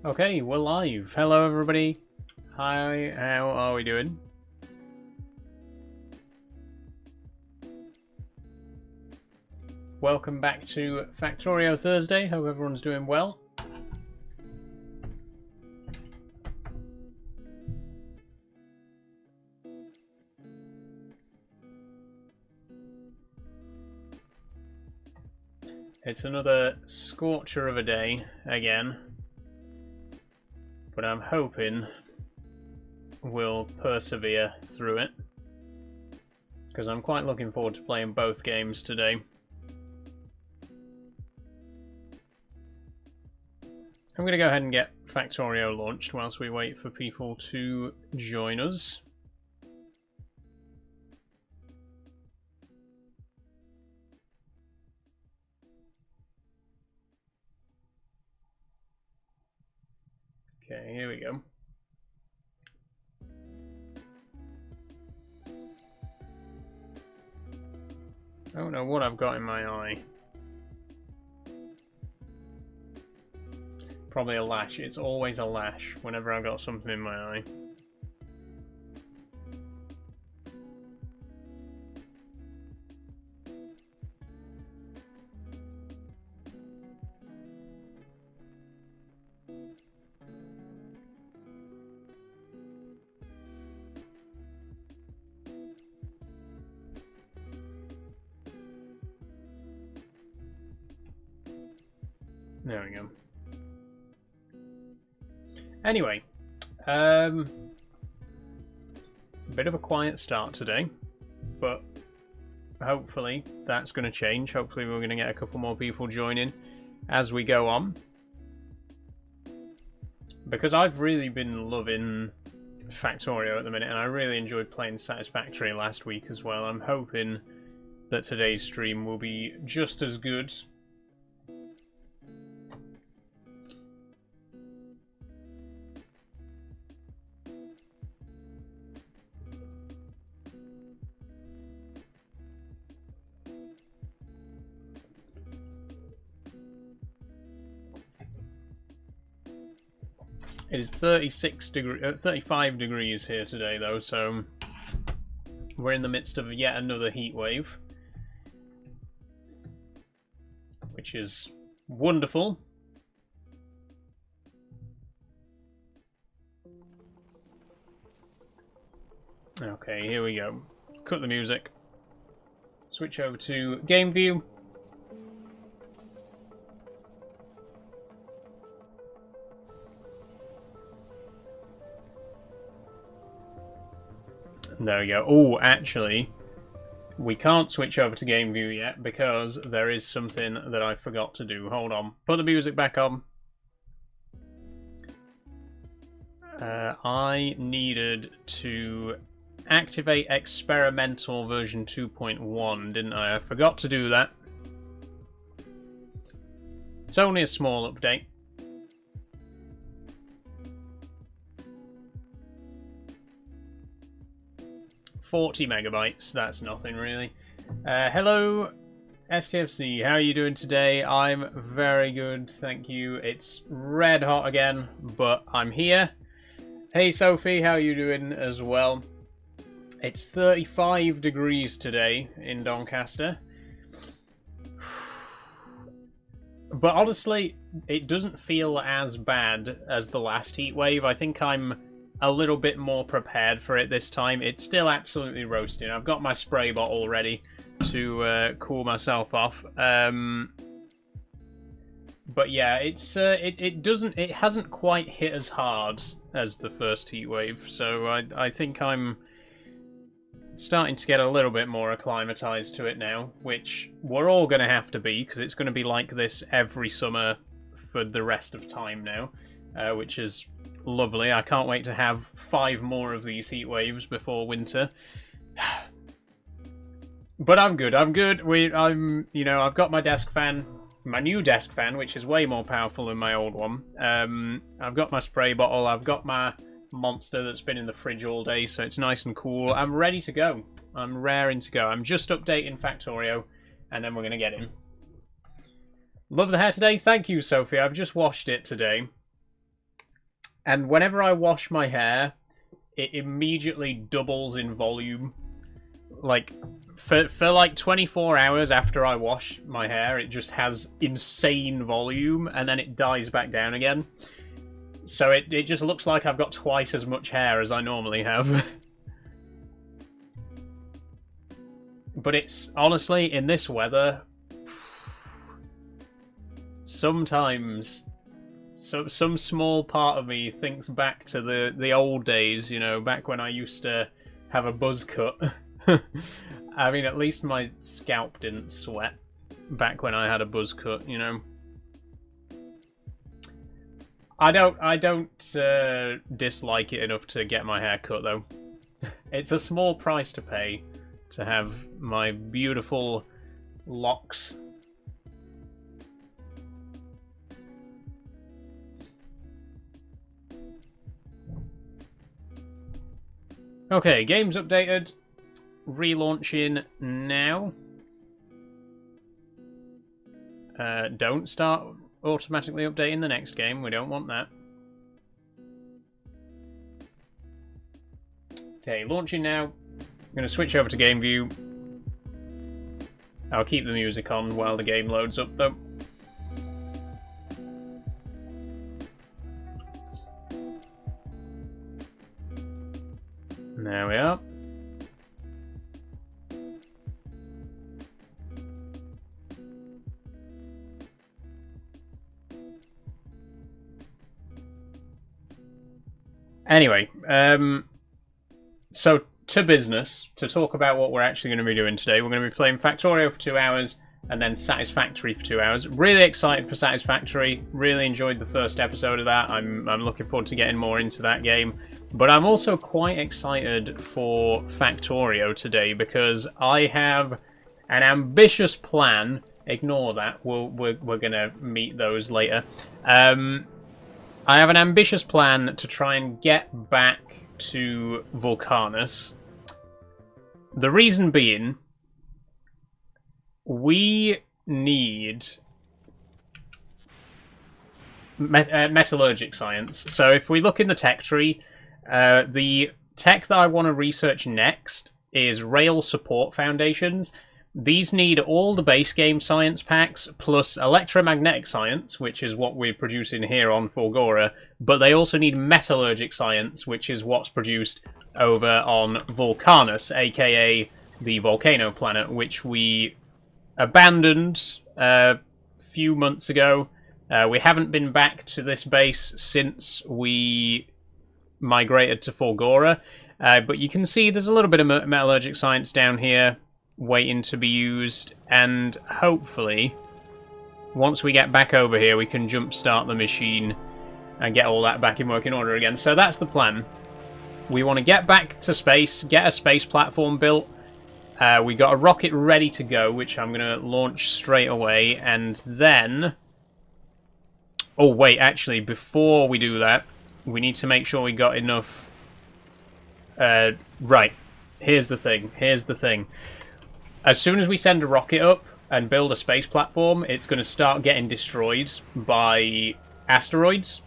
Okay, we're live. Hello, everybody. Hi, how are we doing? Welcome back to Factorio Thursday. Hope everyone's doing well. It's another scorcher of a day again, but I'm hoping we'll persevere through it because I'm quite looking forward to playing both games today. I'm going to go ahead and get Factorio launched whilst we wait for people to join us. Okay, here we go. I don't know what I've got in my eye. Probably a lash. It's always a lash whenever I've got something in my eye. There we go. Anyway, bit of a quiet start today, but hopefully that's going to change. Hopefully we're going to get a couple more people joining as we go on, because I've really been loving Factorio at the minute, and I really enjoyed playing Satisfactory last week as well. I'm hoping that today's stream will be just as good. It is 35 degrees here today, though, so we're in the midst of yet another heat wave, which is wonderful. Okay, here we go. Cut the music. Switch over to game view. There we go. Oh, actually, we can't switch over to game view yet because there is something that I forgot to do. Hold on. Put the music back on. I needed to activate experimental version 2.1, didn't I? I forgot to do that. It's only a small update. $40 megabytes, that's nothing really. Hello STFC, how are you doing today? I'm very good, thank you. It's red hot again, but I'm here. Hey Sophie, how are you doing as well? It's 35 degrees today in Doncaster. But honestly, it doesn't feel as bad as the last heat wave. I think I'm a little bit more prepared for it this time. It's still absolutely roasting. I've got my spray bottle ready to cool myself off. But yeah, it hasn't quite hit as hard as the first heat wave, so I think I'm starting to get a little bit more acclimatized to it now, which we're all going to have to be, because it's going to be like this every summer for the rest of time now, which is lovely. I can't wait to have 5 more of these heat waves before winter. But I'm good. I'm good. I've got my desk fan, my new desk fan, which is way more powerful than my old one. I've got my spray bottle. I've got my monster that's been in the fridge all day, so it's nice and cool. I'm ready to go. I'm raring to go. I'm just updating Factorio, and then we're going to get in. Love the hair today. Thank you, Sophie. I've just washed it today. And whenever I wash my hair, it immediately doubles in volume. Like, for like 24 hours after I wash my hair, it just has insane volume, and then it dies back down again. So it just looks like I've got twice as much hair as I normally have. But it's, honestly, in this weather, sometimes some small part of me thinks back to the old days, you know, back when I used to have a buzz cut. I mean, at least my scalp didn't sweat back when I had a buzz cut, you know. I don't dislike it enough to get my hair cut, though. It's a small price to pay to have my beautiful locks. Okay, game's updated. Relaunching now. Don't start automatically updating the next game. We don't want that. Okay, launching now. I'm going to switch over to game view. I'll keep the music on while the game loads up, though. There we are. Anyway, so to business, to talk about what we're actually going to be doing today. We're going to be playing Factorio for 2 hours and then Satisfactory for 2 hours. Really excited for Satisfactory. Really enjoyed the first episode of that. I'm looking forward to getting more into that game. But I'm also quite excited for Factorio today because I have an ambitious plan. Ignore that. We're going to meet those later. I have an ambitious plan to try and get back to Vulcanus. The reason being, we need metallurgic science. So if we look in the tech tree, the tech that I want to research next is rail support foundations. These need all the base game science packs, plus electromagnetic science, which is what we're producing here on Fulgora, but they also need metallurgic science, which is what's produced over on Vulcanus, aka the volcano planet, which we abandoned a few months ago. We haven't been back to this base since we migrated to Fulgora, but you can see there's a little bit of metallurgic science down here waiting to be used, and hopefully once we get back over here we can jump start the machine and get all that back in working order again. So that's the plan. We want to get back to space, get a space platform built. We got a rocket ready to go, which I'm going to launch straight away, and then... Oh wait, actually, before we do that, we need to make sure we got enough... Right, here's the thing. As soon as we send a rocket up and build a space platform, it's going to start getting destroyed by asteroids.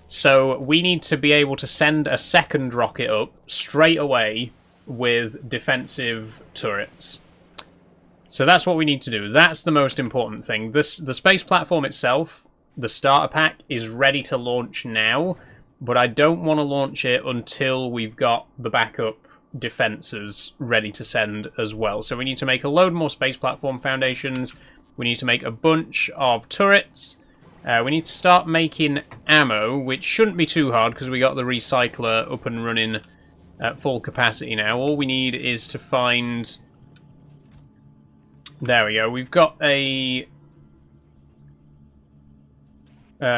So we need to be able to send a second rocket up straight away with defensive turrets. So that's what we need to do. That's the most important thing. The space platform itself, the starter pack, is ready to launch now, but I don't want to launch it until we've got the backup defenses ready to send as well. So we need to make a load more space platform foundations. We need to make a bunch of turrets. We need to start making ammo, which shouldn't be too hard because we got the recycler up and running at full capacity now. All we need is to find... There we go. We've got a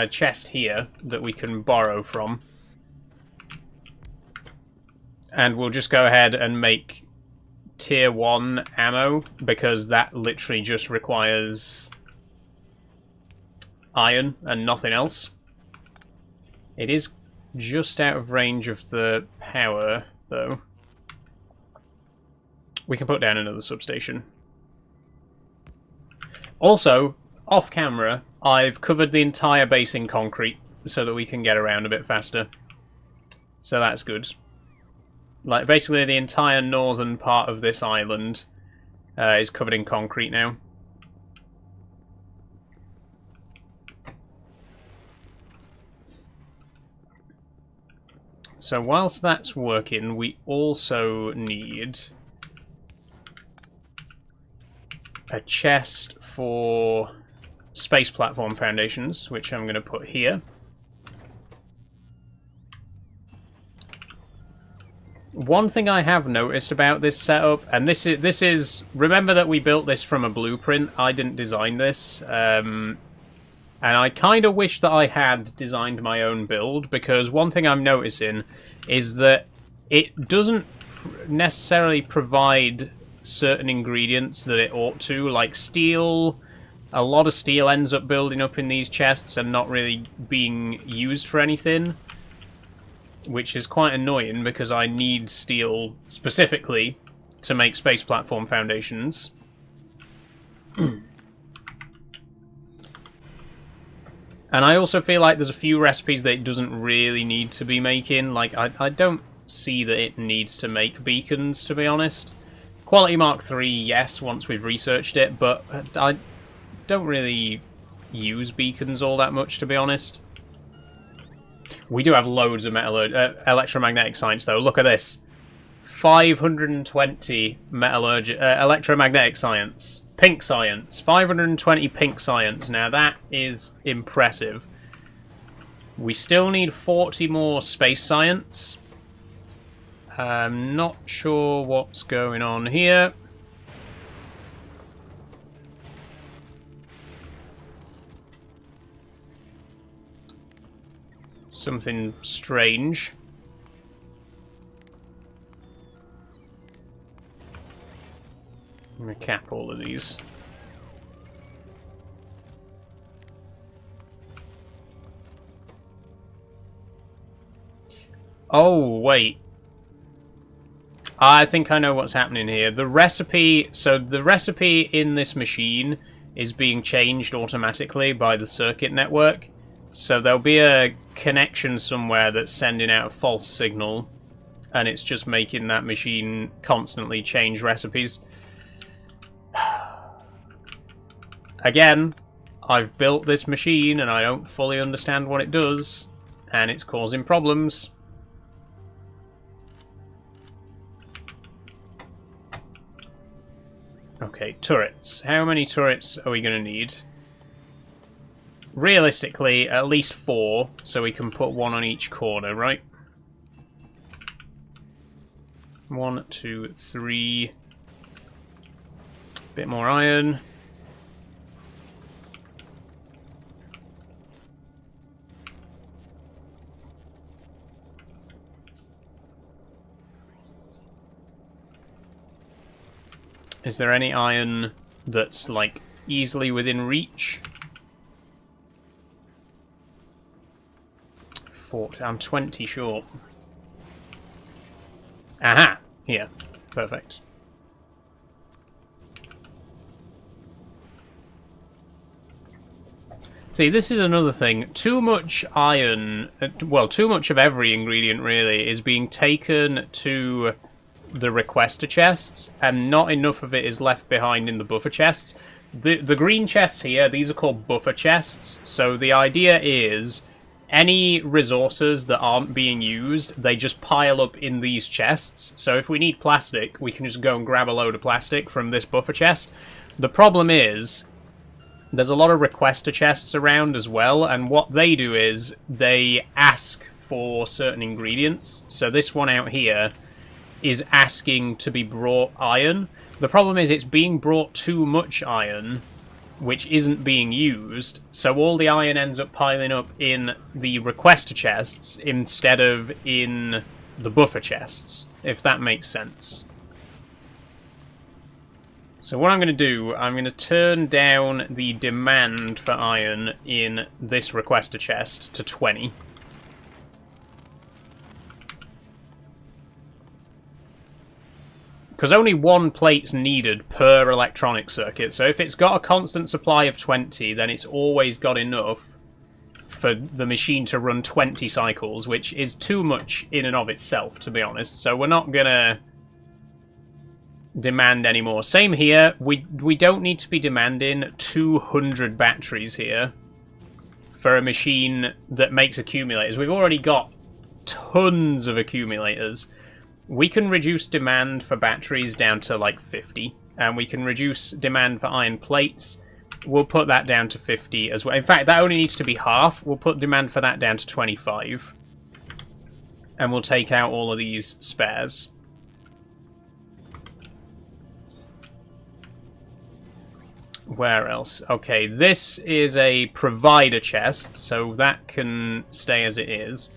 chest here that we can borrow from. And we'll just go ahead and make tier 1 ammo, because that literally just requires iron and nothing else. It is just out of range of the power, though. We can put down another substation. Also, off camera, I've covered the entire base in concrete, so that we can get around a bit faster. So that's good. Like, basically the entire northern part of this island is covered in concrete now. So whilst that's working, we also need a chest for space platform foundations, which I'm going to put here. One thing I have noticed about this setup, and this is remember that we built this from a blueprint. I didn't design this, and I kind of wish that I had designed my own build, because one thing I'm noticing is that it doesn't necessarily provide certain ingredients that it ought to, like steel. A lot of steel ends up building up in these chests and not really being used for anything, which is quite annoying because I need steel specifically to make space platform foundations. And I also feel like there's a few recipes that it doesn't really need to be making. Like, I don't see that it needs to make beacons, to be honest. Quality Mark III, yes, once we've researched it, but I don't really use beacons all that much, to be honest. We do have loads of electromagnetic science, though. Look at this. 520 electromagnetic science. Pink science. 520 pink science. Now, that is impressive. We still need 40 more space science. I'm not sure what's going on here. Something strange. I'm going to cap all of these. Oh, wait. I think I know what's happening here. The recipe... So the recipe in this machine is being changed automatically by the circuit network. So there'll be a connection somewhere that's sending out a false signal, and it's just making that machine constantly change recipes. Again, I've built this machine and I don't fully understand what it does, and it's causing problems. Okay, turrets. How many turrets are we going to need? Realistically, at least 4, so we can put one on each corner, right? 1, 2, 3. Bit more iron. Is there any iron that's, like, easily within reach? I'm 20 short. Aha! Here. Perfect. See, this is another thing. Too much iron, well, too much of every ingredient, really, is being taken to the requester chests, and not enough of it is left behind in the buffer chests. The green chests here, these are called buffer chests, so the idea is any resources that aren't being used, they just pile up in these chests. So if we need plastic, we can just go and grab a load of plastic from this buffer chest. The problem is, there's a lot of requester chests around as well, and what they do is, they ask for certain ingredients. So this one out here is asking to be brought iron. The problem is it's being brought too much iron, which isn't being used, so all the iron ends up piling up in the requester chests instead of in the buffer chests, if that makes sense. So what I'm going to do, I'm going to turn down the demand for iron in this requester chest to 20. Because only one plate's needed per electronic circuit, so if it's got a constant supply of 20, then it's always got enough for the machine to run 20 cycles, which is too much in and of itself, to be honest. So we're not gonna demand anymore. Same here. We don't need to be demanding 200 batteries here for a machine that makes accumulators. We've already got tons of accumulators. We can reduce demand for batteries down to like 50, and we can reduce demand for iron plates. We'll put that down to 50 as well. In fact, that only needs to be half. We'll put demand for that down to 25. And we'll take out all of these spares. Where else? Okay, this is a provider chest, so that can stay as it is.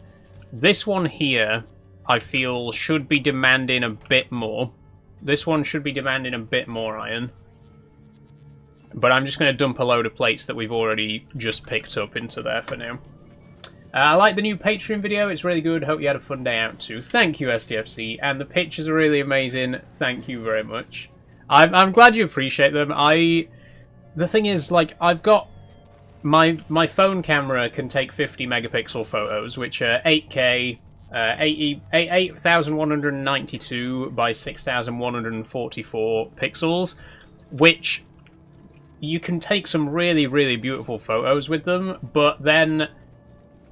This one here, I feel, should be demanding a bit more. This one should be demanding a bit more iron. But I'm just going to dump a load of plates that we've already just picked up into there for now. I like the new Patreon video. It's really good. Hope you had a fun day out too. Thank you, STFC. And the pictures are really amazing. Thank you very much. I'm glad you appreciate them. The thing is, like, I've got... My phone camera can take 50 megapixel photos, which are 8K, 8,192 by 6,144 pixels, which... you can take some really, really beautiful photos with them, but then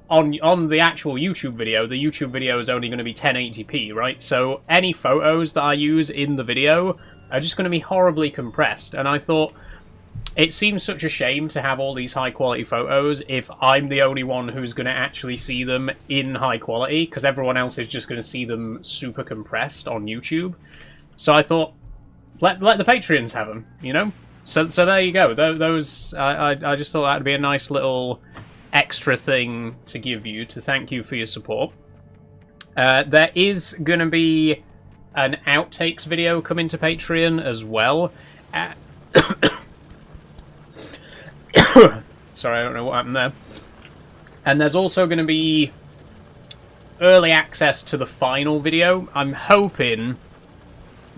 on the actual YouTube video, the YouTube video is only going to be 1080p, right? So any photos that I use in the video are just going to be horribly compressed, and I thought it seems such a shame to have all these high-quality photos if I'm the only one who's going to actually see them in high quality, because everyone else is just going to see them super compressed on YouTube. So I thought, let the Patreons have them, you know? So there you go. Those I just thought that'd be a nice little extra thing to give you, to thank you for your support. There is going to be an outtakes video coming to Patreon as well. Sorry, I don't know what happened there. And there's also going to be early access to the final video. I'm hoping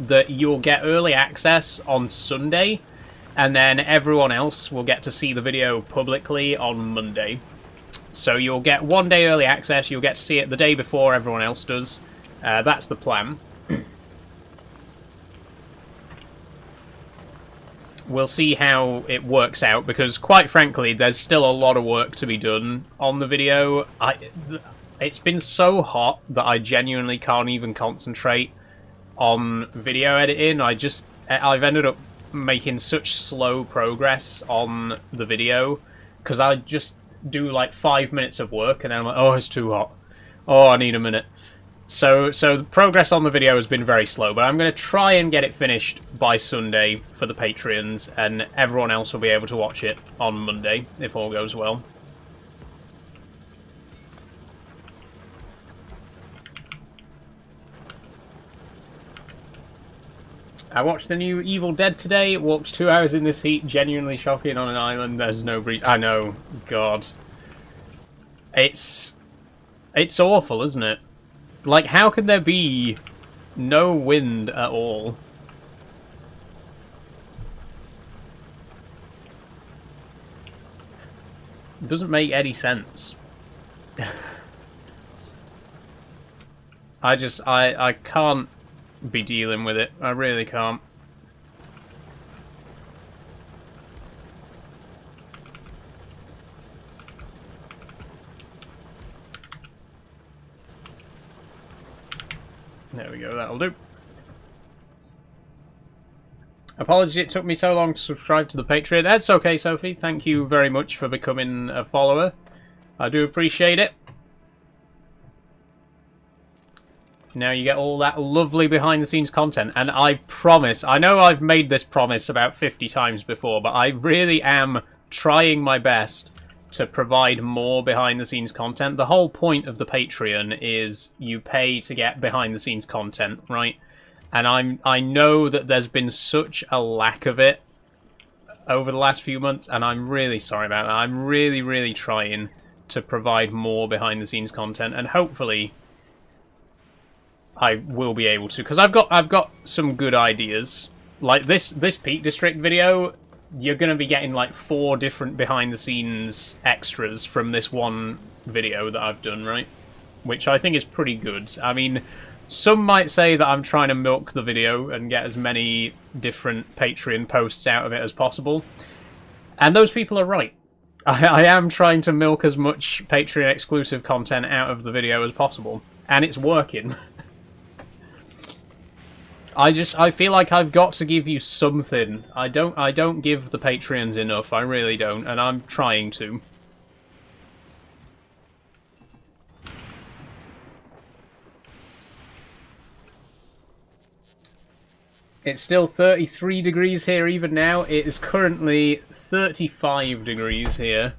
that you'll get early access on Sunday, and then everyone else will get to see the video publicly on Monday. So you'll get 1 day early access, you'll get to see it the day before everyone else does. That's the plan. We'll see how it works out, because quite frankly, there's still a lot of work to be done on the video. It's been so hot that I genuinely can't even concentrate on video editing. I've ended up making such slow progress on the video, because I just do like 5 minutes of work and then I'm like, oh, it's too hot. Oh, I need a minute. So the progress on the video has been very slow, but I'm going to try and get it finished by Sunday for the Patreons, and everyone else will be able to watch it on Monday, if all goes well. I watched the new Evil Dead today. Walked 2 hours in this heat. Genuinely shocking on an island. There's no breeze. I know. God. It's awful, isn't it? Like, how can there be no wind at all? It doesn't make any sense. I can't be dealing with it. I really can't. There we go, that'll do. Apologies it took me so long to subscribe to the Patreon. That's okay, Sophie. Thank you very much for becoming a follower. I do appreciate it. Now you get all that lovely behind-the-scenes content, and I promise, I know I've made this promise about 50 times before, but I really am trying my best to provide more behind-the-scenes content. The whole point of the Patreon is you pay to get behind-the-scenes content, right? And I know that there's been such a lack of it over the last few months, and I'm really sorry about that. I'm really, really trying to provide more behind-the-scenes content, and hopefully I will be able to, because I've got some good ideas. Like this Peak District video, you're going to be getting like 4 different behind-the-scenes extras from this one video that I've done, right? Which I think is pretty good. I mean, some might say that I'm trying to milk the video and get as many different Patreon posts out of it as possible. And those people are right. I am trying to milk as much Patreon exclusive content out of the video as possible. And it's working. I feel like I've got to give you something. I don't give the Patreons enough, I really don't, and I'm trying to. It's still 33 degrees here even now. It is currently 35 degrees here.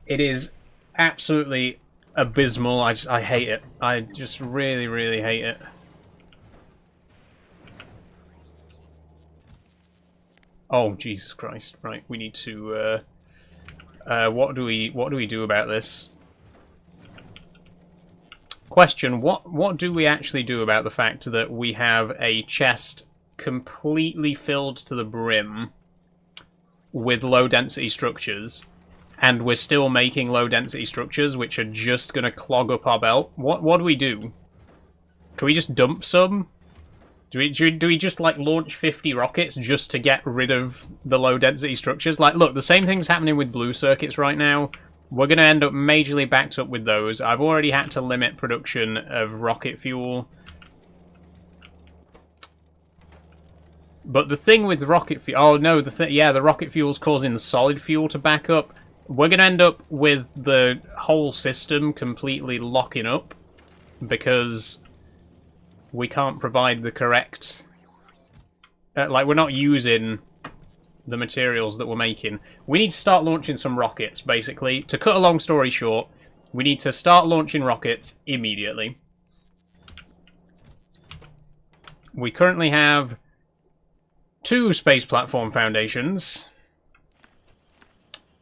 It is absolutely abysmal. I hate it. I just really, really hate it. Oh, Jesus Christ. Right, we need to what do we do about this? Question, what do we actually do about the fact that we have a chest completely filled to the brim with low density structures, and we're still making low density structures which are just going to clog up our belt? What do we do? Can we just dump some? Do we just like launch 50 rockets just to get rid of the low density structures? Like, look, the same thing's happening with blue circuits right now. We're going to end up majorly backed up with those. I've already had to limit production of rocket fuel. But the thing with rocket fuel... Oh, no, the rocket fuel's causing the solid fuel to back up. We're going to end up with the whole system completely locking up because we can't provide the correct... like, we're not using the materials that we're making. We need to start launching some rockets, basically. To cut a long story short, we need to start launching rockets immediately. We currently have 2 space platform foundations,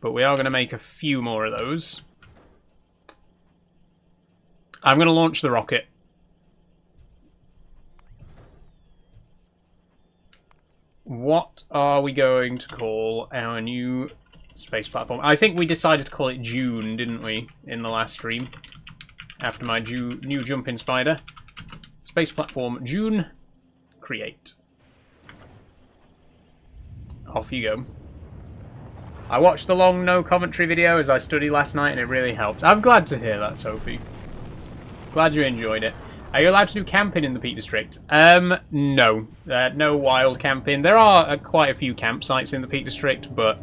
but we are going to make a few more of those. I'm going to launch the rocket. What are we going to call our new space platform? I think we decided to call it June, didn't we, in the last stream? After my new jumping spider. Space platform June. Create. Off you go. I watched the long no commentary video as I studied last night and it really helped. I'm glad to hear that, Sophie. Glad you enjoyed it. Are you allowed to do camping in the Peak District? No. No wild camping. There are quite a few campsites in the Peak District, but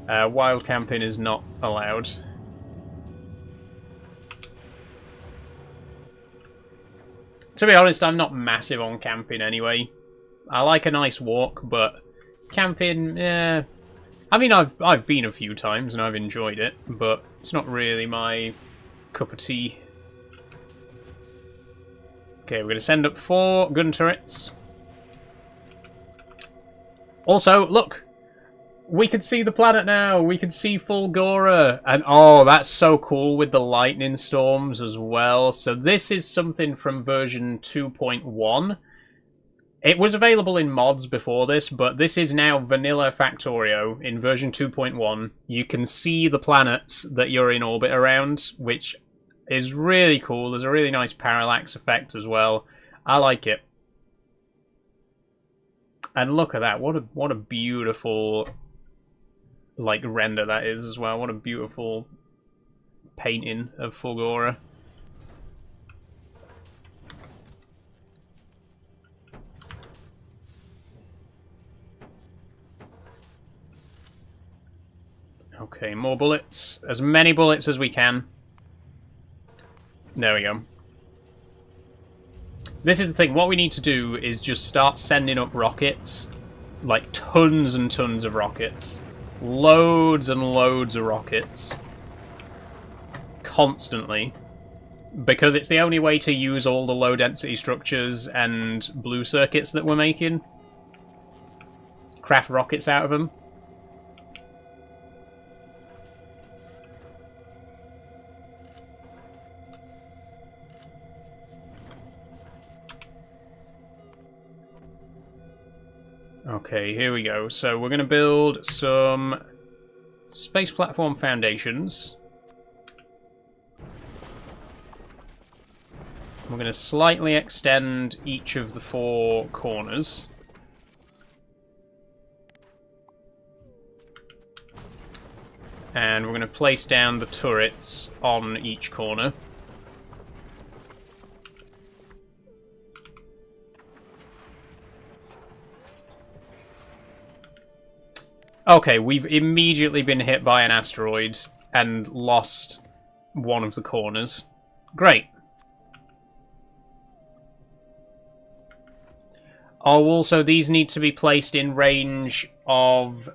wild camping is not allowed. To be honest, I'm not massive on camping anyway. I like a nice walk, but camping, yeah. I mean, I've been a few times and I've enjoyed it, but it's not really my cup of tea. Okay, we're going to send up 4 gun turrets. Also, look! We can see the planet now! We can see Fulgora! And oh, that's so cool with the lightning storms as well. So this is something from version 2.1. It was available in mods before this, but this is now vanilla Factorio in version 2.1. You can see the planets that you're in orbit around, which is really cool. There's a really nice parallax effect as well. I like it. And look at that. What a beautiful like render that is as well. What a beautiful painting of Fulgora. Okay, more bullets. As many bullets as we can. There we go. This is the thing. What we need to do is just start sending up rockets. Like tons and tons of rockets. Loads and loads of rockets. Constantly. Because it's the only way to use all the low density structures and blue circuits that we're making. Craft rockets out of them. Okay, here we go. So we're going to build some space platform foundations. We're going to slightly extend each of the 4 corners. And we're going to place down the turrets on each corner. Okay, we've immediately been hit by an asteroid and lost one of the corners. Great. Oh, also, these need to be placed in range of...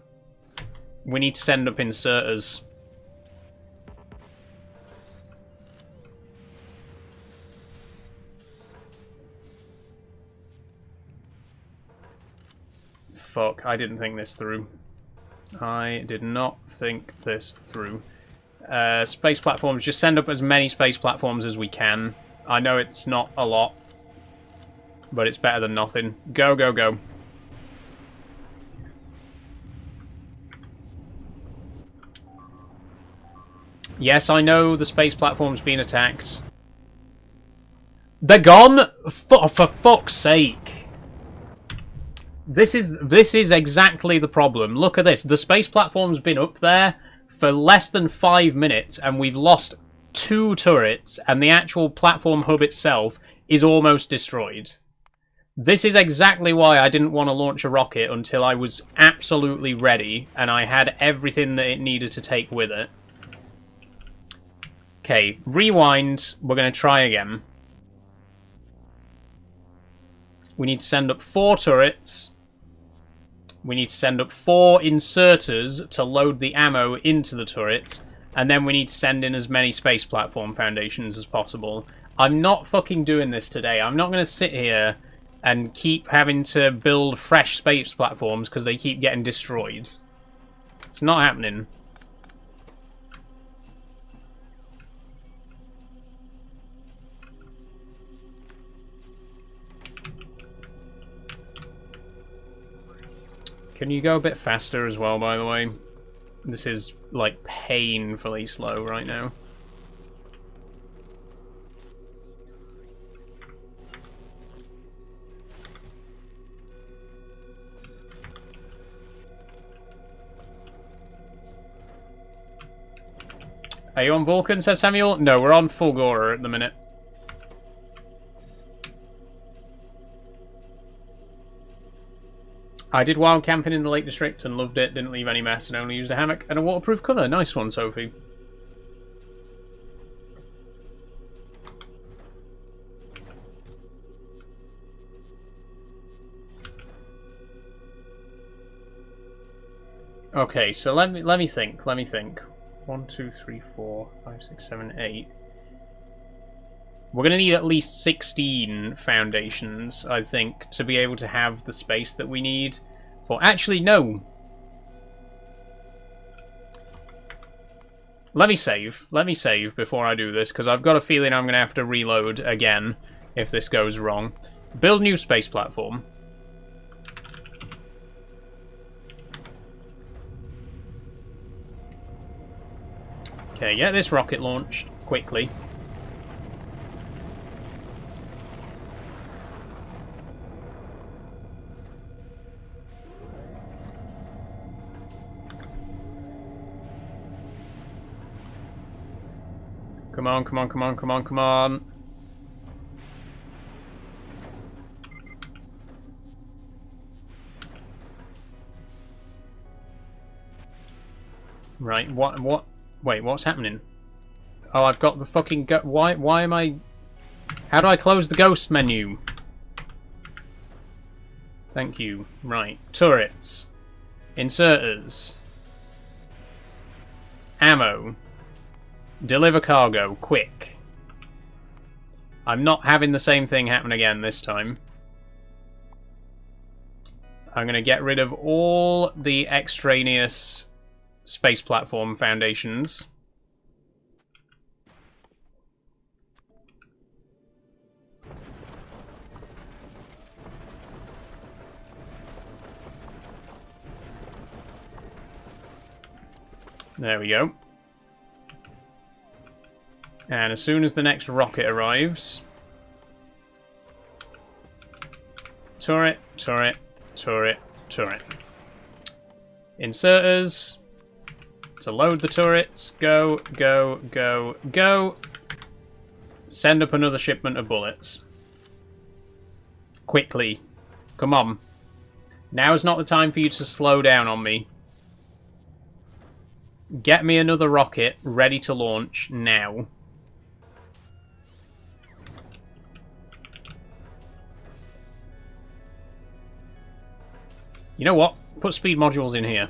We need to send up inserters. Fuck, I didn't think this through. I did not think this through. Space platforms, just send up as many space platforms as we can. I know it's not a lot, but it's better than nothing. Go, go, go. Yes, I know the space platform's been attacked. They're gone? For fuck's sake. This is exactly the problem. Look at this. The space platform's been up there for less than 5 minutes, and we've lost 2 turrets, and the actual platform hub itself is almost destroyed. This is exactly why I didn't want to launch a rocket until I was absolutely ready, and I had everything that it needed to take with it. Okay, rewind. We're going to try again. We need to send up 4 turrets. We need to send up 4 inserters to load the ammo into the turrets. And then we need to send in as many space platform foundations as possible. I'm not fucking doing this today. I'm not going to sit here and keep having to build fresh space platforms because they keep getting destroyed. It's not happening. Can you go a bit faster as well, by the way? This is, like, painfully slow right now. Are you on Vulcan, says Samuel? No, we're on Fulgora at the minute. I did wild camping in the Lake District and loved it. Didn't leave any mess and only used a hammock and a waterproof cover. Nice one, Sophie. Okay, so let me think. 1, 2, 3, 4, 5, 6, 7, 8. We're going to need at least 16 foundations, I think, to be able to have the space that we need for... Actually, no. Let me save. Let me save before I do this, because I've got a feeling I'm going to have to reload again if this goes wrong. Build new space platform. Okay, get this rocket launched quickly. Come on, come on, come on, come on, come on. Right, what? Wait, what's happening? Oh, I've got the fucking why am I... How do I close the ghost menu? Thank you. Right, turrets. Inserters. Ammo. Deliver cargo, quick. I'm not having the same thing happen again this time. I'm going to get rid of all the extraneous space platform foundations. There we go. And as soon as the next rocket arrives... Turret, turret, turret, turret. Inserters. To load the turrets. Go, go, go, go. Send up another shipment of bullets. Quickly. Come on. Now is not the time for you to slow down on me. Get me another rocket ready to launch now. You know what? Put speed modules in here.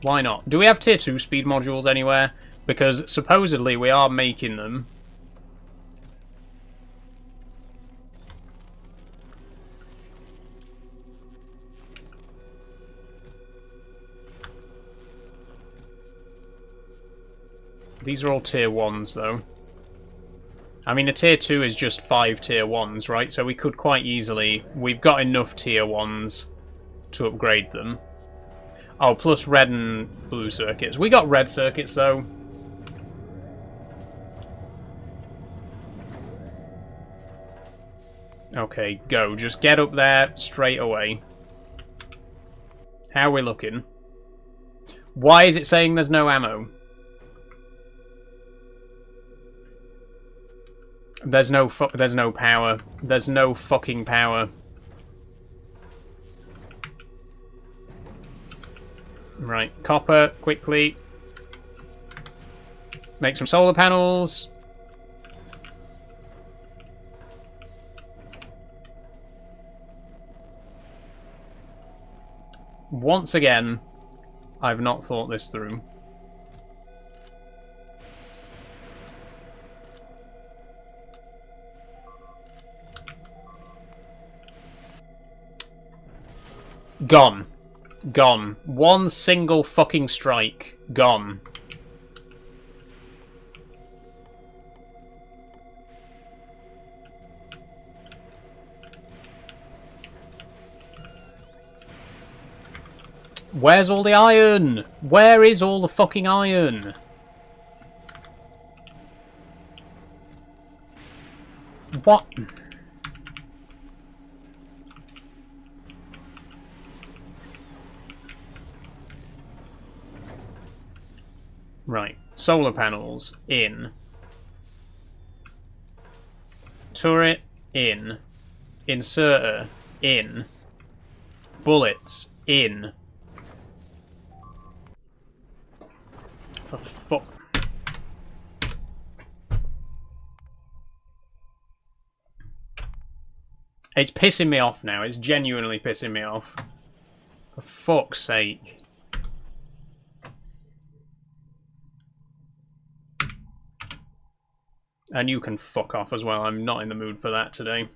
Why not? Do we have tier 2 speed modules anywhere? Because supposedly we are making them. These are all tier 1s though. I mean, a tier 2 is just 5 tier 1s, right? So we could quite easily... We've got enough tier 1s to upgrade them. Oh, plus red and blue circuits. We got red circuits, though. Okay, go. Just get up there straight away. How are we looking? Why is it saying there's no ammo? There's no power. There's no fucking power. Right, copper, quickly. Make some solar panels. Once again, I've not thought this through. Gone. Gone. One single fucking strike. Gone. Where's all the iron? Where is all the fucking iron? What? Right. Solar panels in. Turret in. Inserter in. Bullets in. For fuck. It's pissing me off now. It's genuinely pissing me off. For fuck's sake. And you can fuck off as well. I'm not in the mood for that today.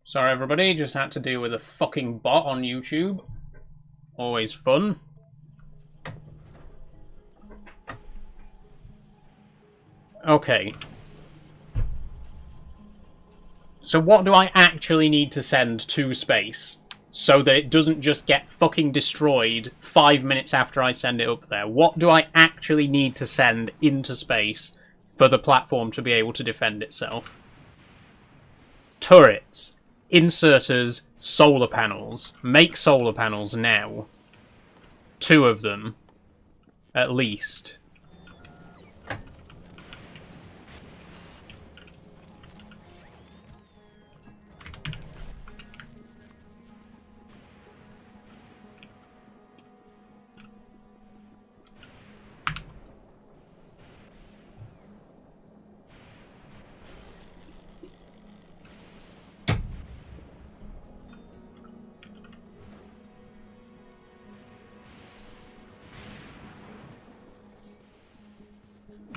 Sorry everybody, just had to deal with a fucking bot on YouTube. Always fun. Okay. So what do I actually need to send to space? So that it doesn't just get fucking destroyed 5 minutes after I send it up there. What do I actually need to send into space for the platform to be able to defend itself? Turrets. Inserters, solar panels. Make solar panels now. 2 of them. At least.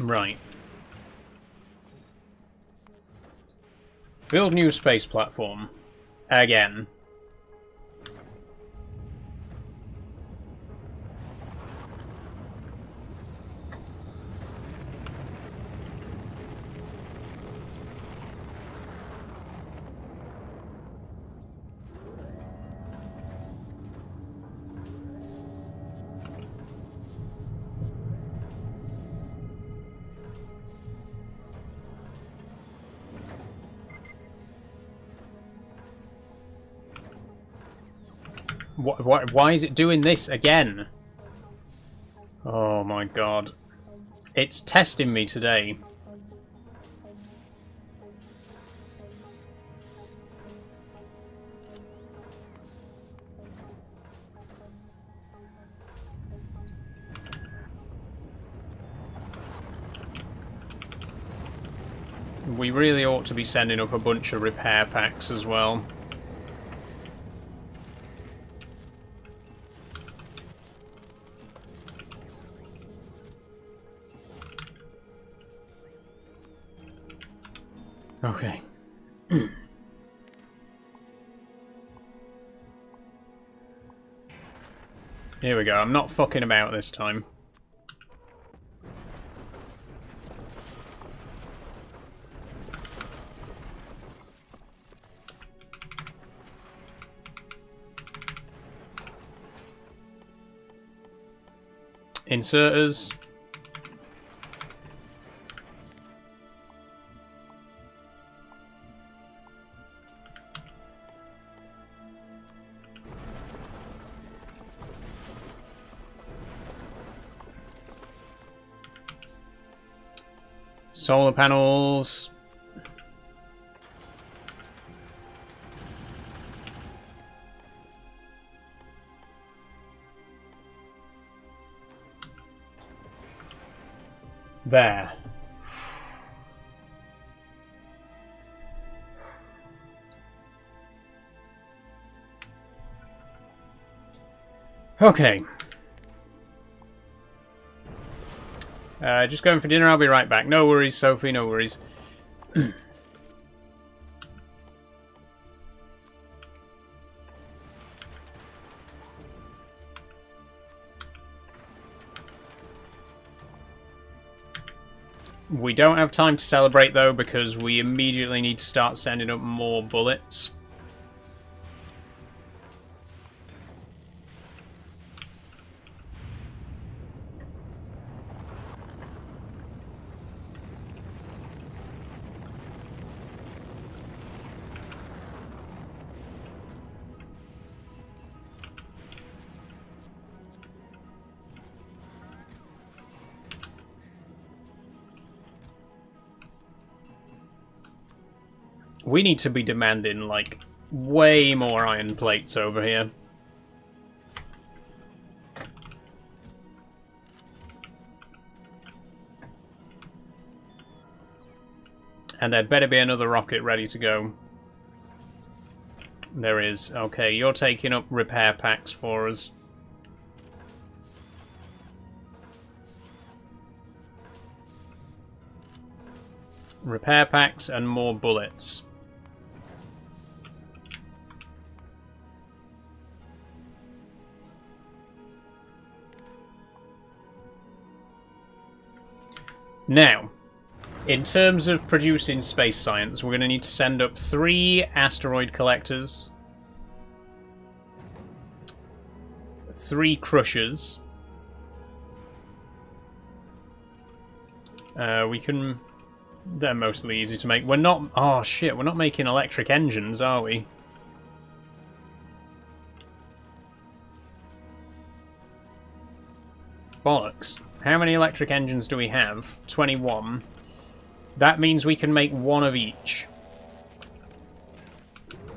Right. Build new space platform. Again. Why is it doing this again? Oh my god. It's testing me today. We really ought to be sending up a bunch of repair packs as well. Okay. Here we go. I'm not fucking about this time. Inserters. Solar panels. There. Okay. Just going for dinner, I'll be right back. No worries, Sophie, no worries. We don't have time to celebrate, though, because we immediately need to start sending up more bullets. We need to be demanding, like, way more iron plates over here. And there better be another rocket ready to go. There is. Okay, you're taking up repair packs for us. Repair packs and more bullets. Now, in terms of producing space science, we're going to need to send up 3 asteroid collectors, 3 crushers. We can... They're mostly easy to make. We're not... Oh, shit, we're not making electric engines, are we? Bollocks. How many electric engines do we have? 21. That means we can make 1 of each.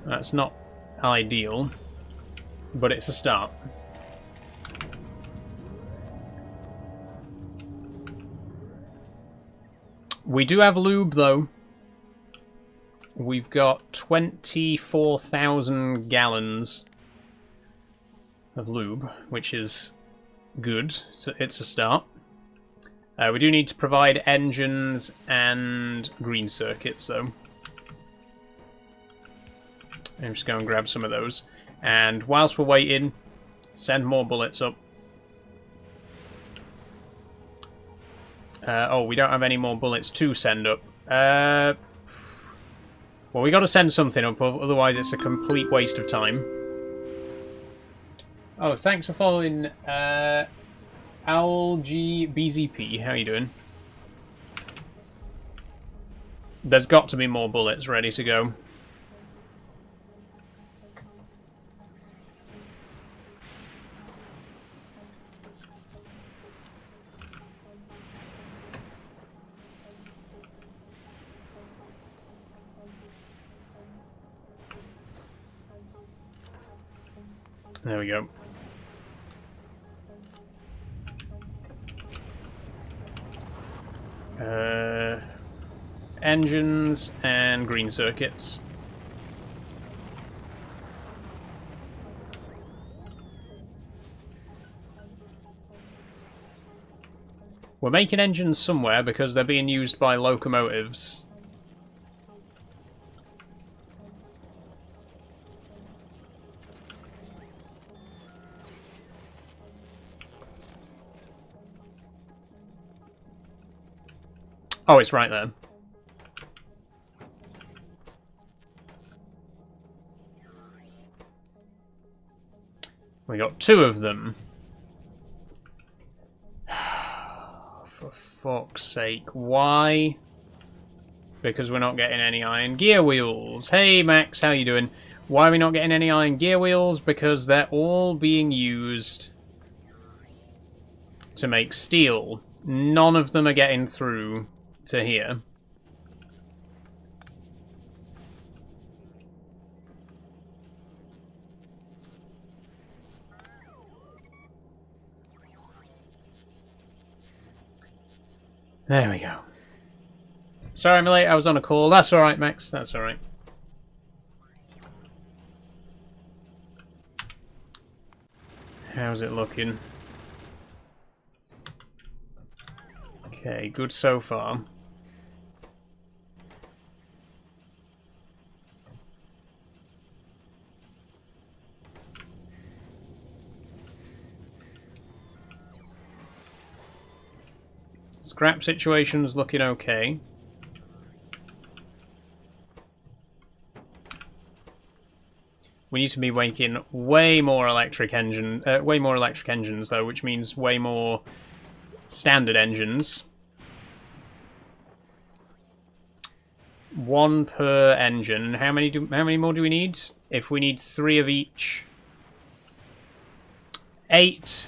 That's not ideal, but it's a start. We do have lube, though. We've got 24,000 gallons of lube, which is good. So it's a start. We do need to provide engines and green circuits, though. I'm just going to grab some of those. And whilst we're waiting, send more bullets up. Oh, we don't have any more bullets to send up. Well, we got to send something up, otherwise it's a complete waste of time. Oh, thanks for following OwlGBZP. How you doing? There's got to be more bullets ready to go. There we go. Engines and green circuits. We're making engines somewhere because they're being used by locomotives. Oh, it's right there. We got 2 of them. For fuck's sake, why? Because we're not getting any iron gear wheels. Hey Max, how you doing? Why are we not getting any iron gear wheels? Because they're all being used to make steel. None of them are getting through to here. There we go. Sorry I'm late, I was on a call. That's alright, Max, that's alright. How's it looking? Okay, good so far. Scrap situation's looking okay. We need to be making way more electric engines though, which means way more standard engines. 1 per engine. How many more do we need? If we need 3 of each, 8.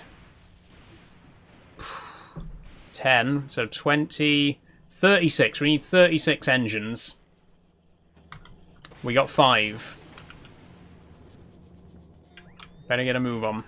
10, so 20, 36. We need 36 engines. We got 5. Better get a move on.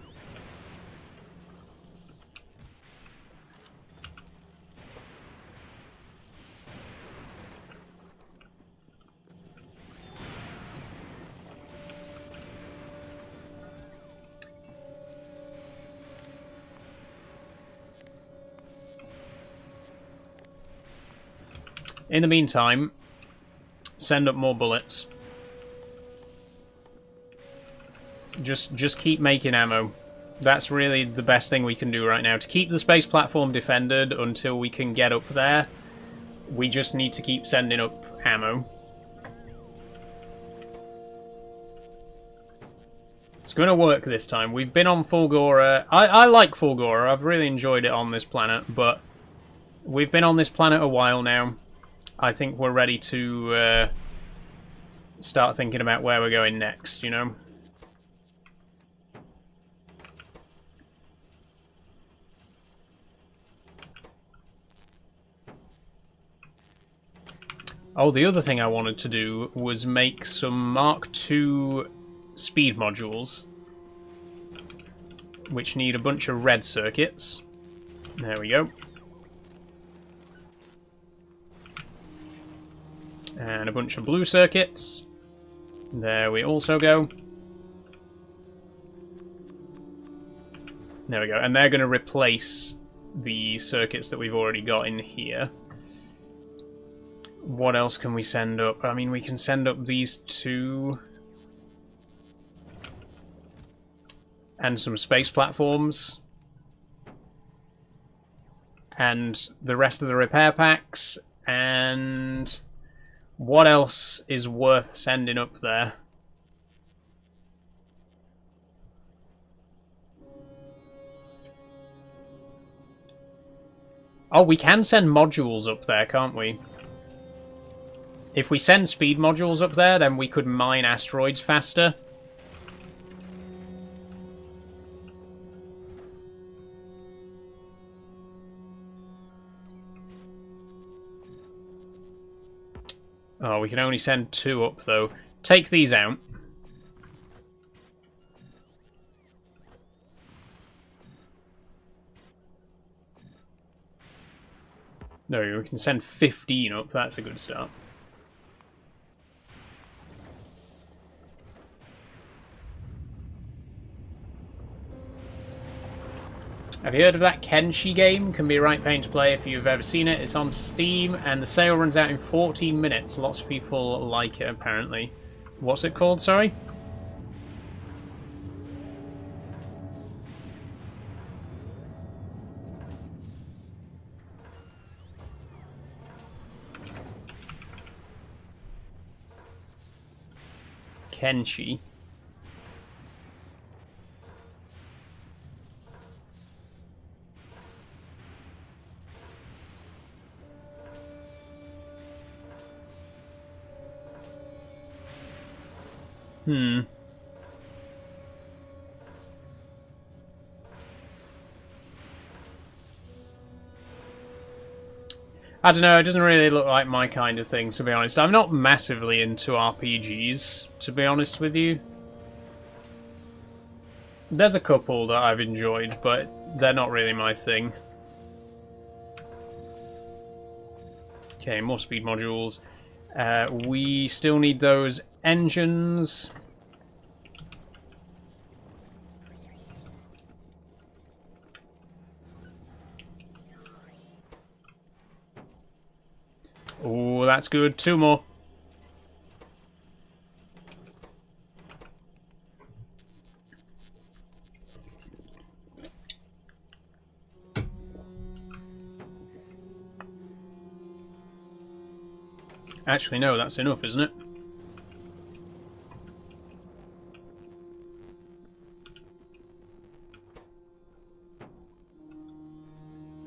In the meantime, send up more bullets. Just keep making ammo. That's really the best thing we can do right now. To keep the space platform defended until we can get up there, we just need to keep sending up ammo. It's going to work this time. We've been on Fulgora. I like Fulgora. I've really enjoyed it on this planet, but we've been on this planet a while now. I think we're ready to start thinking about where we're going next, you know? Oh, the other thing I wanted to do was make some Mark II speed modules, which need a bunch of red circuits. There we go. And a bunch of blue circuits. There we also go. There we go. And they're going to replace the circuits that we've already got in here. What else can we send up? I mean, we can send up these two. And some space platforms. And the rest of the repair packs. And what else is worth sending up there? Oh, we can send modules up there, can't we? If we send speed modules up there, then we could mine asteroids faster. Oh, we can only send 2 up, though. Take these out. No, we can send 15 up. That's a good start. Have you heard of that Kenshi game? Can be a right pain to play if you've ever seen it. It's on Steam, and the sale runs out in 14 minutes. Lots of people like it, apparently. What's it called, sorry? Kenshi. I don't know, it doesn't really look like my kind of thing, to be honest. I'm not massively into RPGs, to be honest with you. There's a couple that I've enjoyed, but they're not really my thing. Okay, more speed modules. We still need those engines. Oh, that's good. 2 more. Actually, no, that's enough, isn't it?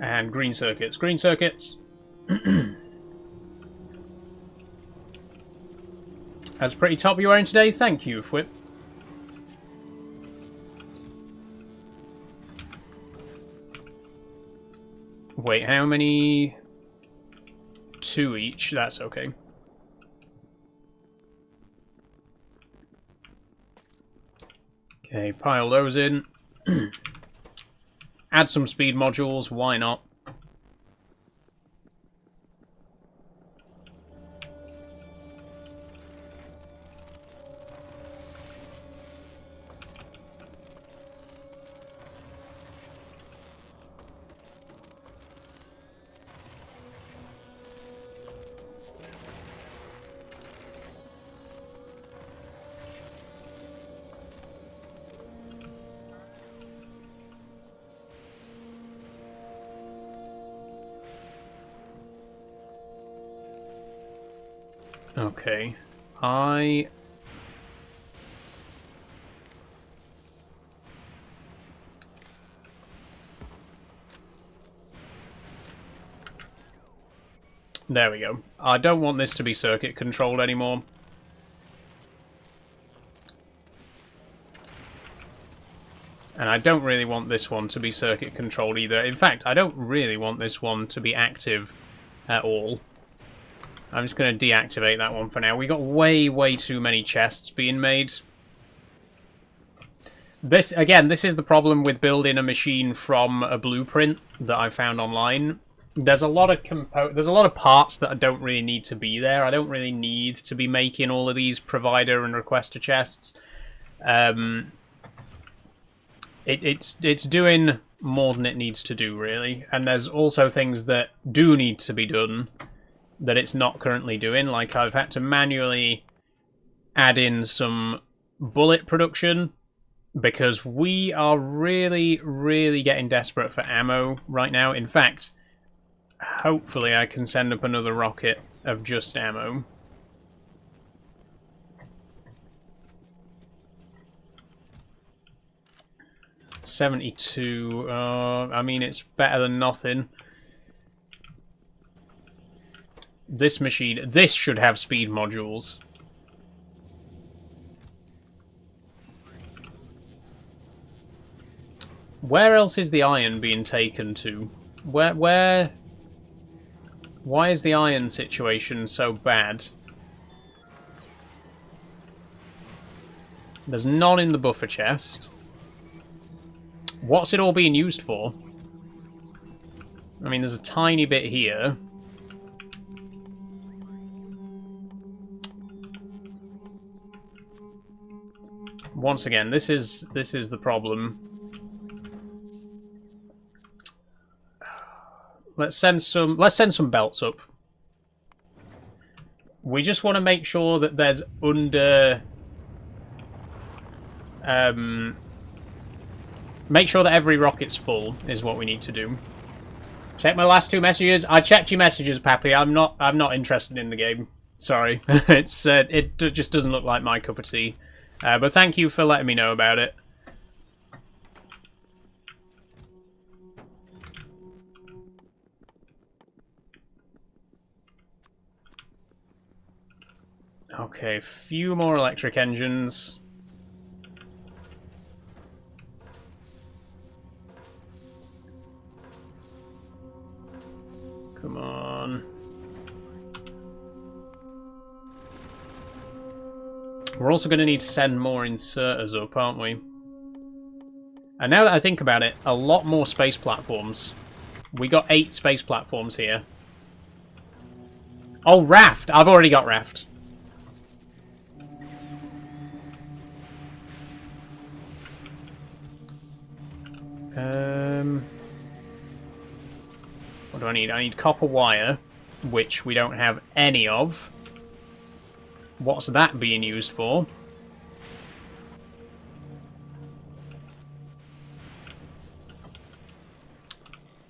And green circuits. Green circuits. That's pretty top you're wearing today. Thank you, Whip. Wait, how many? 2 each. That's okay. Okay, pile those in. Add some speed modules. Why not? Okay, there we go. I don't want this to be circuit controlled anymore. And I don't really want this one to be circuit controlled either. In fact, I don't really want this one to be active at all. I'm just going to deactivate that one for now. We got way too many chests being made. This, again, this is the problem with building a machine from a blueprint that I found online. There's a lot of parts that don't really need to be there. I don't really need to be making all of these provider and requester chests. It's doing more than it needs to do, really. And there's also things that do need to be done that it's not currently doing. Like, I've had to manually add in some bullet production because we are really, really getting desperate for ammo right now. In fact, hopefully I can send up another rocket of just ammo. $72. I mean, it's better than nothing. This machine, this should have speed modules. Where else is the iron being taken to? Where? Why is the iron situation so bad? There's none in the buffer chest. What's it all being used for? I mean, there's a tiny bit here. Once again, this is the problem. Let's send some belts up. We just want to make sure that there's under make sure that every rocket's full is what we need to do. Check my last 2 messages. I checked your messages, Pappy. I'm not interested in the game. Sorry. It just doesn't look like my cup of tea. But thank you for letting me know about it. Okay, few more electric engines. Come on. We're also going to need to send more inserters up, aren't we? And now that I think about it, a lot more space platforms. We got 8 space platforms here. Oh, raft! I've already got raft. What do I need? I need copper wire, which we don't have any of. What's that being used for?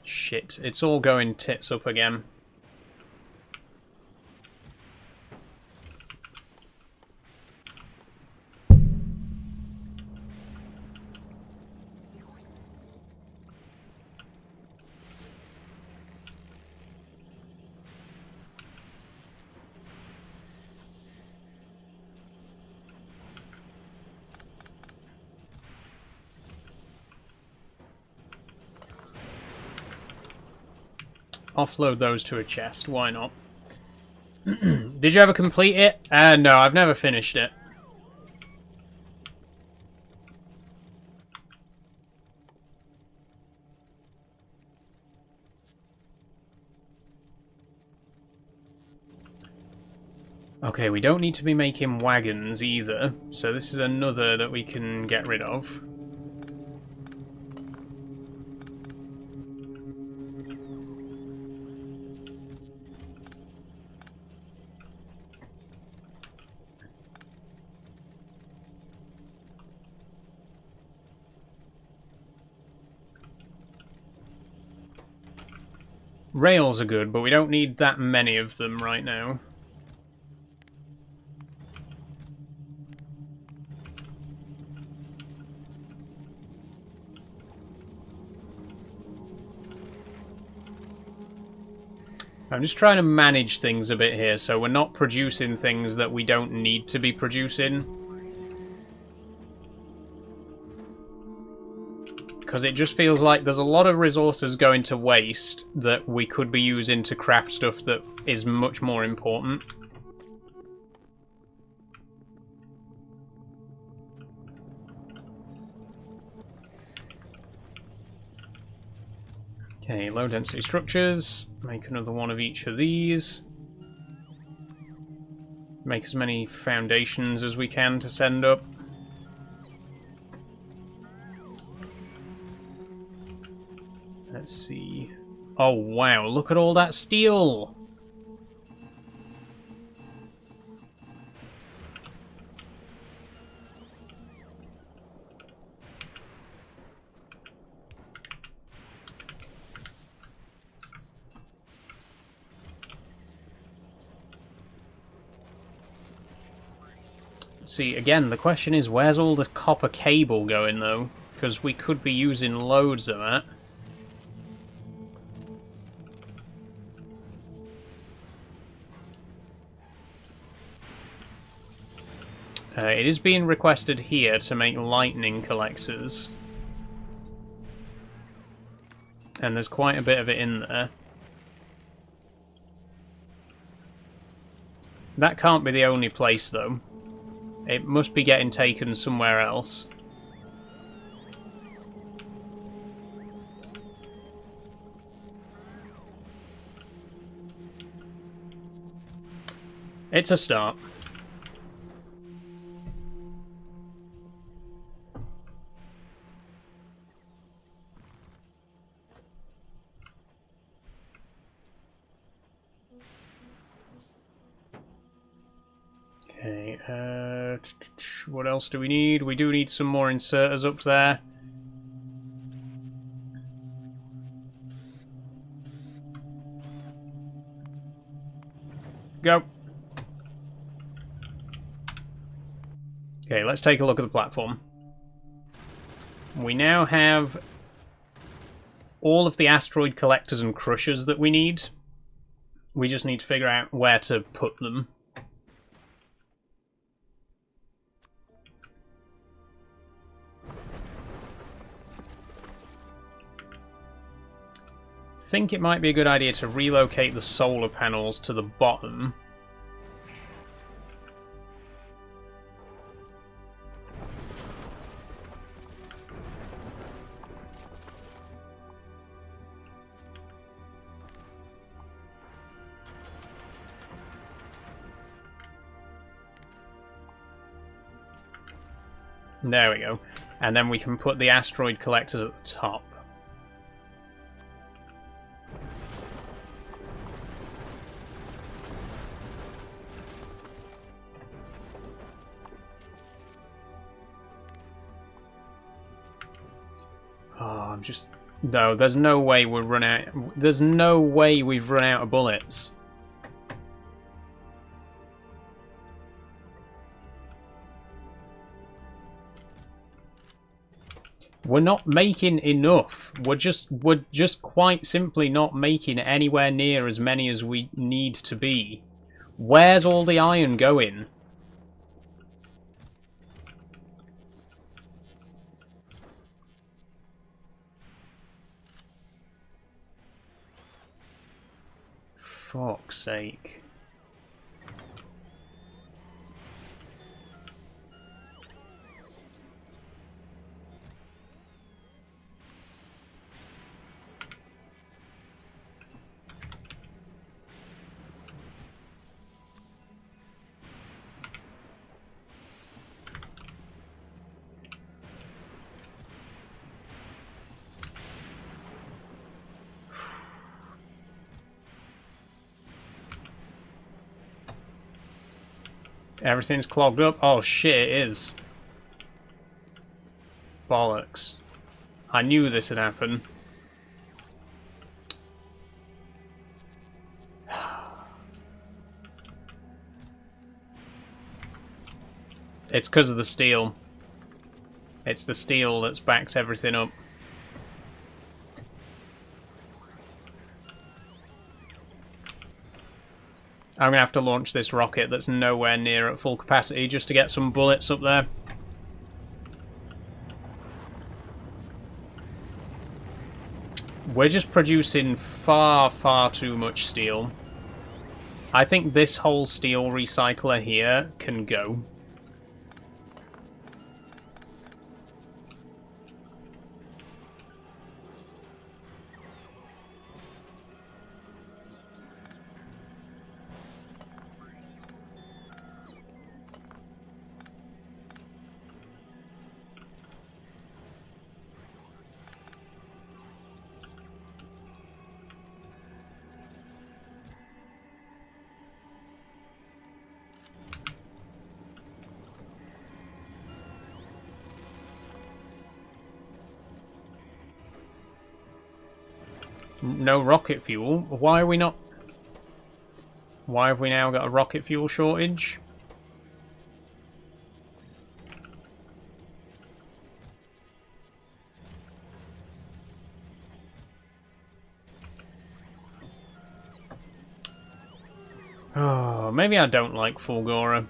Shit, it's all going tits up again. Offload those to a chest, why not? Did you ever complete it? No, I've never finished it. Okay, we don't need to be making wagons either, so this is another that we can get rid of. Rails are good, but we don't need that many of them right now. I'm just trying to manage things a bit here, so we're not producing things that we don't need to be producing. Because it just feels like there's a lot of resources going to waste that we could be using to craft stuff that is much more important. Okay, low density structures. Make another one of each of these. Make as many foundations as we can to send up. Let's see. Oh wow, look at all that steel! See, again, the question is, where's all this copper cable going, though? Because we could be using loads of that. It is being requested here to make lightning collectors. And there's quite a bit of it in there. That can't be the only place, though. It must be getting taken somewhere else. It's a start. Okay, what else do we need? We do need some more inserters up there. Go. Okay, let's take a look at the platform. We now have all of the asteroid collectors and crushers that we need. We just need to figure out where to put them. I think it might be a good idea to relocate the solar panels to the bottom. There we go. And then we can put the asteroid collectors at the top. No, there's no way we'll run out. There's no way we've run out of bullets. We're not making enough. We're just quite simply not making anywhere near as many as we need to be. Where's all the iron going? Fuck's sake. Everything's clogged up? Oh shit, it is. Bollocks. I knew this would happen. It's because of the steel. It's the steel that's backed everything up. I'm going to have to launch this rocket that's nowhere near at full capacity just to get some bullets up there. We're just producing far, far too much steel. I think this whole steel recycler here can go. No rocket fuel. Why are we not... Why have we now got a rocket fuel shortage? Oh, maybe I don't like Fulgora.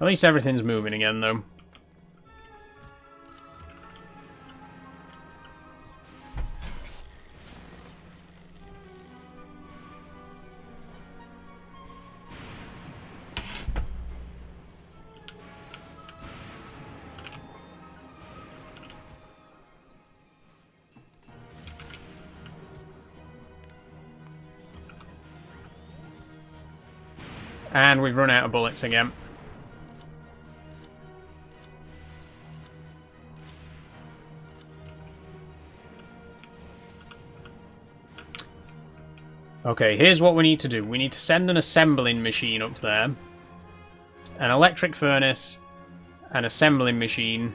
At least everything's moving again, though. And we've run out of bullets again. Okay, here's what we need to do. We need to send an assembling machine up there. An electric furnace. An assembling machine.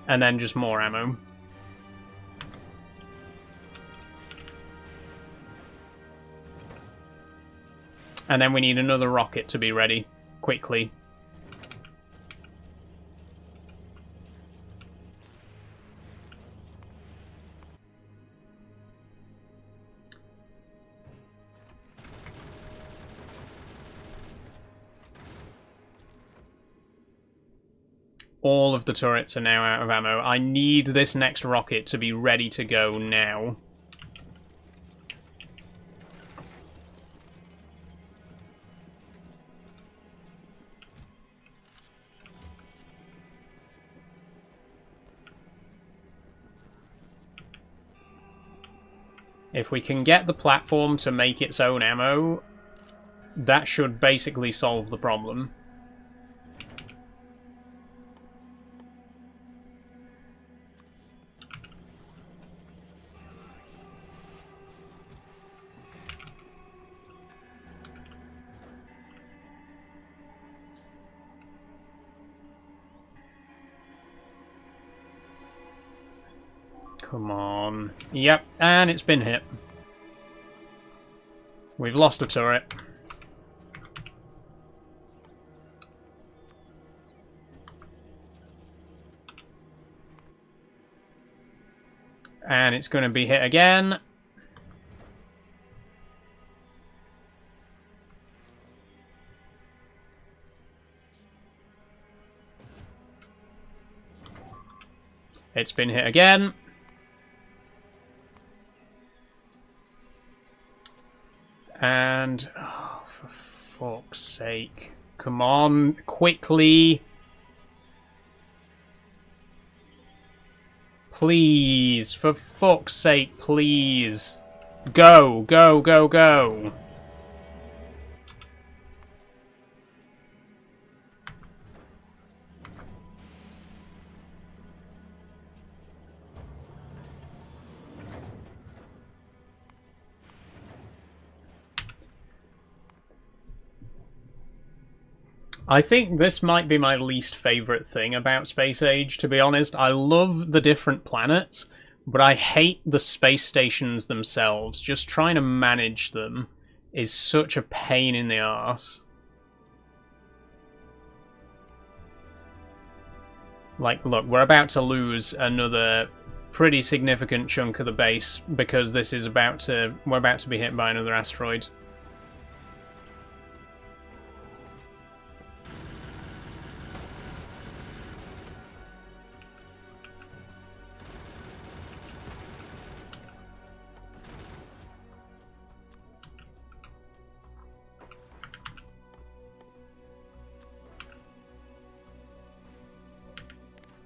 And then just more ammo. And then we need another rocket to be ready quickly. All of the turrets are now out of ammo. I need this next rocket to be ready to go now. If we can get the platform to make its own ammo, that should basically solve the problem. Come on. Yep, and it's been hit. We've lost a turret. And it's going to be hit again. It's been hit again. And, oh, for fuck's sake. Come on, quickly. Please, for fuck's sake, please. Go, go, go, go. I think this might be my least favourite thing about Space Age, to be honest. I love the different planets, but I hate the space stations themselves. Just trying to manage them is such a pain in the arse. Like, look, we're about to lose another pretty significant chunk of the base because this is we're about to be hit by another asteroid.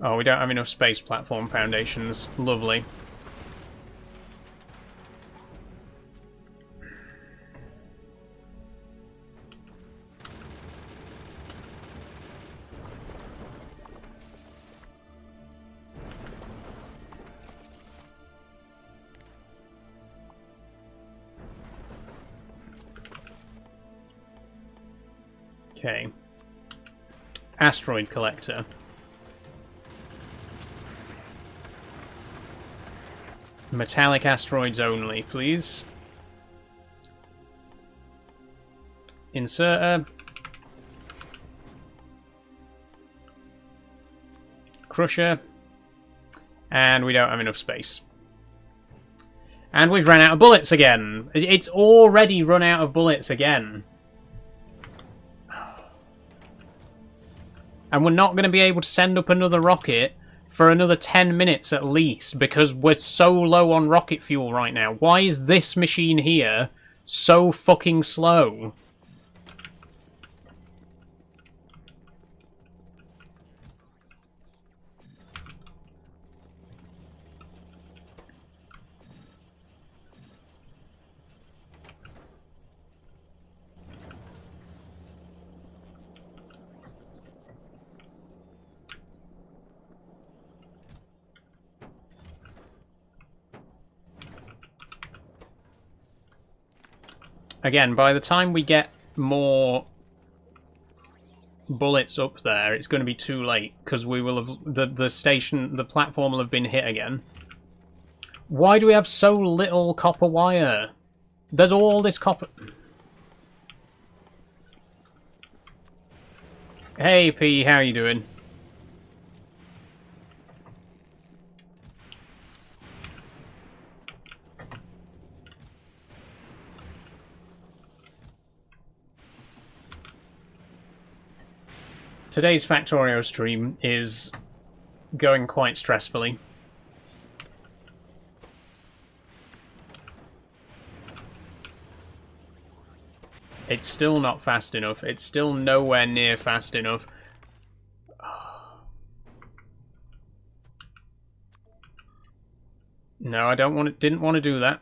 Oh, we don't have enough space platform foundations. Lovely. Okay. Asteroid collector. Metallic asteroids only, please. Inserter. Crusher. And we don't have enough space. And we've run out of bullets again. It's already run out of bullets again. And we're not going to be able to send up another rocket for another 10 minutes at least, because we're so low on rocket fuel right now. Why is this machine here so fucking slow? Again, by the time we get more bullets up there, it's going to be too late, because we will have the platform will have been hit again. Why do we have so little copper wire? There's all this copper. Hey P, how you doing? Today's Factorio stream is going quite stressfully. It's still not fast enough. It's still nowhere near fast enough. No, I don't want to, didn't want to do that.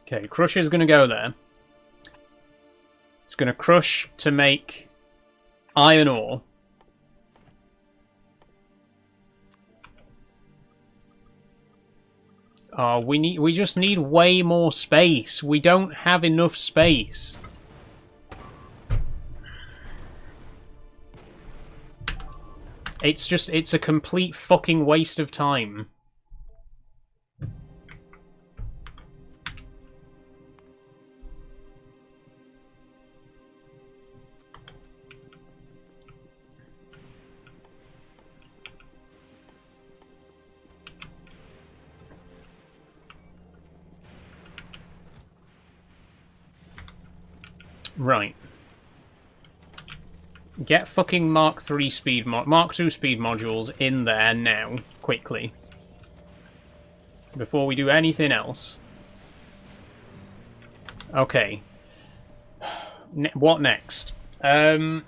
Okay, Crusher's going to go there. It's going to crush to make iron ore. Oh, we just need way more space. We don't have enough space. It's a complete fucking waste of time. Right. Get fucking Mark 3 speed Mark 2 speed modules in there now, quickly. Before we do anything else. Okay. What next? I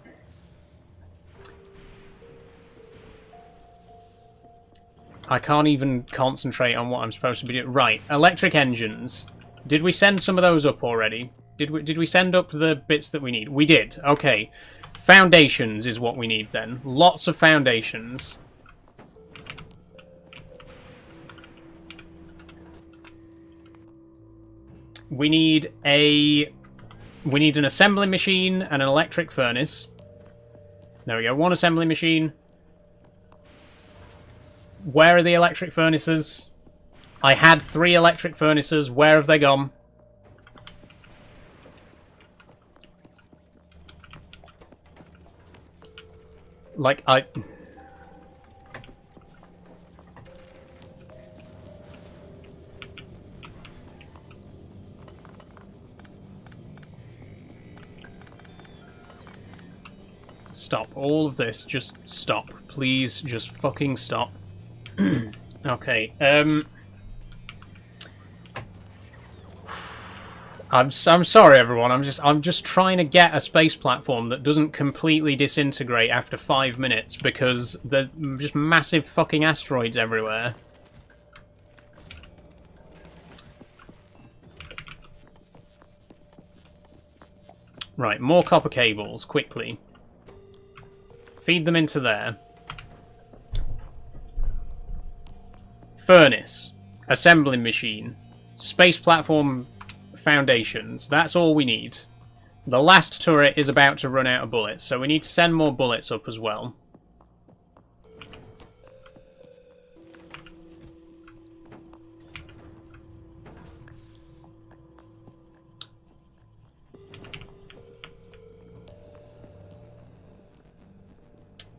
can't even concentrate on what I'm supposed to be doing. Right, electric engines. Did we send some of those up already? Did we send up the bits that we need? We did. Okay. Foundations is what we need then. Lots of foundations. We need an assembly machine and an electric furnace. There we go. One assembly machine. Where are the electric furnaces? I had 3 electric furnaces. Where have they gone? Like, Stop. All of this. Just stop. Please, just fucking stop. Okay, I'm sorry, everyone. I'm just trying to get a space platform that doesn't completely disintegrate after 5 minutes because there's just massive fucking asteroids everywhere. Right, more copper cables, quickly. Feed them into there. Furnace. Assembling machine. Space platform foundations. That's all we need. The last turret is about to run out of bullets, so we need to send more bullets up as well.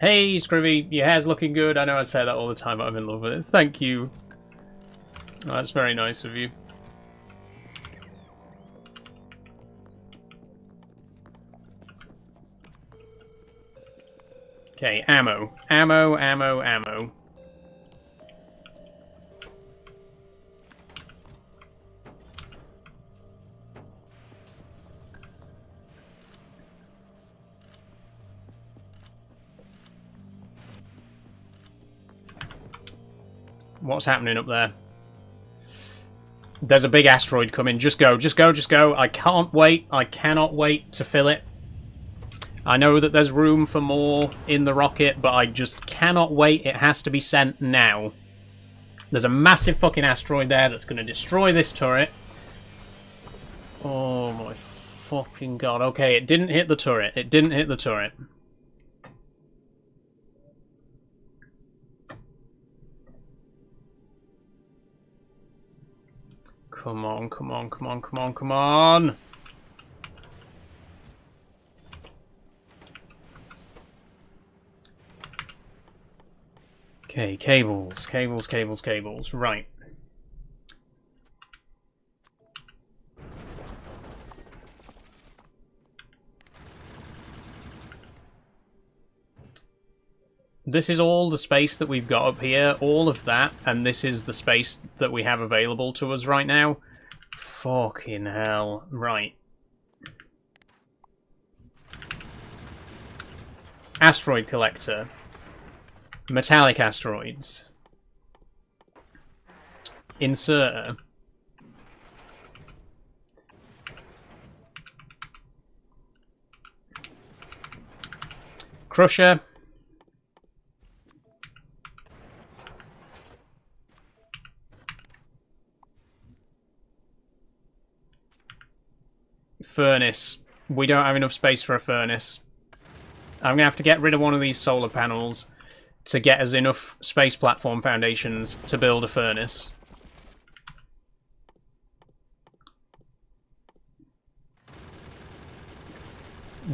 Hey, Scrivy, your hair's looking good. I know I say that all the time, but I'm in love with it. Thank you. Oh, that's very nice of you. Okay, ammo. Ammo, ammo, ammo. What's happening up there? There's a big asteroid coming. Just go, just go, just go. I can't wait. I cannot wait to fill it. I know that there's room for more in the rocket, but I just cannot wait. It has to be sent now. There's a massive fucking asteroid there that's going to destroy this turret. Oh my fucking god. Okay, it didn't hit the turret. It didn't hit the turret. Come on, come on, come on, come on, come on! Okay, cables, cables, cables, cables. Right. This is all the space that we've got up here, all of that, and this is the space that we have available to us right now. Fucking hell. Right. Asteroid collector. Metallic asteroids. Inserter. Crusher. Furnace. We don't have enough space for a furnace. I'm going to have to get rid of one of these solar panels to get us enough space platform foundations to build a furnace.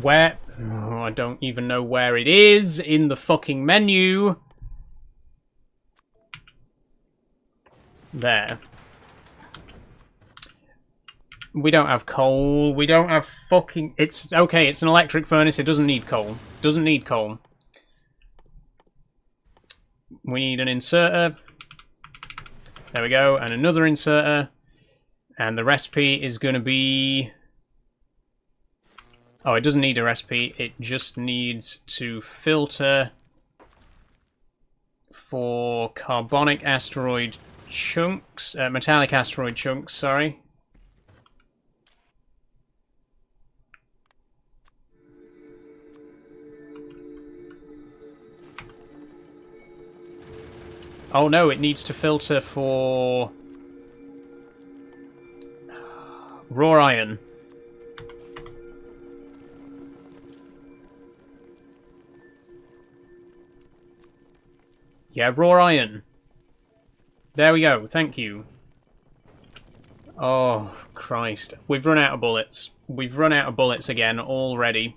Where? Oh, I don't even know where it is in the fucking menu. There. We don't have coal. We don't have fucking... It's okay, it's an electric furnace. It doesn't need coal. Doesn't need coal. We need an inserter. There we go. And another inserter. And the recipe is going to be... Oh, it doesn't need a recipe. It just needs to filter for carbonic asteroid chunks. Metallic asteroid chunks, sorry. Oh no, it needs to filter for raw iron. Yeah, raw iron. There we go, thank you. Oh, Christ. We've run out of bullets. We've run out of bullets again already.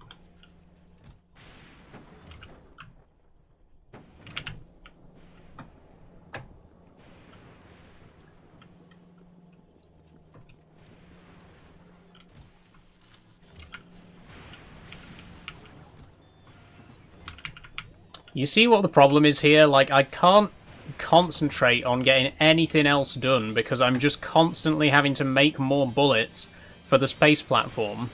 You see what the problem is here? Like, I can't concentrate on getting anything else done because I'm just constantly having to make more bullets for the space platform.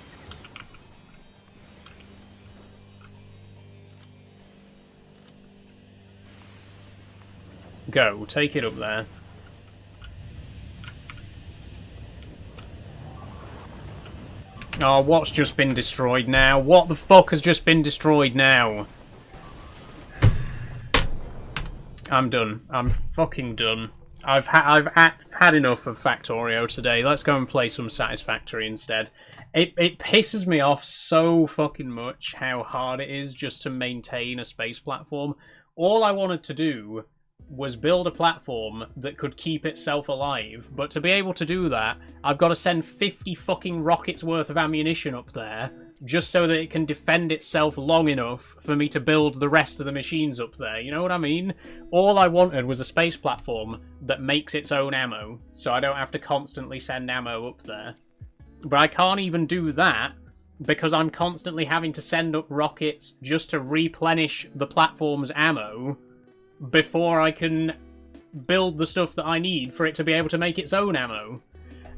Go, take it up there. Oh, what's just been destroyed now? What the fuck has just been destroyed now? I'm done. I'm fucking done. I've had enough of Factorio today. Let's go and play some Satisfactory instead. It pisses me off so fucking much how hard it is just to maintain a space platform. All I wanted to do was build a platform that could keep itself alive, but to be able to do that, I've got to send 50 fucking rockets worth of ammunition up there just so that it can defend itself long enough for me to build the rest of the machines up there. You know what I mean? All I wanted was a space platform that makes its own ammo, so I don't have to constantly send ammo up there. But I can't even do that because I'm constantly having to send up rockets just to replenish the platform's ammo before I can build the stuff that I need for it to be able to make its own ammo.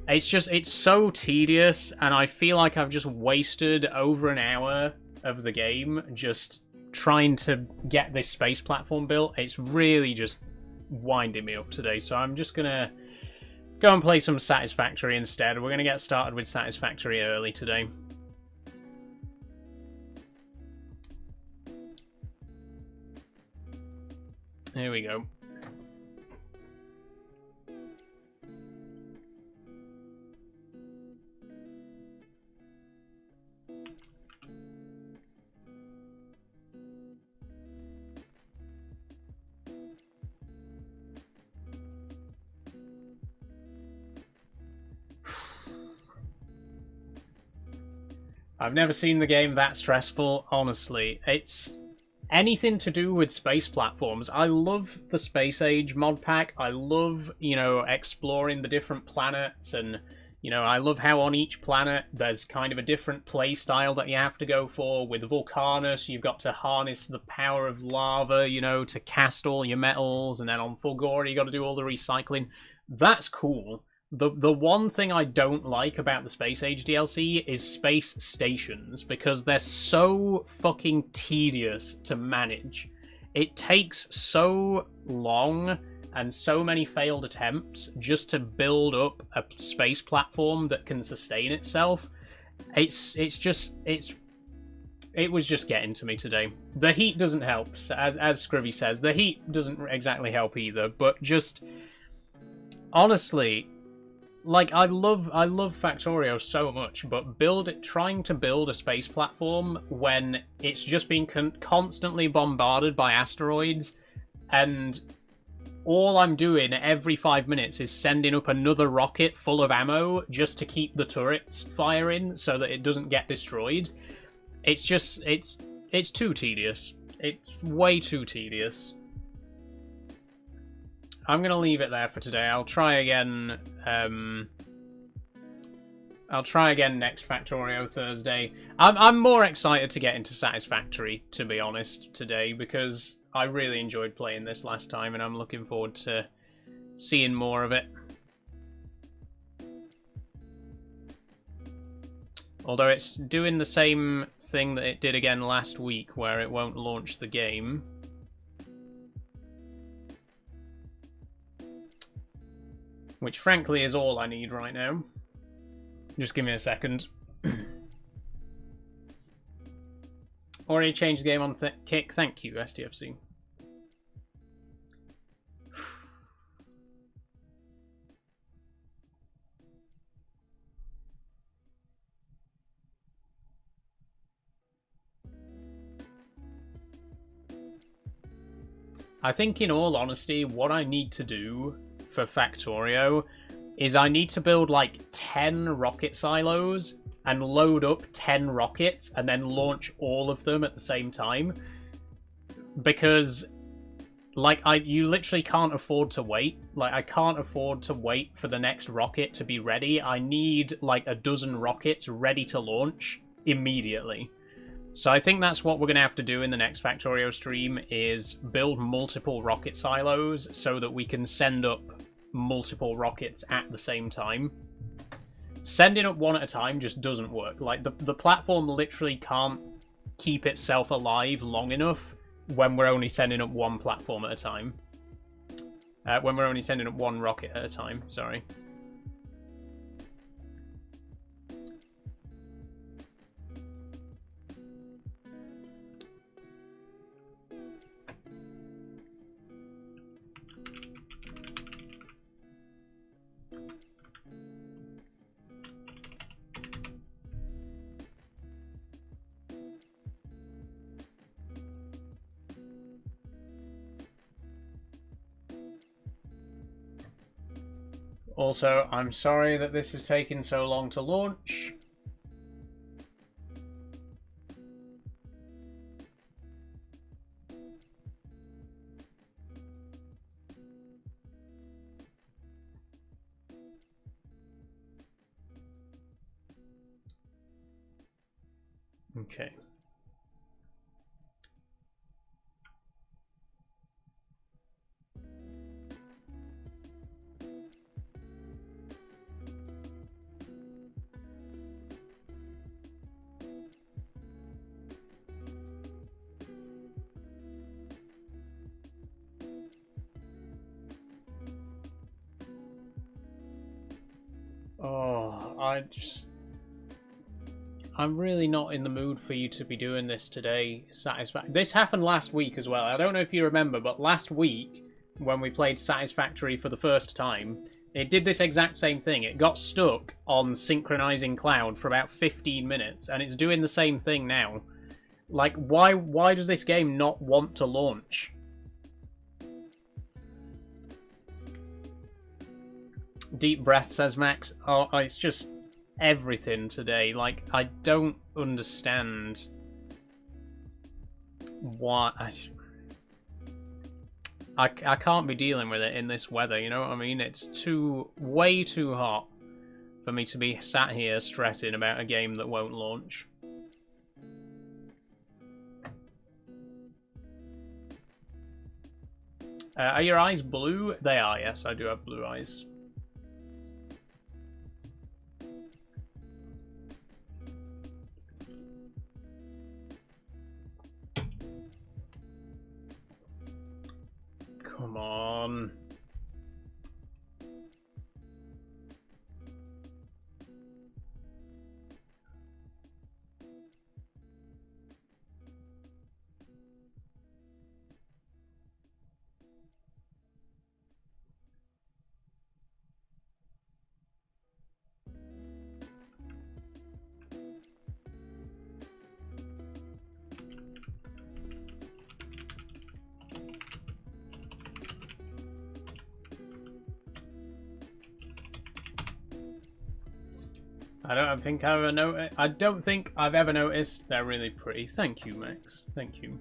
It's so tedious, and I feel like I've just wasted over an hour of the game just trying to get this space platform built. It's really just winding me up today, so I'm just gonna go and play some Satisfactory instead. We're gonna get started with Satisfactory early today. Here we go. I've never seen the game that stressful, honestly. It's anything to do with space platforms. I love the Space Age mod pack. I love, you know, exploring the different planets, and, you know, I love how on each planet there's kind of a different play style that you have to go for. With Vulcanus, you've got to harness the power of lava, you know, to cast all your metals, and then on Fulgora you got to do all the recycling. That's cool. The one thing I don't like about the Space Age DLC is space stations, because they're so fucking tedious to manage. It takes so long and so many failed attempts just to build up a space platform that can sustain itself. It was just getting to me today. The heat doesn't help, as Scrivy says. The heat doesn't exactly help either, but just honestly, like, I love Factorio so much, but trying to build a space platform when it's just being constantly bombarded by asteroids, and all I'm doing every 5 minutes is sending up another rocket full of ammo just to keep the turrets firing so that it doesn't get destroyed. It's just, it's too tedious. It's way too tedious. I'm going to leave it there for today. I'll try again. I'll try again next Factorio Thursday. I'm more excited to get into Satisfactory, to be honest, today, because I really enjoyed playing this last time, and I'm looking forward to seeing more of it. Although it's doing the same thing that it did again last week, where it won't launch the game. Which, frankly, is all I need right now. Just give me a second. Already changed the game on Kick. Thank you, STFC. I think, in all honesty, what I need to do for Factorio is I need to build like 10 rocket silos and load up 10 rockets and then launch all of them at the same time, because like you literally can't afford to wait. Like, I can't afford to wait for the next rocket to be ready. I need like a dozen rockets ready to launch immediately. So I think that's what we're going to have to do in the next Factorio stream, is build multiple rocket silos so that we can send up multiple rockets at the same time. Sending up one at a time just doesn't work. Like, the platform literally can't keep itself alive long enough when we're only sending up one platform at a time. When we're only sending up one rocket at a time, sorry. Also, I'm sorry that this is taking so long to launch. Okay. Oh, I'm really not in the mood for you to be doing this today, Satisfactory. This happened last week as well. I don't know if you remember, but last week, when we played Satisfactory for the first time, it did this exact same thing. It got stuck on synchronizing cloud for about 15 minutes, and it's doing the same thing now. Like, why does this game not want to launch? Deep breath, says Max. Oh, it's just everything today. Like, I don't understand why. I can't be dealing with it in this weather, you know what I mean? It's way too hot for me to be sat here stressing about a game that won't launch. Are your eyes blue? They are, yes, I do have blue eyes. Come on. I don't think I've ever noticed. They're really pretty. Thank you, Max. Thank you.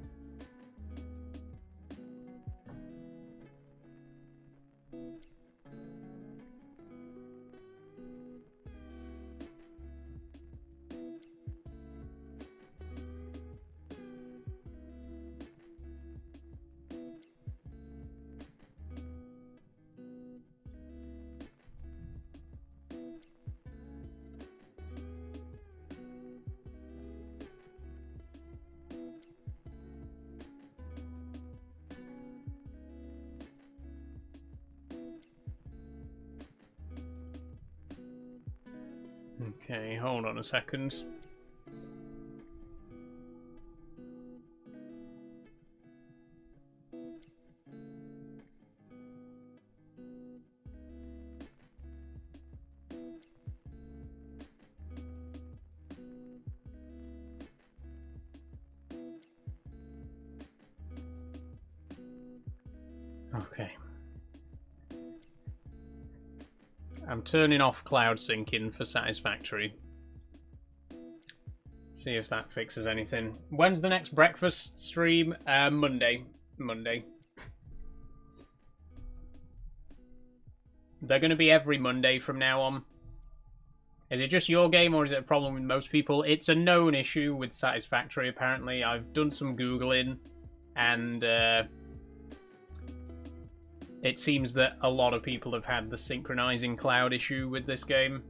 Okay, hold on a second. Okay. I'm turning off cloud syncing for Satisfactory. See if that fixes anything. When's the next breakfast stream? Monday. Monday. They're going to be every Monday from now on. Is it just your game or is it a problem with most people? It's a known issue with Satisfactory, apparently. I've done some Googling and it seems that a lot of people have had the synchronizing cloud issue with this game.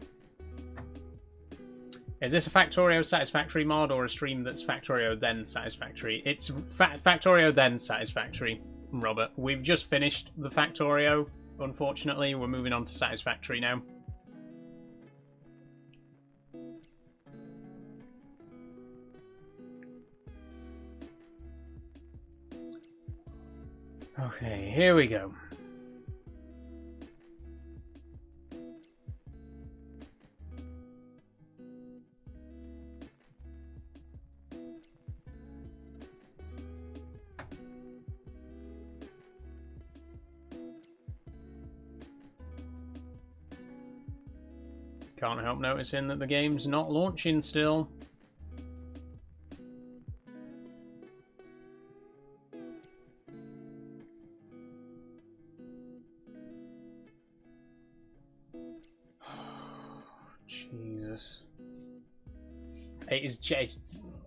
Is this a Factorio Satisfactory mod or a stream that's Factorio then Satisfactory? It's Factorio then Satisfactory, Robert. We've just finished the Factorio, unfortunately. We're moving on to Satisfactory now. Okay, here we go. Can't help noticing that the game's not launching still. Jesus.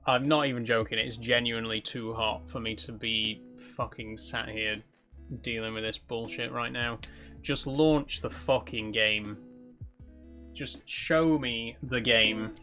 I'm not even joking, it's genuinely too hot for me to be fucking sat here dealing with this bullshit right now. Just launch the fucking game. Just show me the game.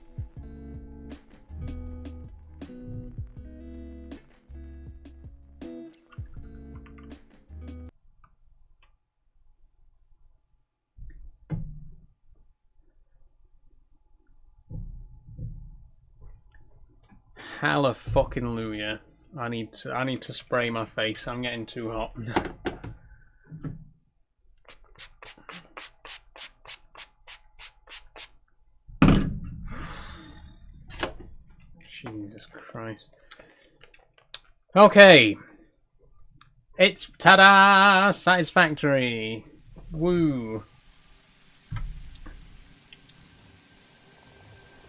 Hallelujah. I need to spray my face. I'm getting too hot. Jesus Christ. Okay. It's ta-da! Satisfactory. Woo. Let's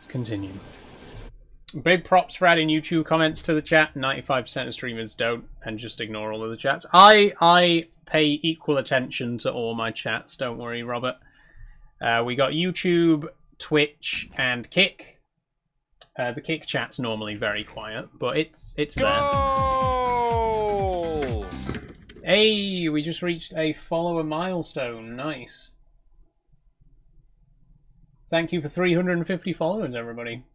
continue. Big props for adding YouTube comments to the chat. 95% of streamers don't and just ignore all of the chats. I pay equal attention to all my chats. Don't worry, Robert. We got YouTube, Twitch, and Kick. The Kick chat's normally very quiet, but it's there. Hey, we just reached a follower milestone. Nice. Thank you for 350 followers, everybody.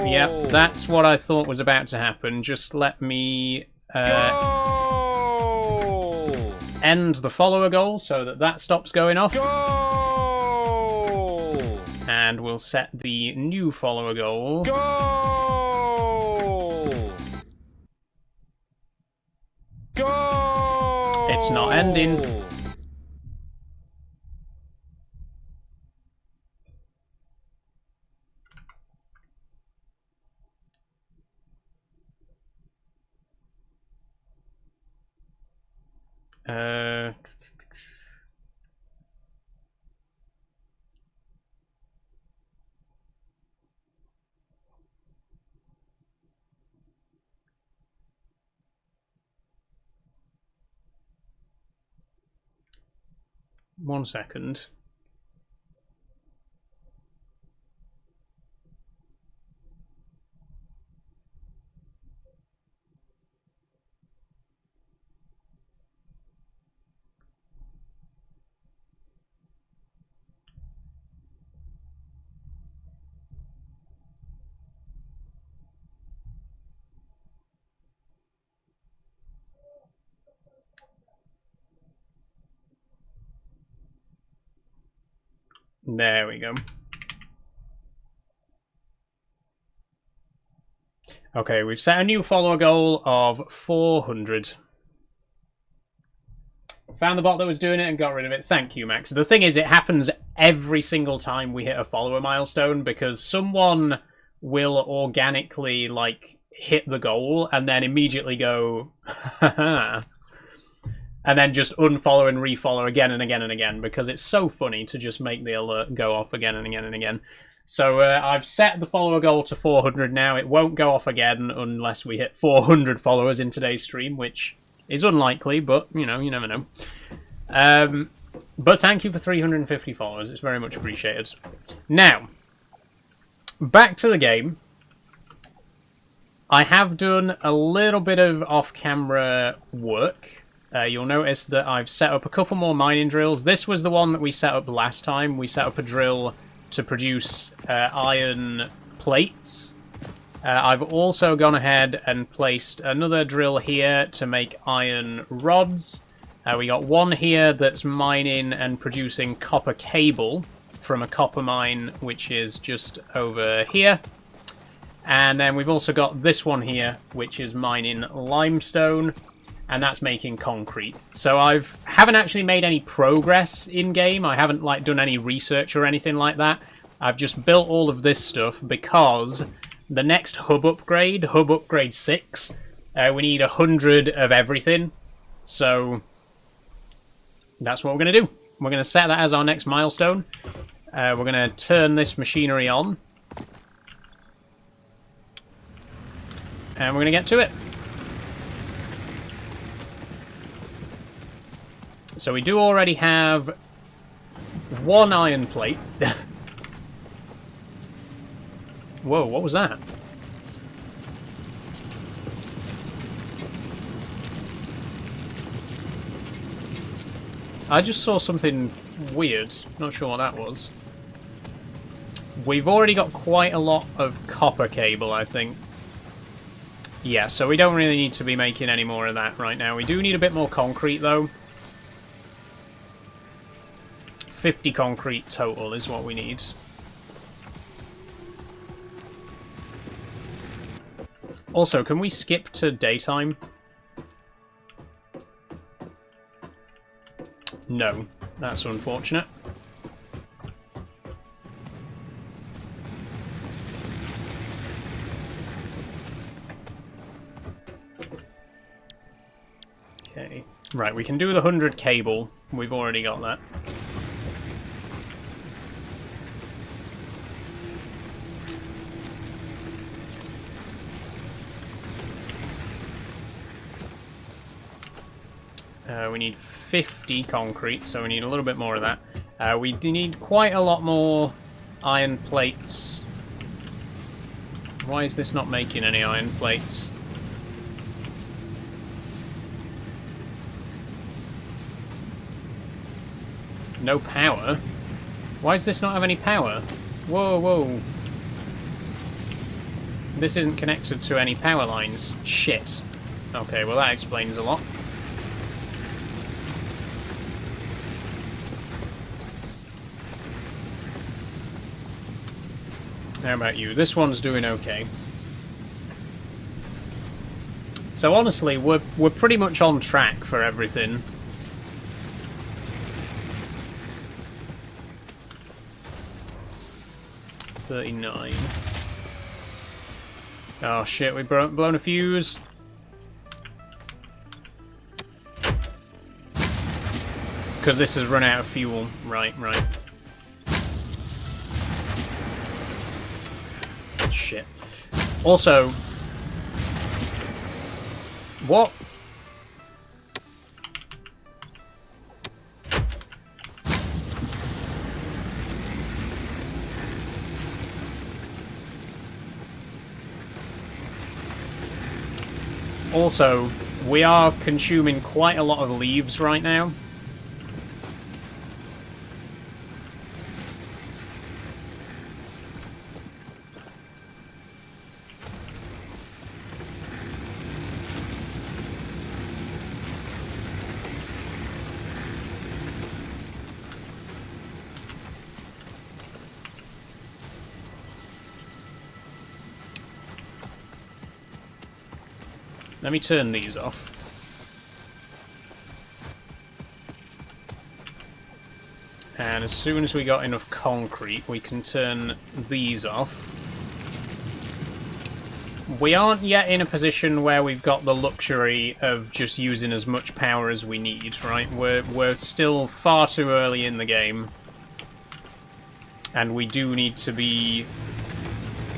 Yep, that's what I thought was about to happen. Just let me end the follower goal so that stops going off. And we'll set the new follower goal. It's not ending. One second. There we go. Okay, we've set a new follower goal of 400. Found the bot that was doing it and got rid of it. Thank you, Max. The thing is, it happens every single time we hit a follower milestone because someone will organically, like, hit the goal and then immediately go, haha. And then just unfollow and refollow again and again and again because it's so funny to just make the alert go off again and again and again. So I've set the follower goal to 400 now. It won't go off again unless we hit 400 followers in today's stream, which is unlikely, but, you know, you never know. But thank you for 350 followers. It's very much appreciated. Now, back to the game. I have done a little bit of off-camera work you'll notice that I've set up a couple more mining drills. This was the one that we set up last time. We set up a drill to produce iron plates. I've also gone ahead and placed another drill here to make iron rods. We got one here that's mining and producing copper cable from a copper mine, which is just over here. And then we've also got this one here, which is mining limestone, and that's making concrete. So haven't actually made any progress in-game. I haven't done any research or anything like that. I've just built all of this stuff because the next hub upgrade 6, we need 100 of everything. So that's what we're going to do. We're going to set that as our next milestone. We're going to turn this machinery on. And we're going to get to it. So we do already have one iron plate. Whoa, what was that? I just saw something weird. Not sure what that was. We've already got quite a lot of copper cable, I think. Yeah, so we don't really need to be making any more of that right now. We do need a bit more concrete, though. 50 concrete total is what we need. Also, can we skip to daytime? No, that's unfortunate. Okay, right, we can do the 100 cable. We've already got that. We need 50 concrete, so we need a little bit more of that. We do need quite a lot more iron plates. Why is this not making any iron plates? No power? Why does this not have any power? Whoa, whoa. This isn't connected to any power lines. Shit. Okay, well that explains a lot. How about you? This one's doing okay. So honestly, we're pretty much on track for everything. $39. Oh shit, we've blown a fuse. Because this has run out of fuel. Right, right. Shit. Also, what? Also, we are consuming quite a lot of leaves right now. Let me turn these off. And as soon as we got enough concrete, we can turn these off. We aren't yet in a position where we've got the luxury of just using as much power as we need, right? We're still far too early in the game. And we do need to be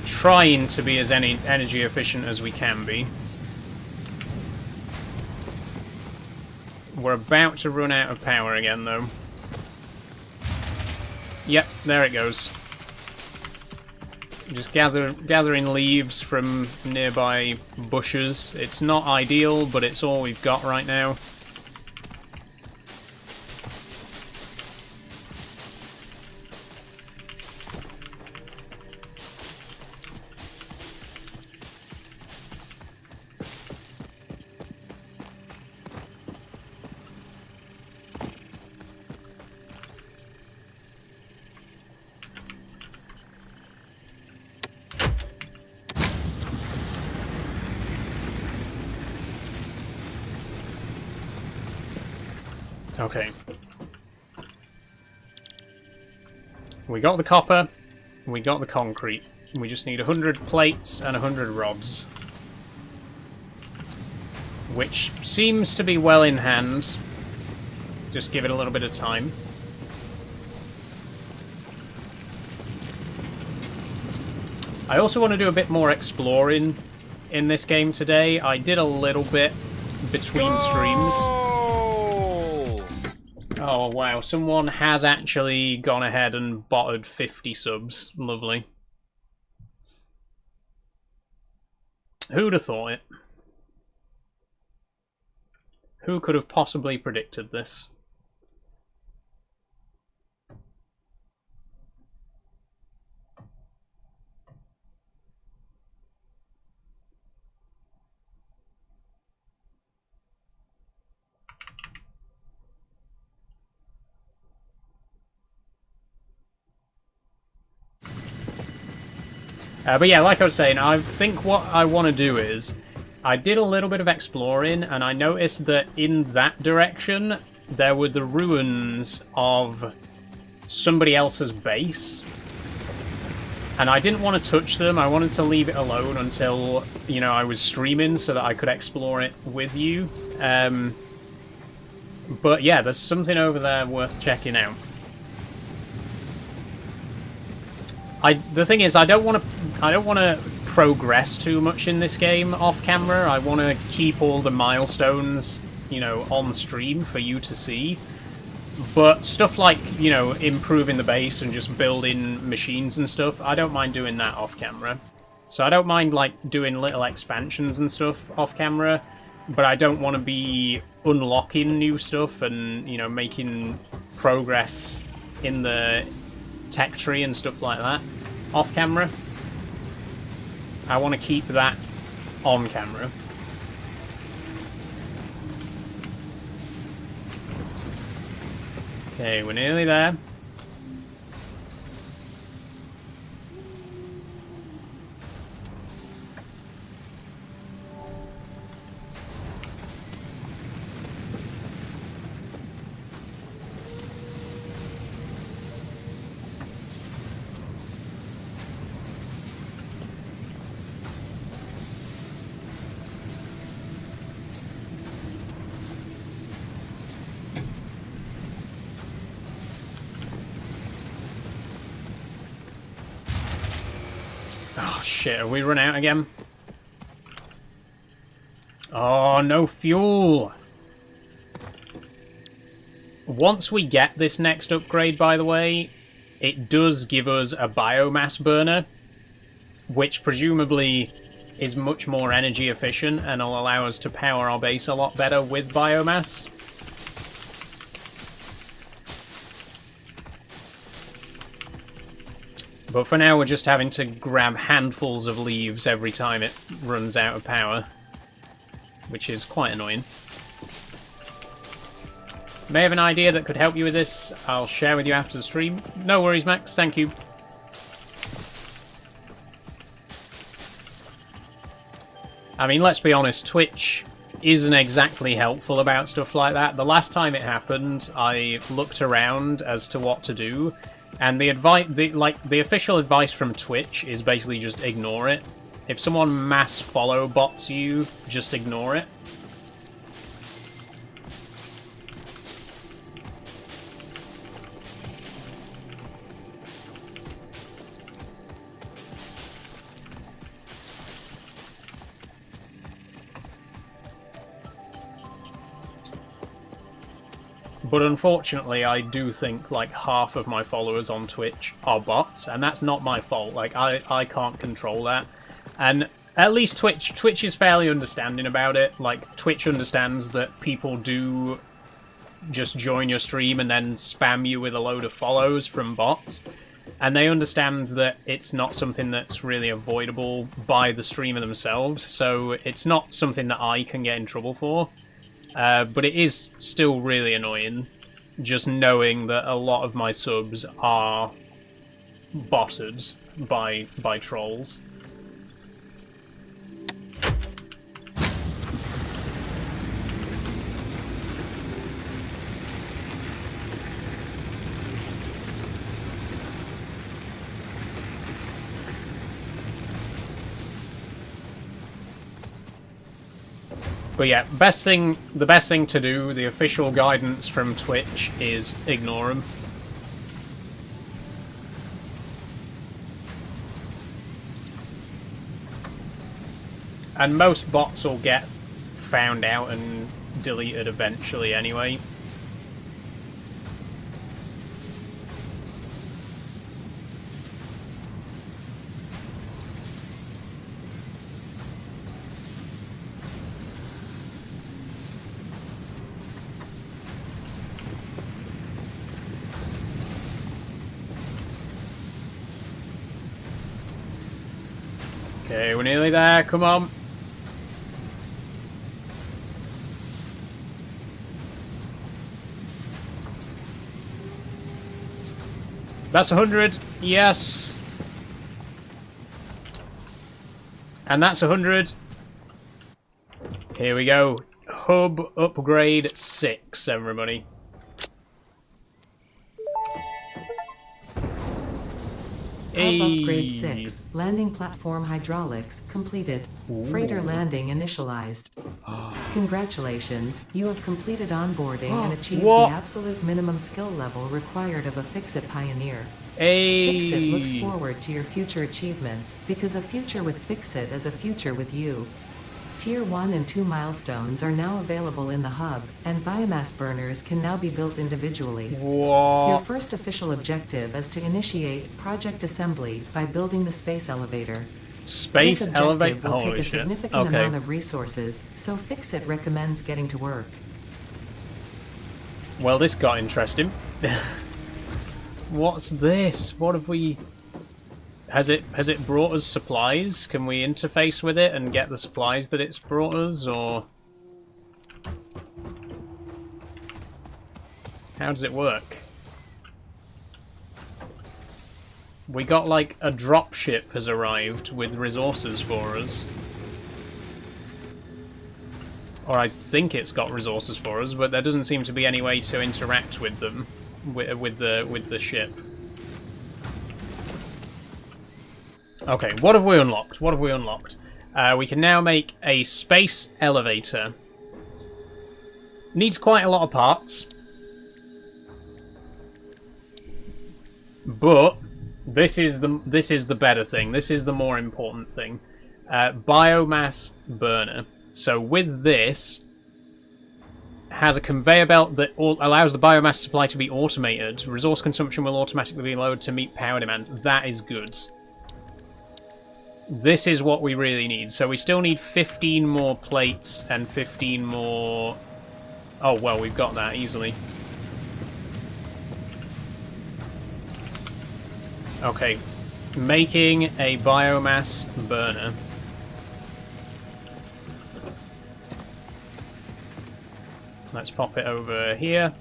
trying to be as energy efficient as we can be. We're about to run out of power again, though. Yep, there it goes. Just gathering leaves from nearby bushes. It's not ideal, but it's all we've got right now. Okay. We got the copper, we got the concrete. We just need 100 plates and 100 rods. Which seems to be well in hand. Just give it a little bit of time. I also want to do a bit more exploring in this game today. I did a little bit between streams. Oh wow, someone has actually gone ahead and botted 50 subs. Lovely. Who'd have thought it? Who could have possibly predicted this? But yeah, like I was saying, I think what I want to do is, I did a little bit of exploring, and I noticed that in that direction, there were the ruins of somebody else's base. And I didn't want to touch them, I wanted to leave it alone until, you know, I was streaming so that I could explore it with you. But yeah, there's something over there worth checking out. The thing is, I don't want to progress too much in this game off camera. I want to keep all the milestones, you know, on stream for you to see. But stuff like, you know, improving the base and just building machines and stuff, I don't mind doing that off camera. So I don't mind, like, doing little expansions and stuff off camera, but I don't want to be unlocking new stuff and, you know, making progress in the tech tree and stuff like that off camera. I want to keep that on camera. Okay, we're nearly there. Oh shit, have we run out again? Oh, no fuel! Once we get this next upgrade, by the way, it does give us a biomass burner, which presumably is much more energy efficient and will allow us to power our base a lot better with biomass. But for now, we're just having to grab handfuls of leaves every time it runs out of power, which is quite annoying. May have an idea that could help you with this. I'll share with you after the stream. No worries, Max. Thank you. I mean, let's be honest, Twitch isn't exactly helpful about stuff like that. The last time it happened, I looked around as to what to do, and the official advice from Twitch is basically just ignore it. If someone mass follow bots you, just ignore it. But unfortunately, I do think, like, half of my followers on Twitch are bots, and that's not my fault. Like, I can't control that. And at least Twitch is fairly understanding about it. Like, Twitch understands that people do just join your stream and then spam you with a load of follows from bots. And they understand that it's not something that's really avoidable by the streamer themselves, so it's not something that I can get in trouble for. But it is still really annoying, just knowing that a lot of my subs are botted by trolls. But yeah, the best thing to do, the official guidance from Twitch is ignore them. And most bots will get found out and deleted eventually anyway. Okay, we're nearly there, come on. That's 100, yes. And that's 100. Here we go. Hub upgrade 6, everybody. Hub upgrade 6. Landing platform hydraulics completed. Ooh. Freighter landing initialized. Congratulations, you have completed onboarding and achieved the absolute minimum skill level required of a Fix-It pioneer. Fix-It looks forward to your future achievements, because a future with Fix-It is a future with you. Tier 1 and 2 milestones are now available in the hub, and biomass burners can now be built individually. What? Your first official objective is to initiate project assembly by building the space elevator. Space elevator? This objective will take a significant amount of resources, so Fix-It recommends getting to work. Well, this got interesting. What's this? What have we... Has it brought us supplies? Can we interface with it and get the supplies that it's brought us, or... How does it work? We got, like, a drop ship has arrived with resources for us. Or I think it's got resources for us, but there doesn't seem to be any way to interact with them, with the ship. Okay, what have we unlocked? What have we unlocked? We can now make a space elevator. Needs quite a lot of parts. But this is the better thing. This is the more important thing. Biomass burner. So with this, has a conveyor belt that allows the biomass supply to be automated. Resource consumption will automatically be lowered to meet power demands. That is good. This is what we really need. So we still need 15 more plates and 15 more... Oh, well, we've got that easily. Okay, making a biomass burner. Let's pop it over here.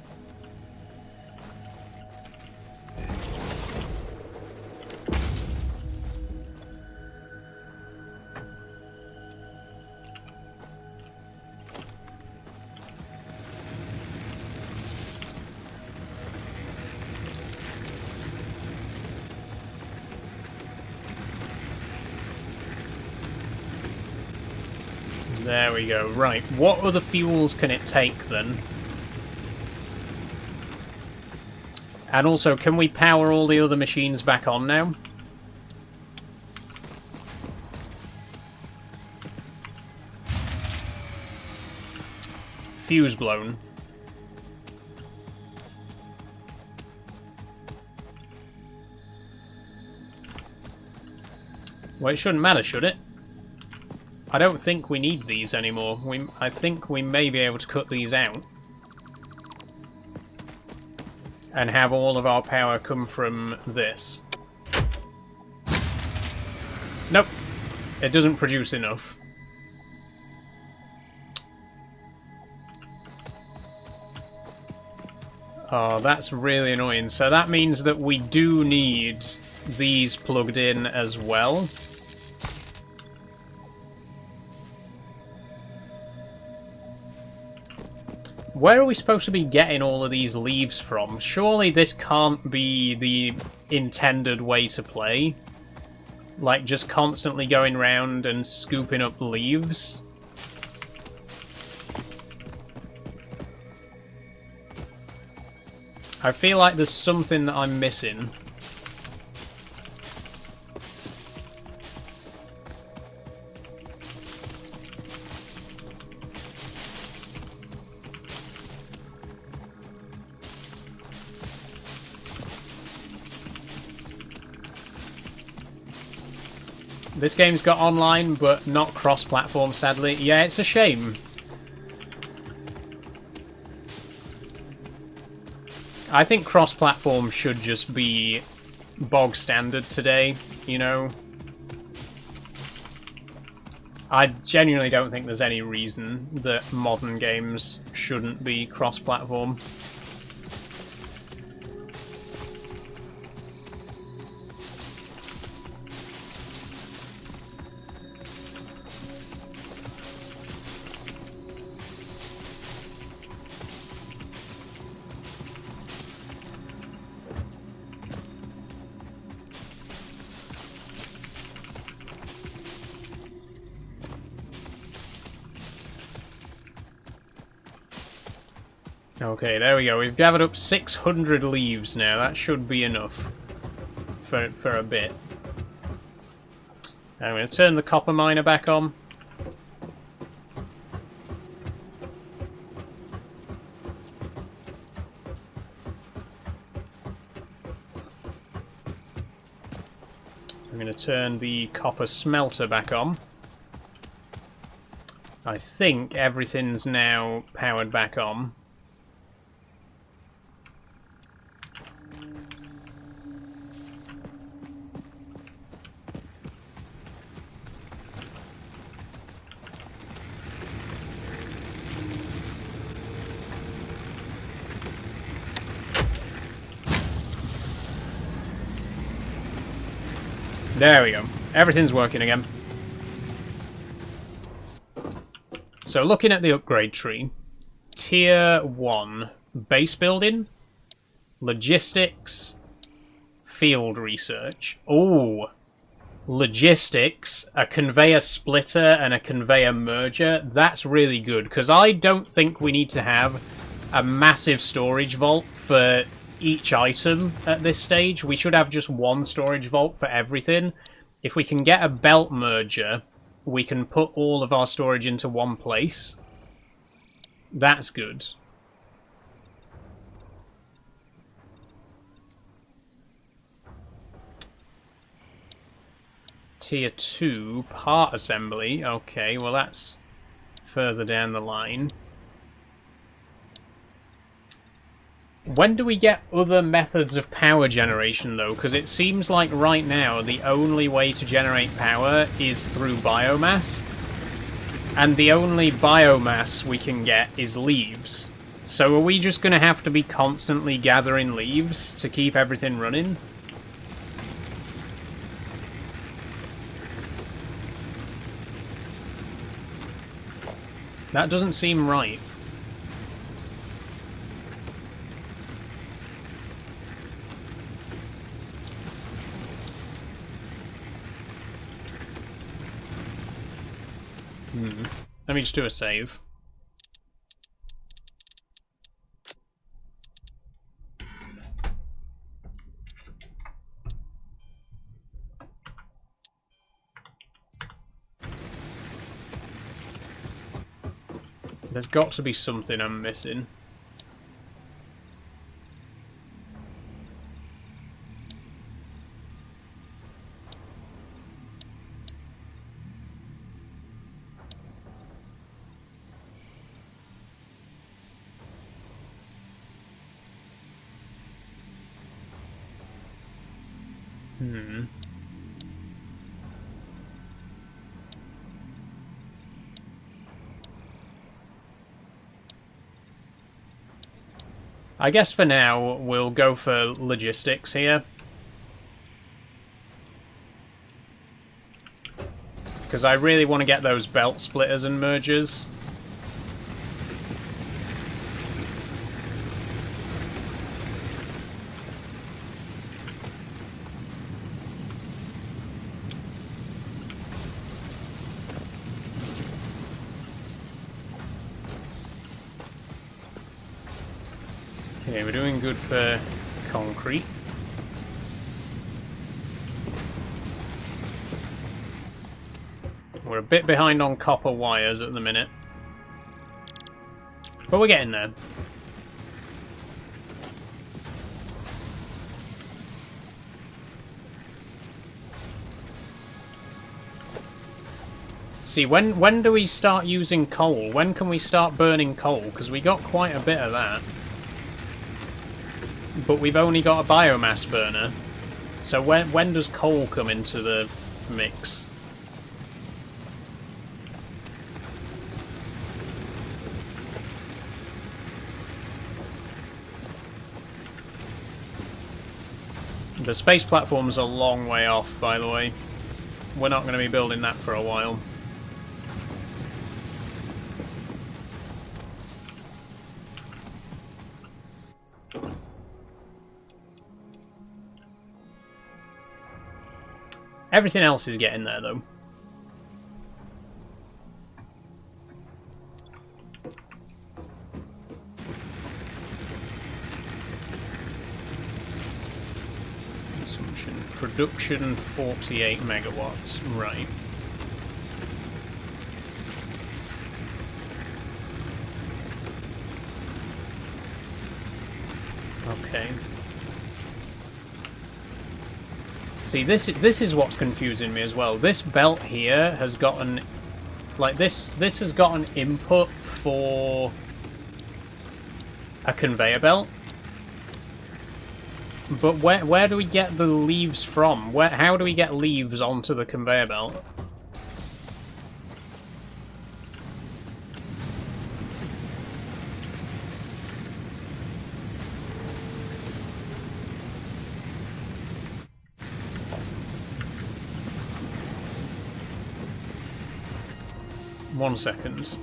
There we go. Right, what other fuels can it take then? And also, can we power all the other machines back on now? Fuse blown. Well, it shouldn't matter, should it? I don't think we need these anymore. I think we may be able to cut these out. And have all of our power come from this. Nope. It doesn't produce enough. Oh, that's really annoying. So that means that we do need these plugged in as well. Where are we supposed to be getting all of these leaves from? Surely this can't be the intended way to play. Like, just constantly going around and scooping up leaves. I feel like there's something that I'm missing. This game's got online, but not cross-platform, sadly. Yeah, it's a shame. I think cross-platform should just be bog standard today, you know? I genuinely don't think there's any reason that modern games shouldn't be cross-platform. Okay, there we go. We've gathered up 600 leaves now. That should be enough for a bit. I'm going to turn the copper miner back on. I'm going to turn the copper smelter back on. I think everything's now powered back on. There we go. Everything's working again. So looking at the upgrade tree, Tier 1, base building, logistics, field research. Ooh, logistics, a conveyor splitter and a conveyor merger. That's really good, because I don't think we need to have a massive storage vault for each item at this stage. We should have just one storage vault for everything. If we can get a belt merger, we can put all of our storage into one place. That's good. Tier 2, part assembly. Okay, well that's further down the line. When do we get other methods of power generation, though? Because it seems like right now the only way to generate power is through biomass. And the only biomass we can get is leaves. So are we just going to have to be constantly gathering leaves to keep everything running? That doesn't seem right. Let me just do a save. There's got to be something I'm missing. I guess for now, we'll go for logistics here. Because I really want to get those belt splitters and mergers. Okay, we're doing good for concrete. We're a bit behind on copper wires at the minute. But we're getting there. See, when do we start using coal? When can we start burning coal? Because we got quite a bit of that. But we've only got a biomass burner. So when does coal come into the mix? The space platform's a long way off, by the way. We're not going to be building that for a while. Everything else is getting there, though. Consumption. Production 48 megawatts. Right. Okay. See, this is what's confusing me as well. This belt here has gotten, like this has got an input for a conveyor belt. But where do we get the leaves from? How do we get leaves onto the conveyor belt? One second.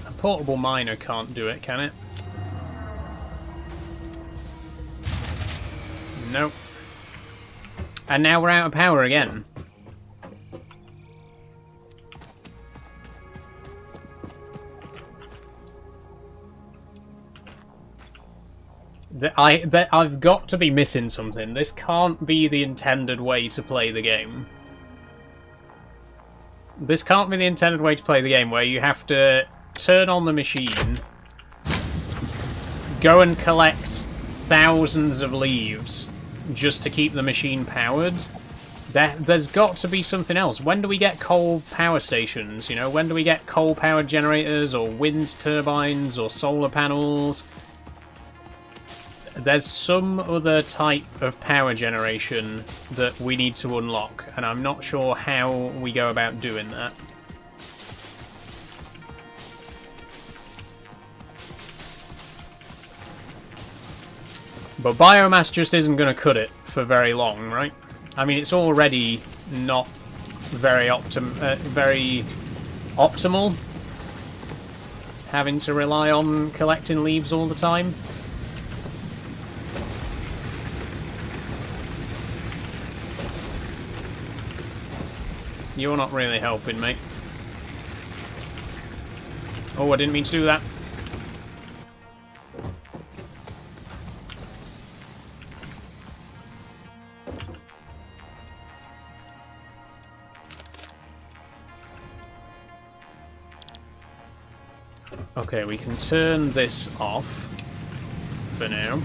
A portable miner can't do it, can it? Nope. And now we're out of power again. I've got to be missing something. This can't be the intended way to play the game. This can't be the intended way to play the game, where you have to turn on the machine, go and collect thousands of leaves just to keep the machine powered. There's got to be something else. When do we get coal power stations? You know, when do we get coal-powered generators, or wind turbines, or solar panels? There's some other type of power generation that we need to unlock, and I'm not sure how we go about doing that. But biomass just isn't going to cut it for very long, right? I mean, it's already not very optimal, having to rely on collecting leaves all the time. You're not really helping, mate. Oh, I didn't mean to do that. Okay, we can turn this off for now.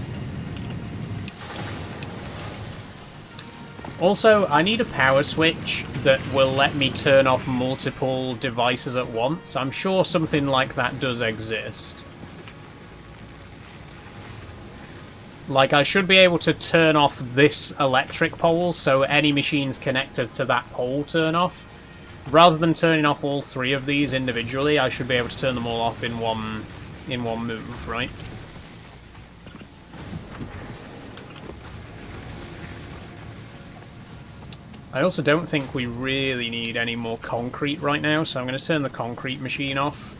Also, I need a power switch that will let me turn off multiple devices at once. I'm sure something like that does exist. Like, I should be able to turn off this electric pole, so any machines connected to that pole turn off. Rather than turning off all three of these individually, I should be able to turn them all off in one move, right? I also don't think we really need any more concrete right now, so I'm going to turn the concrete machine off.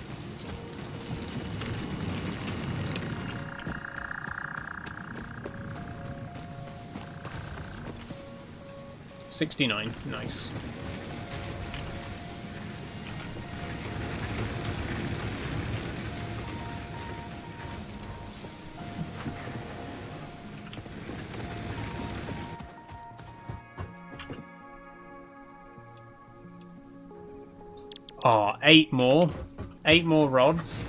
$69, nice. Oh, 8 more. 8 more rods.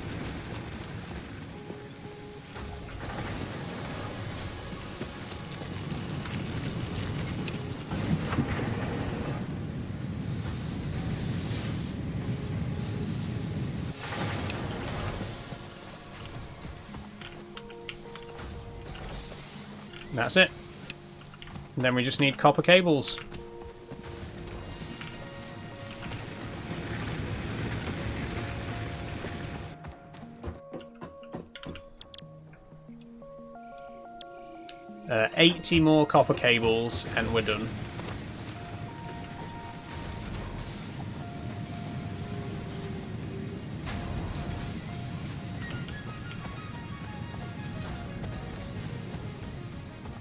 That's it. And then we just need copper cables. Uh, 80 more copper cables and we're done.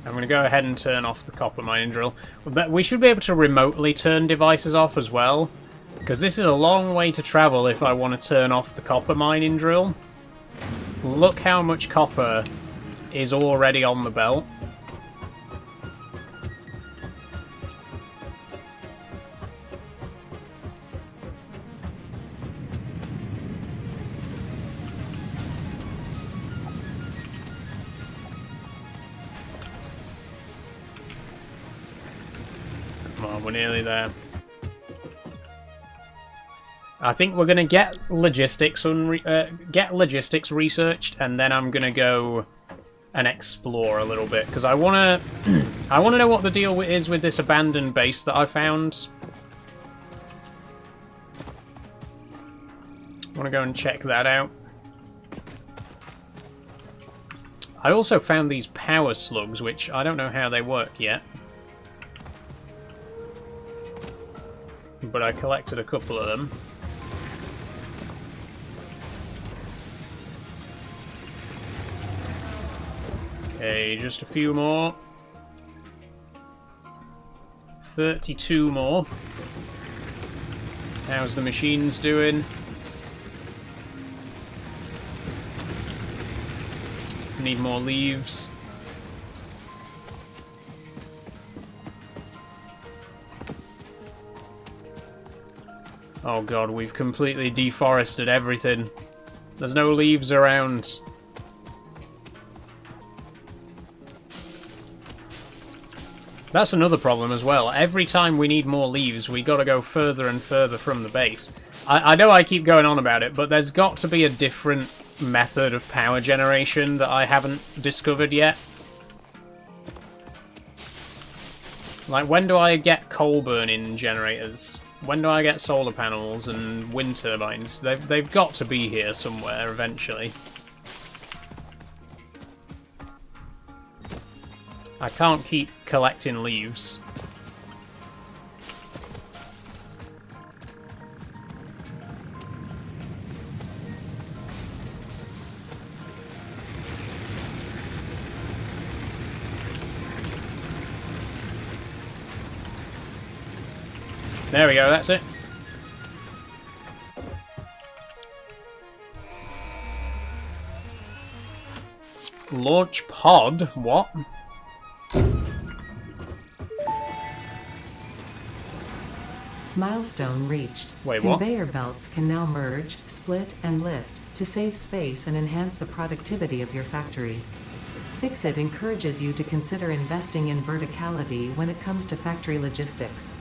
I'm going to go ahead and turn off the copper mining drill. But we should be able to remotely turn devices off as well, because this is a long way to travel if I want to turn off the copper mining drill. Look how much copper is already on the belt. We're nearly there. I think we're gonna get logistics researched, and then I'm gonna go and explore a little bit because I wanna know what the deal is with this abandoned base that I found. I want to go and check that out. I also found these power slugs, which I don't know how they work yet. But I collected a couple of them. Okay, just a few more. 32 more. How's the machines doing? Need more leaves. Oh god, we've completely deforested everything. There's no leaves around. That's another problem as well. Every time we need more leaves, we gotta go further and further from the base. I know I keep going on about it, but there's got to be a different method of power generation that I haven't discovered yet. Like, when do I get coal burning generators? When do I get solar panels and wind turbines? They've got to be here somewhere eventually. I can't keep collecting leaves. There we go, that's it. Launch pod? What? Milestone reached. Wait, what? Conveyor belts can now merge, split, and lift to save space and enhance the productivity of your factory. Fixit encourages you to consider investing in verticality when it comes to factory logistics.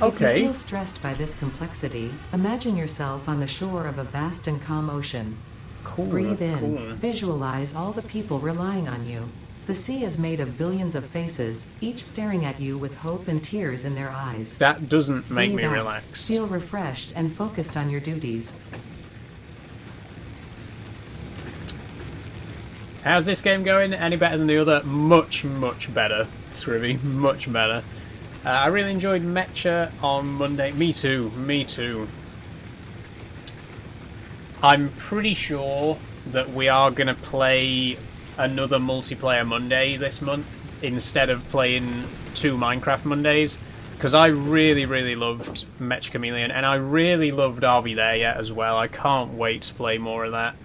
Okay. If you feel stressed by this complexity, imagine yourself on the shore of a vast and calm ocean. Cool. Breathe in. Cool. Visualize all the people relying on you. The sea is made of billions of faces, each staring at you with hope and tears in their eyes. That doesn't make Breathe me out. relaxed. Feel refreshed and focused on your duties. How's this game going? Any better than the other? Much, much better, Scribby. Much better. I really enjoyed Mecha on Monday. Me too. Me too. I'm pretty sure that we are going to play another multiplayer Monday this month instead of playing 2 Minecraft Mondays, because I really, really loved Mecha Chameleon, and I really loved Are We There Yet as well. I can't wait to play more of that.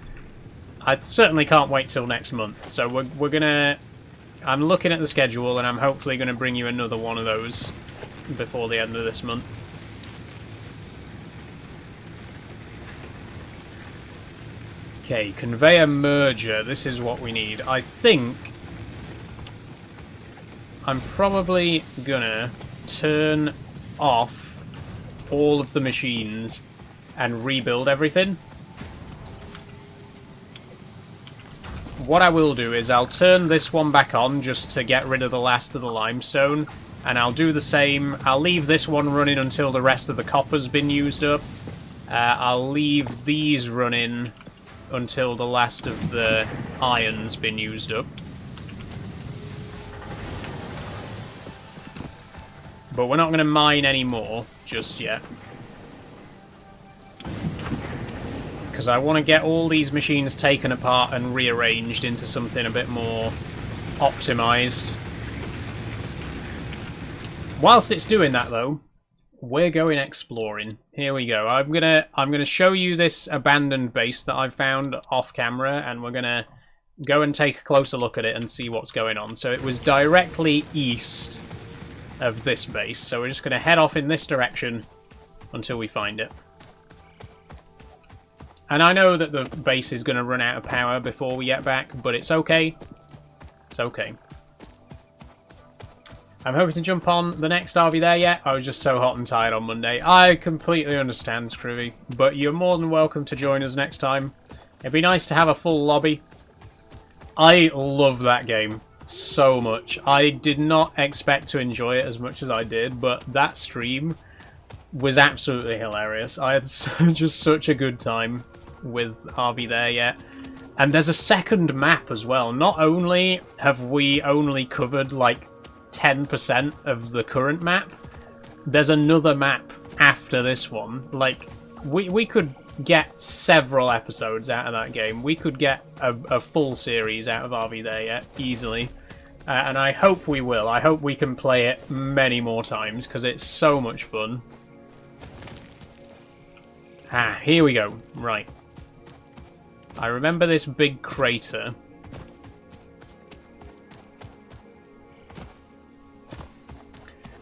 I certainly can't wait till next month, so we're gonna... I'm looking at the schedule, and I'm hopefully going to bring you another one of those before the end of this month. Okay, conveyor merger. This is what we need. I think I'm probably gonna turn off all of the machines and rebuild everything. What I will do is I'll turn this one back on just to get rid of the last of the limestone, and I'll do the same. I'll leave this one running until the rest of the copper's been used up. I'll leave these running until the last of the iron's been used up. But we're not going to mine any more just yet. Because I want to get all these machines taken apart and rearranged into something a bit more optimized. Whilst it's doing that, though, we're going exploring. Here we go. I'm gonna show you this abandoned base that I've found off camera, and we're gonna go and take a closer look at it and see what's going on. So it was directly east of this base, so we're just gonna head off in this direction until we find it. And I know that the base is gonna run out of power before we get back, but it's okay. It's okay. I'm hoping to jump on the next RV there yet. I was just so hot and tired on Monday. I completely understand, Screwy, but you're more than welcome to join us next time. It'd be nice to have a full lobby. I love that game so much. I did not expect to enjoy it as much as I did, but that stream was absolutely hilarious. I had just such a good time with RV there yet. And there's a second map as well. Not only have we only covered like 10% of the current map, there's another map after this one. Like, we could get several episodes out of that game. We could get a full series out of RV there yet, easily. And I hope we will. I hope we can play it many more times, because it's so much fun. Ah, here we go. Right. I remember this big crater.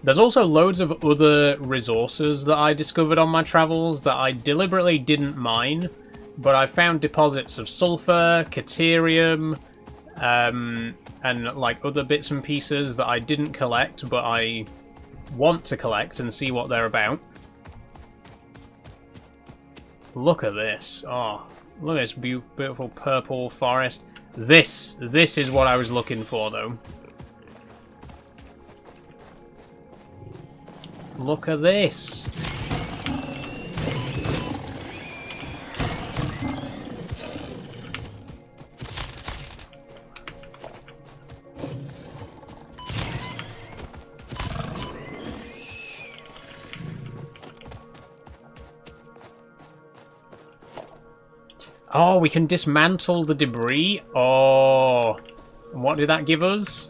There's also loads of other resources that I discovered on my travels that I deliberately didn't mine, but I found deposits of sulfur, caterium, and like other bits and pieces that I didn't collect, but I want to collect and see what they're about. Look at this. Oh, look at this beautiful purple forest. This is what I was looking for, though. Look at this. Oh, we can dismantle the debris. Oh, what did that give us?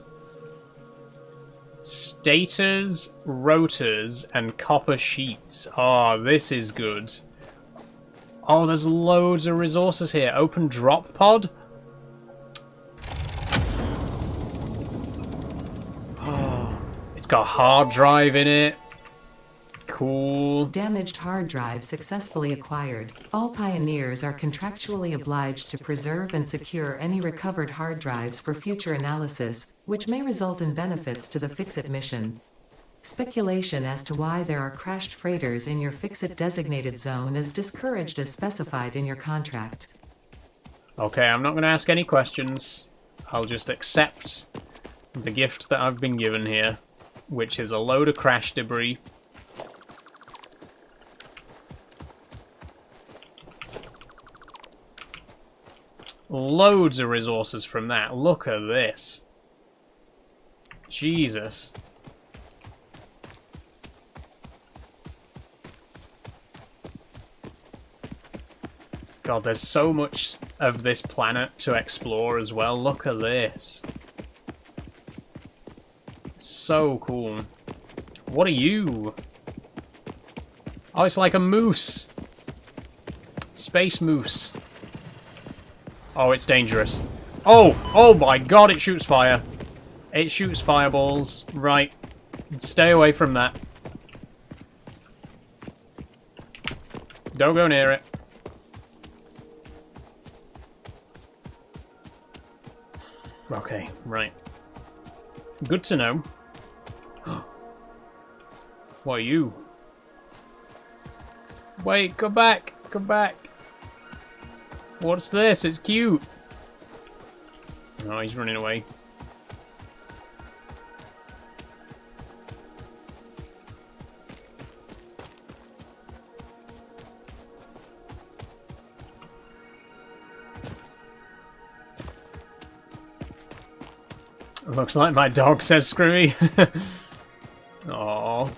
Stators, rotors, and copper sheets. Oh, this is good. Oh, there's loads of resources here. Open drop pod. Oh, it's got a hard drive in it. Cool. Damaged hard drive successfully acquired. All pioneers are contractually obliged to preserve and secure any recovered hard drives for future analysis, which may result in benefits to the Fix-It mission. Speculation as to why there are crashed freighters in your Fix-It designated zone is discouraged as specified in your contract. Okay, I'm not going to ask any questions. I'll just accept the gift that I've been given here, which is a load of crash debris. Loads of resources from that. Look at this. Jesus. God, there's so much of this planet to explore as well. Look at this. So cool. What are you? Oh, it's like a moose. Space moose. Oh, it's dangerous. Oh! Oh my god, it shoots fire. It shoots fireballs. Right. Stay away from that. Don't go near it. Okay, right. Good to know. What are you? Wait, come back! Come back! What's this? It's cute! Oh, he's running away. Looks like my dog says screwy. Aww.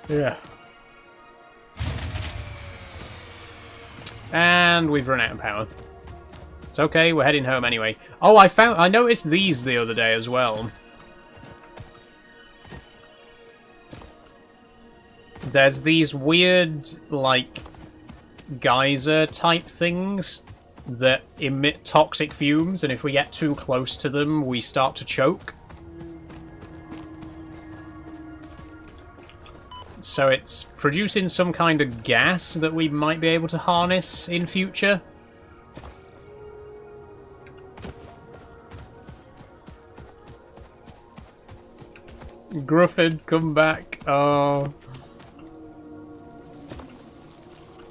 Yeah. And we've run out of power. It's okay, we're heading home anyway. Oh, I noticed these the other day as well. There's these weird, like, geyser type things that emit toxic fumes, and if we get too close to them, we start to choke. So it's producing some kind of gas that we might be able to harness in future. Grufford, come back. Oh.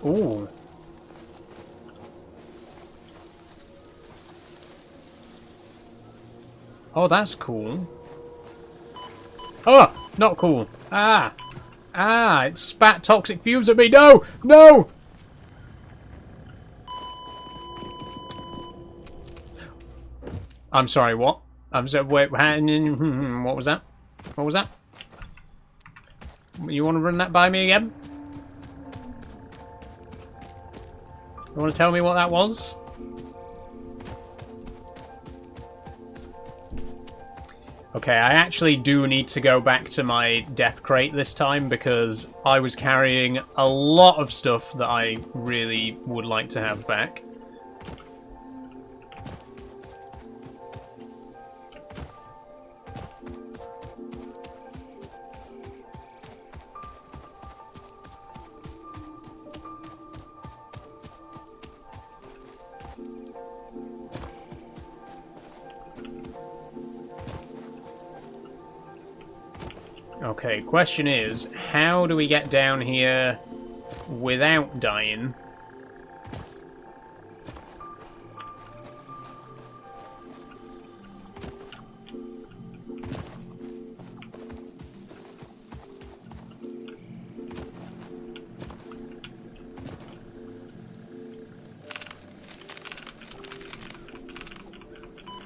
Ooh. Oh, that's cool. Oh, not cool. Ah. Ah, it spat toxic fumes at me. No! No! I'm sorry, what? I'm sorry, wait, what was that? What was that? You want to run that by me again? You want to tell me what that was? Okay, I actually do need to go back to my death crate this time because I was carrying a lot of stuff that I really would like to have back. Okay, question is, how do we get down here without dying?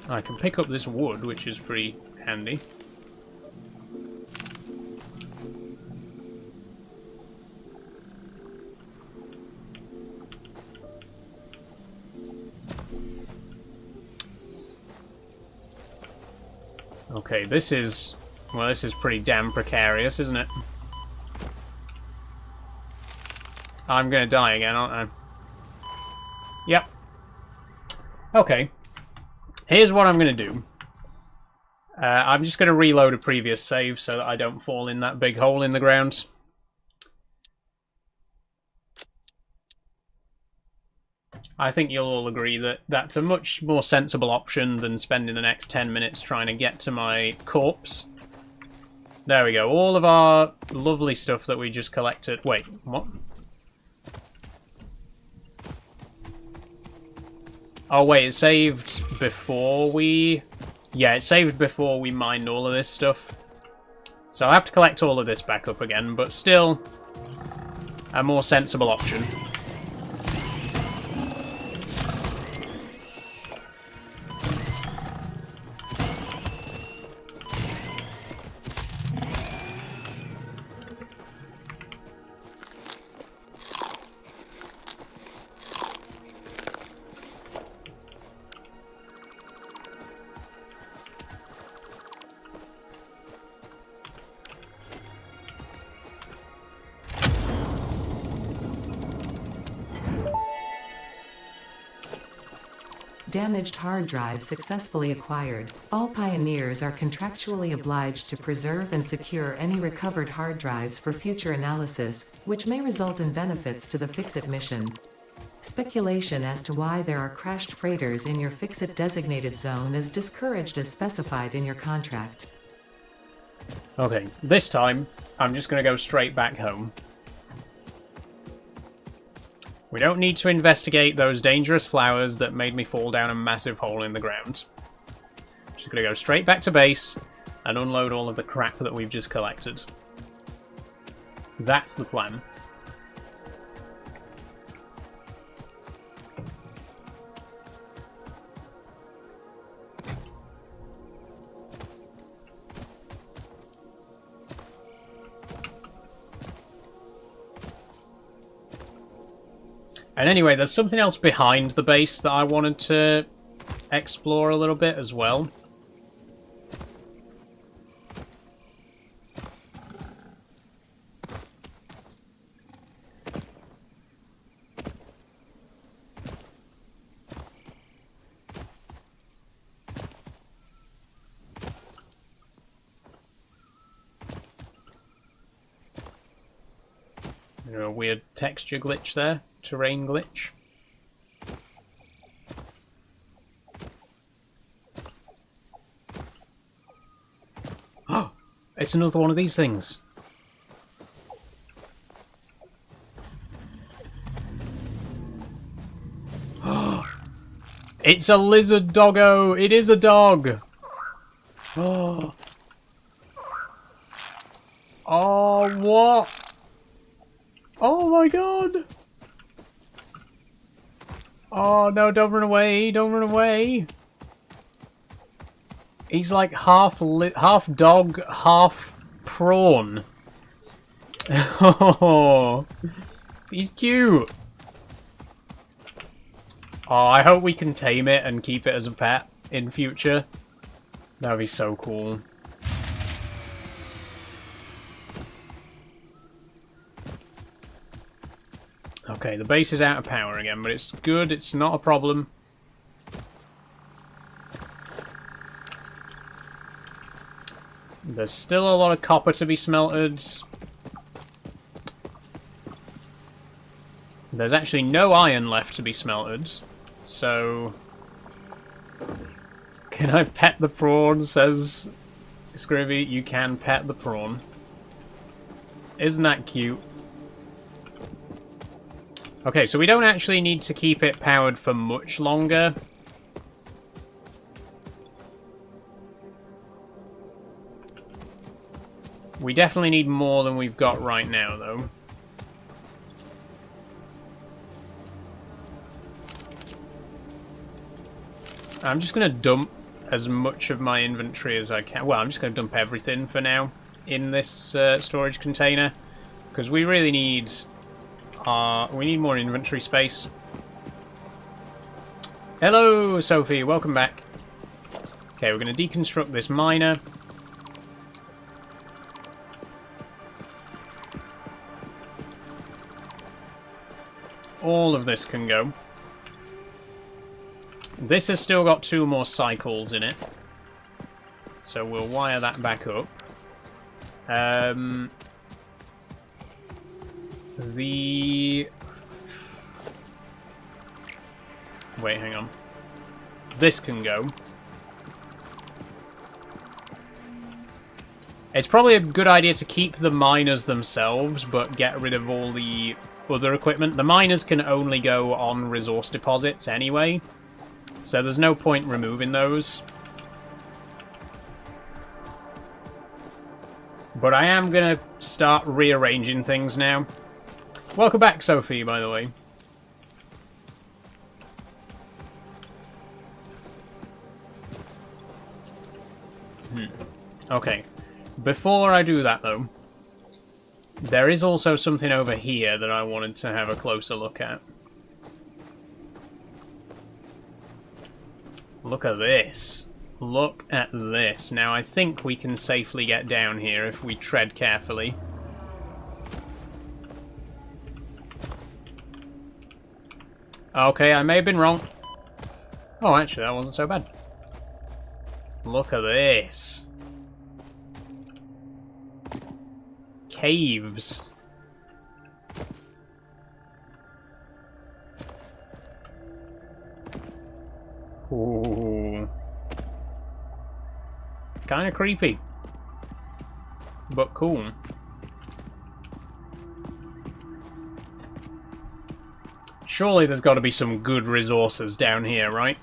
I can pick up this wood, which is pretty handy. Okay, this is... well, this is pretty damn precarious, isn't it? I'm gonna die again, aren't I? Yep. Okay. Here's what I'm gonna do. I'm just gonna reload a previous save so that I don't fall in that big hole in the ground. I think you'll all agree that that's a much more sensible option than spending the next 10 minutes trying to get to my corpse. There we go. All of our lovely stuff that we just collected. Wait, what? Oh, wait, it saved before we... yeah, it saved before we mined all of this stuff. So I have to collect all of this back up again, but still a more sensible option. damaged hard drive successfully acquired. All pioneers are contractually obliged to preserve and secure any recovered hard drives for future analysis, which may result in benefits to the Fix-It mission. Speculation as to why there are crashed freighters in your Fix-It designated zone is discouraged as specified in your contract. Okay, this time, I'm just going to go straight back home. We don't need to investigate those dangerous flowers that made me fall down a massive hole in the ground. Just going to go straight back to base and unload all of the crap that we've just collected. That's the plan. And anyway, there's something else behind the base that I wanted to explore a little bit as well. A weird texture glitch there. Terrain glitch. Oh! It's another one of these things. Oh! It's a lizard doggo! It is a dog! Oh! Oh, what? Oh my god! Oh no, don't run away, don't run away. He's like half dog, half prawn. Oh, he's cute. Oh, I hope we can tame it and keep it as a pet in future. That would be so cool. Okay, the base is out of power again, but it's good, it's not a problem. There's still a lot of copper to be smelted. There's actually no iron left to be smelted, so... Can I pet the prawn, says Scrivy. You can pet the prawn. Isn't that cute? Okay, so we don't actually need to keep it powered for much longer. We definitely need more than we've got right now, though. I'm just going to dump as much of my inventory as I can. Well, I'm just going to dump everything for now in this storage container, because we really need... we need more inventory space. Hello, Sophie. Welcome back. Okay, we're going to deconstruct this miner. All of this can go. This has still got 2 more cycles in it. So we'll wire that back up. Wait, hang on. This can go. It's probably a good idea to keep the miners themselves, but get rid of all the other equipment. The miners can only go on resource deposits anyway, so there's no point removing those. But I am going to start rearranging things now. Welcome back, Sophie, by the way. Okay. Before I do that, though, there is also something over here that I wanted to have a closer look at. Look at this. Look at this. Now, I think we can safely get down here if we tread carefully. Okay, I may have been wrong. Oh, actually, that wasn't so bad. Look at this. Caves. Ooh. Kind of creepy. But cool. Surely there's got to be some good resources down here, right?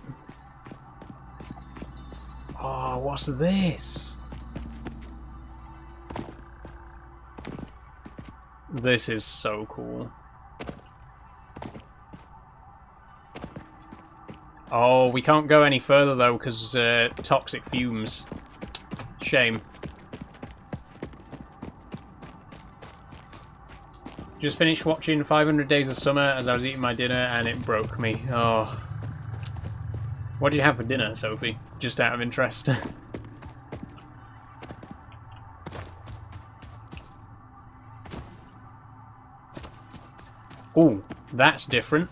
Oh, what's this? This is so cool. Oh, we can't go any further though because toxic fumes. Shame. Just finished watching 500 Days of Summer as I was eating my dinner and it broke me. Oh. What did you have for dinner, Sophie? Just out of interest. Ooh, that's different.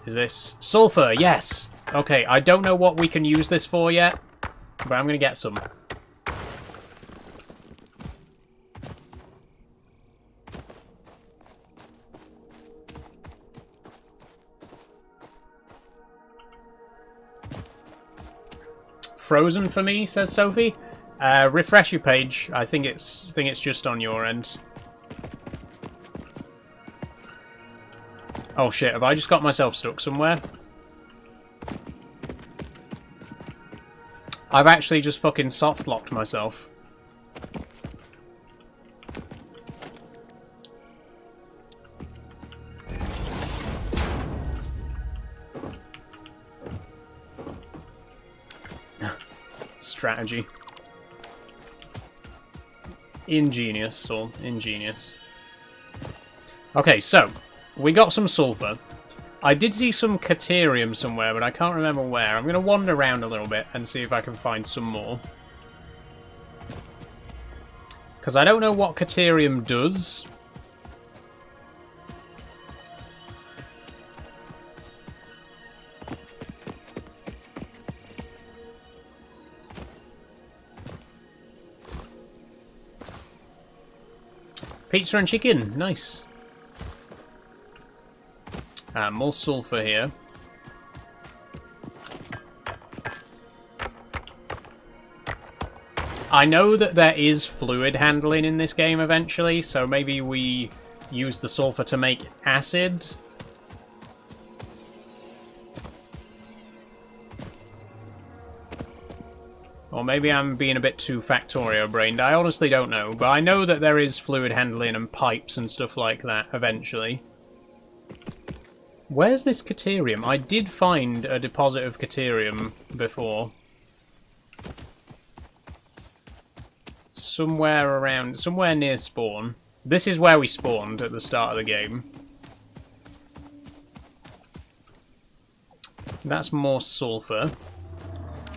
Is this sulfur? Yes! Okay, I don't know what we can use this for yet, but I'm gonna get some. Frozen for me, says Sophie. Refresh your page. I think it's just on your end. Oh shit, have I just got myself stuck somewhere? I've actually just fucking soft locked myself. Strategy. Ingenious, or ingenious. Okay, so we got some sulfur. I did see some caterium somewhere, but I can't remember where. I'm going to wander around a little bit and see if I can find some more. Because I don't know what caterium does. Pizza and chicken, nice. More sulfur here. I know that there is fluid handling in this game eventually, so maybe we use the sulfur to make acid. Or maybe I'm being a bit too Factorio-brained. I honestly don't know, but I know that there is fluid handling and pipes and stuff like that eventually. Where's this caterium? I did find a deposit of caterium before. Somewhere around, somewhere near spawn. This is where we spawned at the start of the game. That's more sulfur.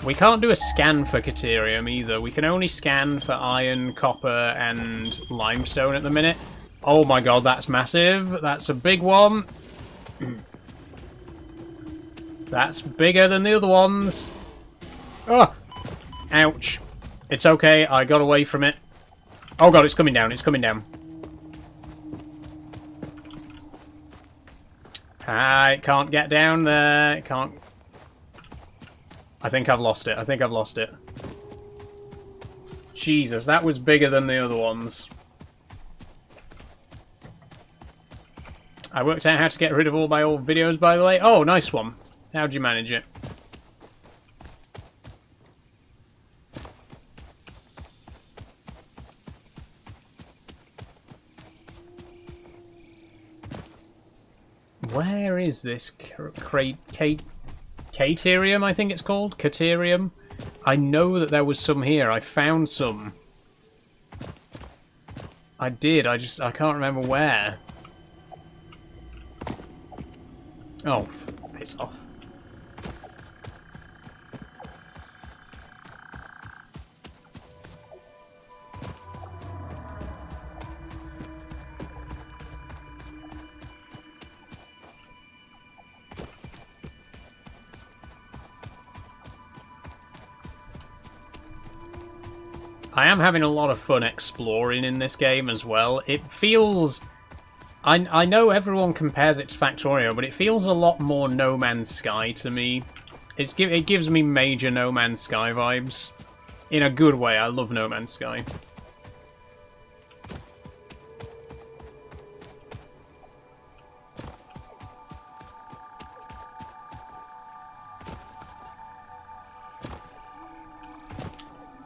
We can't do a scan for caterium either. We can only scan for iron, copper, and limestone at the minute. Oh my god, that's massive. That's a big one. That's bigger than the other ones. Oh! Ouch. It's okay, I got away from it. Oh god, it's coming down, it's coming down. It can't get down there. It can't... I think I've lost it. I think I've lost it. Jesus, that was bigger than the other ones. I worked out how to get rid of all my old videos, by the way. Oh, nice one. How'd you manage it? Where is this caterium, I think it's called? Caterium? I know that there was some here. I found some. I did. I can't remember where. Oh, piss off. I am having a lot of fun exploring in this game as well. It feels... I know everyone compares it to Factorio, but it feels a lot more No Man's Sky to me. It gives me major No Man's Sky vibes. In a good way, I love No Man's Sky.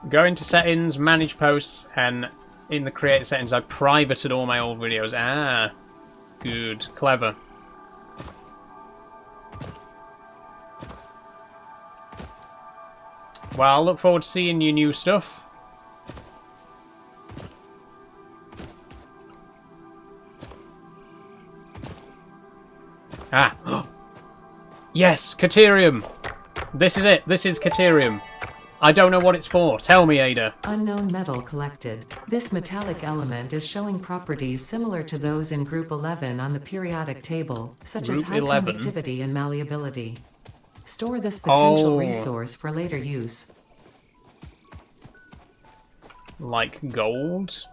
Go into settings, manage posts, and in the create settings I privated all my old videos. Ah, good, clever. Well, I'll look forward to seeing your new stuff. Ah, yes, Caterium. This is it. This is Caterium. I don't know what it's for. Tell me, Ada. Unknown metal collected. This metallic element is showing properties similar to those in Group 11 on the periodic table, such as high conductivity and malleability. Store this potential resource for later use. Like gold?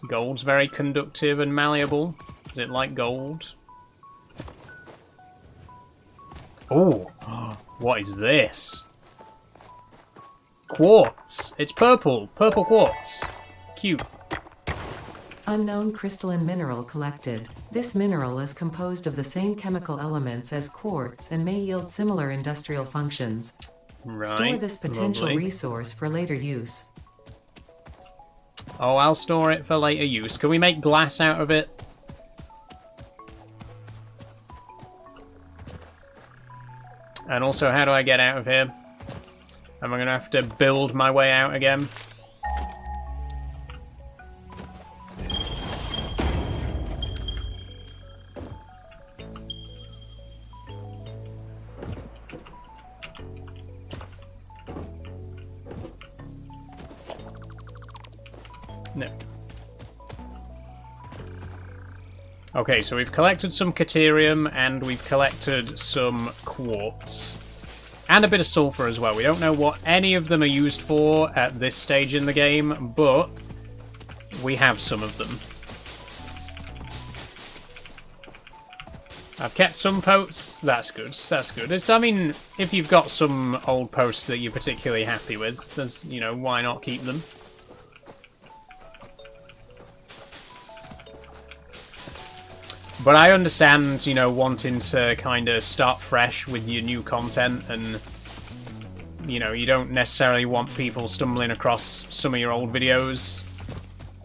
Gold's very conductive and malleable. Is it like gold? Oh, what is this? Quartz. It's purple. Purple quartz. Cute. Unknown crystalline mineral collected. This mineral is composed of the same chemical elements as quartz and may yield similar industrial functions. Right. Store this potential resource for later use. Oh, I'll store it for later use. Can we make glass out of it? And also, how do I get out of here? Am I going to have to build my way out again? No. Okay, so we've collected some Caterium and we've collected some quartz. And a bit of sulfur as well. We don't know what any of them are used for at this stage in the game, but we have some of them. I've kept some posts. That's good. That's good. I mean, if you've got some old posts that you're particularly happy with, there's, you know, why not keep them? But I understand, you know, wanting to kind of start fresh with your new content and, you know, you don't necessarily want people stumbling across some of your old videos.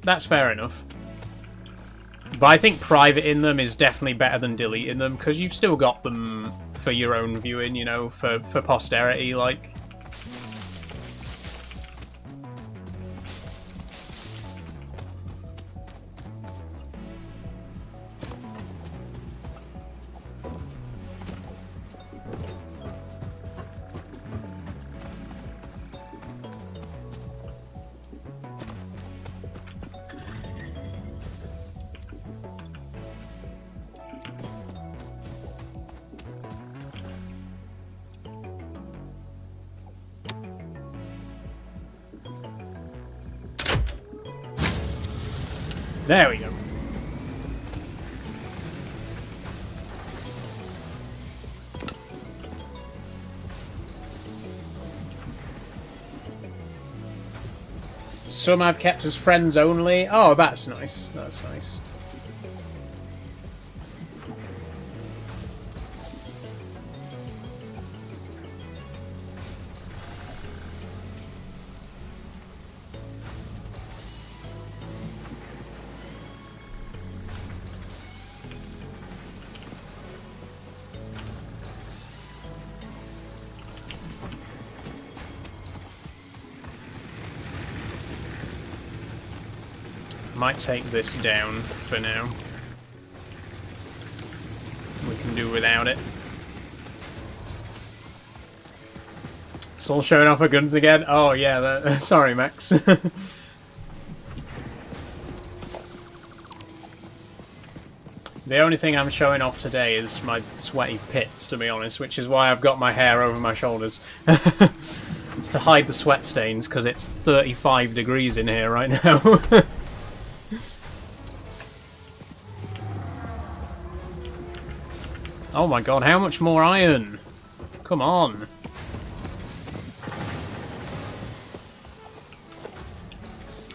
That's fair enough. But I think privating them is definitely better than deleting them, because you've still got them for your own viewing, you know, for posterity, like. There we go. Some I've kept as friends only. Oh, that's nice. That's nice. Might take this down for now. We can do without it. Soul showing off her guns again? Oh yeah, sorry Max. The only thing I'm showing off today is my sweaty pits, to be honest, which is why I've got my hair over my shoulders. It's to hide the sweat stains, because it's 35 degrees in here right now. Oh my god, how much more iron? Come on.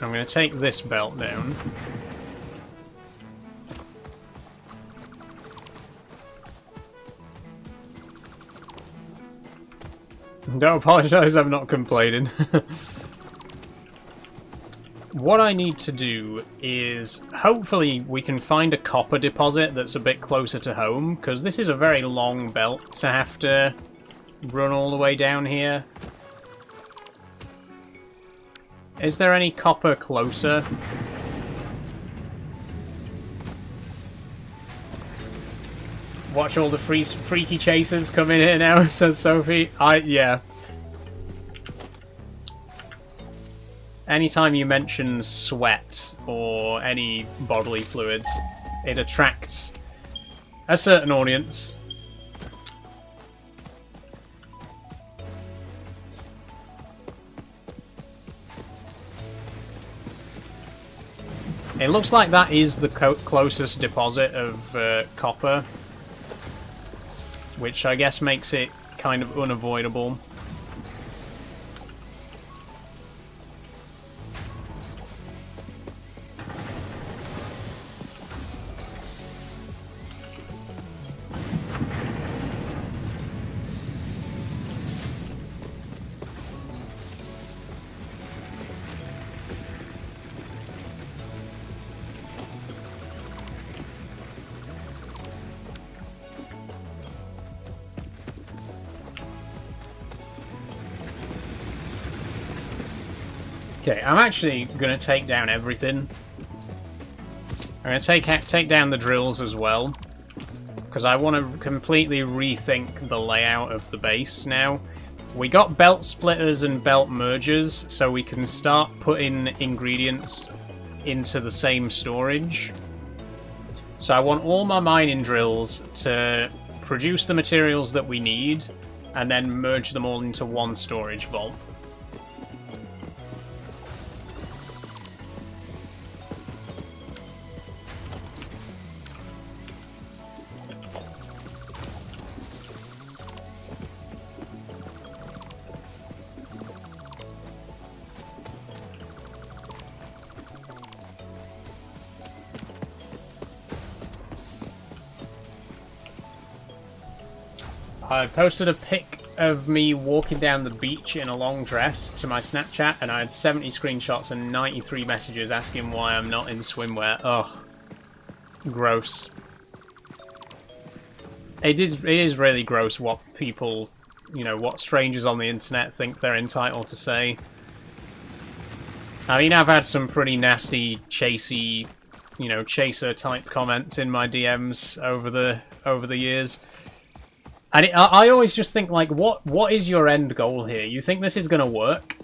I'm going to take this belt down. Don't apologise, I'm not complaining. What I need to do is, hopefully we can find a copper deposit that's a bit closer to home, because this is a very long belt to have to run all the way down here. Is there any copper closer? Watch all the freaky chasers come in here now, says Sophie. Yeah. Anytime you mention sweat or any bodily fluids, it attracts a certain audience. It looks like that is the closest deposit of copper, which I guess makes it kind of unavoidable. Okay, I'm actually going to take down everything. I'm going to take down the drills as well, because I want to completely rethink the layout of the base now. We got belt splitters and belt mergers, so we can start putting ingredients into the same storage. So I want all my mining drills to produce the materials that we need, and then merge them all into one storage vault. I posted a pic of me walking down the beach in a long dress to my Snapchat, and I had 70 screenshots and 93 messages asking why I'm not in swimwear. Oh, gross. It is really gross what people, you know, what strangers on the internet think they're entitled to say. I mean, I've had some pretty nasty, chasey, you know, chaser type comments in my DMs over the years. And I always just think, like, what is your end goal here? You think this is going to work?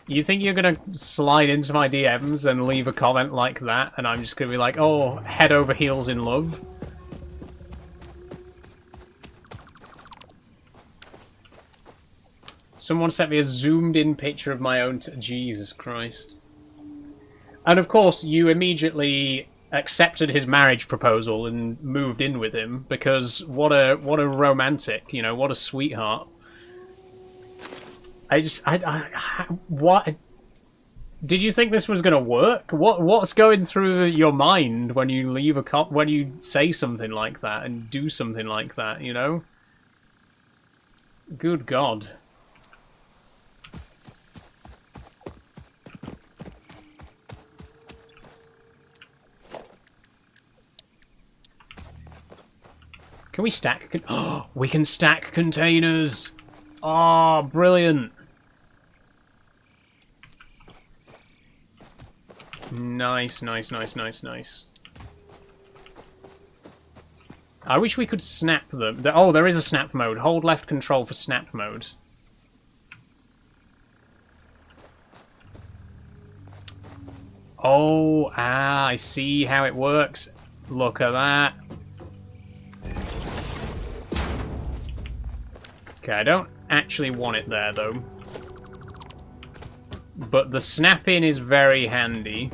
You think you're going to slide into my DMs and leave a comment like that, and I'm just going to be like, oh, head over heels in love? Someone sent me a zoomed-in picture of my own... Jesus Christ. And of course, you immediately accepted his marriage proposal and moved in with him, because what a romantic, you know, what a sweetheart. What did you think this was going to work? What's going through your mind when you leave when you say something like that and do something like that, you know? Good God. Can we stack? Oh, we can stack containers. Oh, brilliant. Nice, nice, nice, nice, nice. I wish we could snap them. Oh, there is a snap mode. Hold left control for snap mode. Oh, I see how it works. Look at that. Okay, actually want it there, though. But the snap-in is very handy.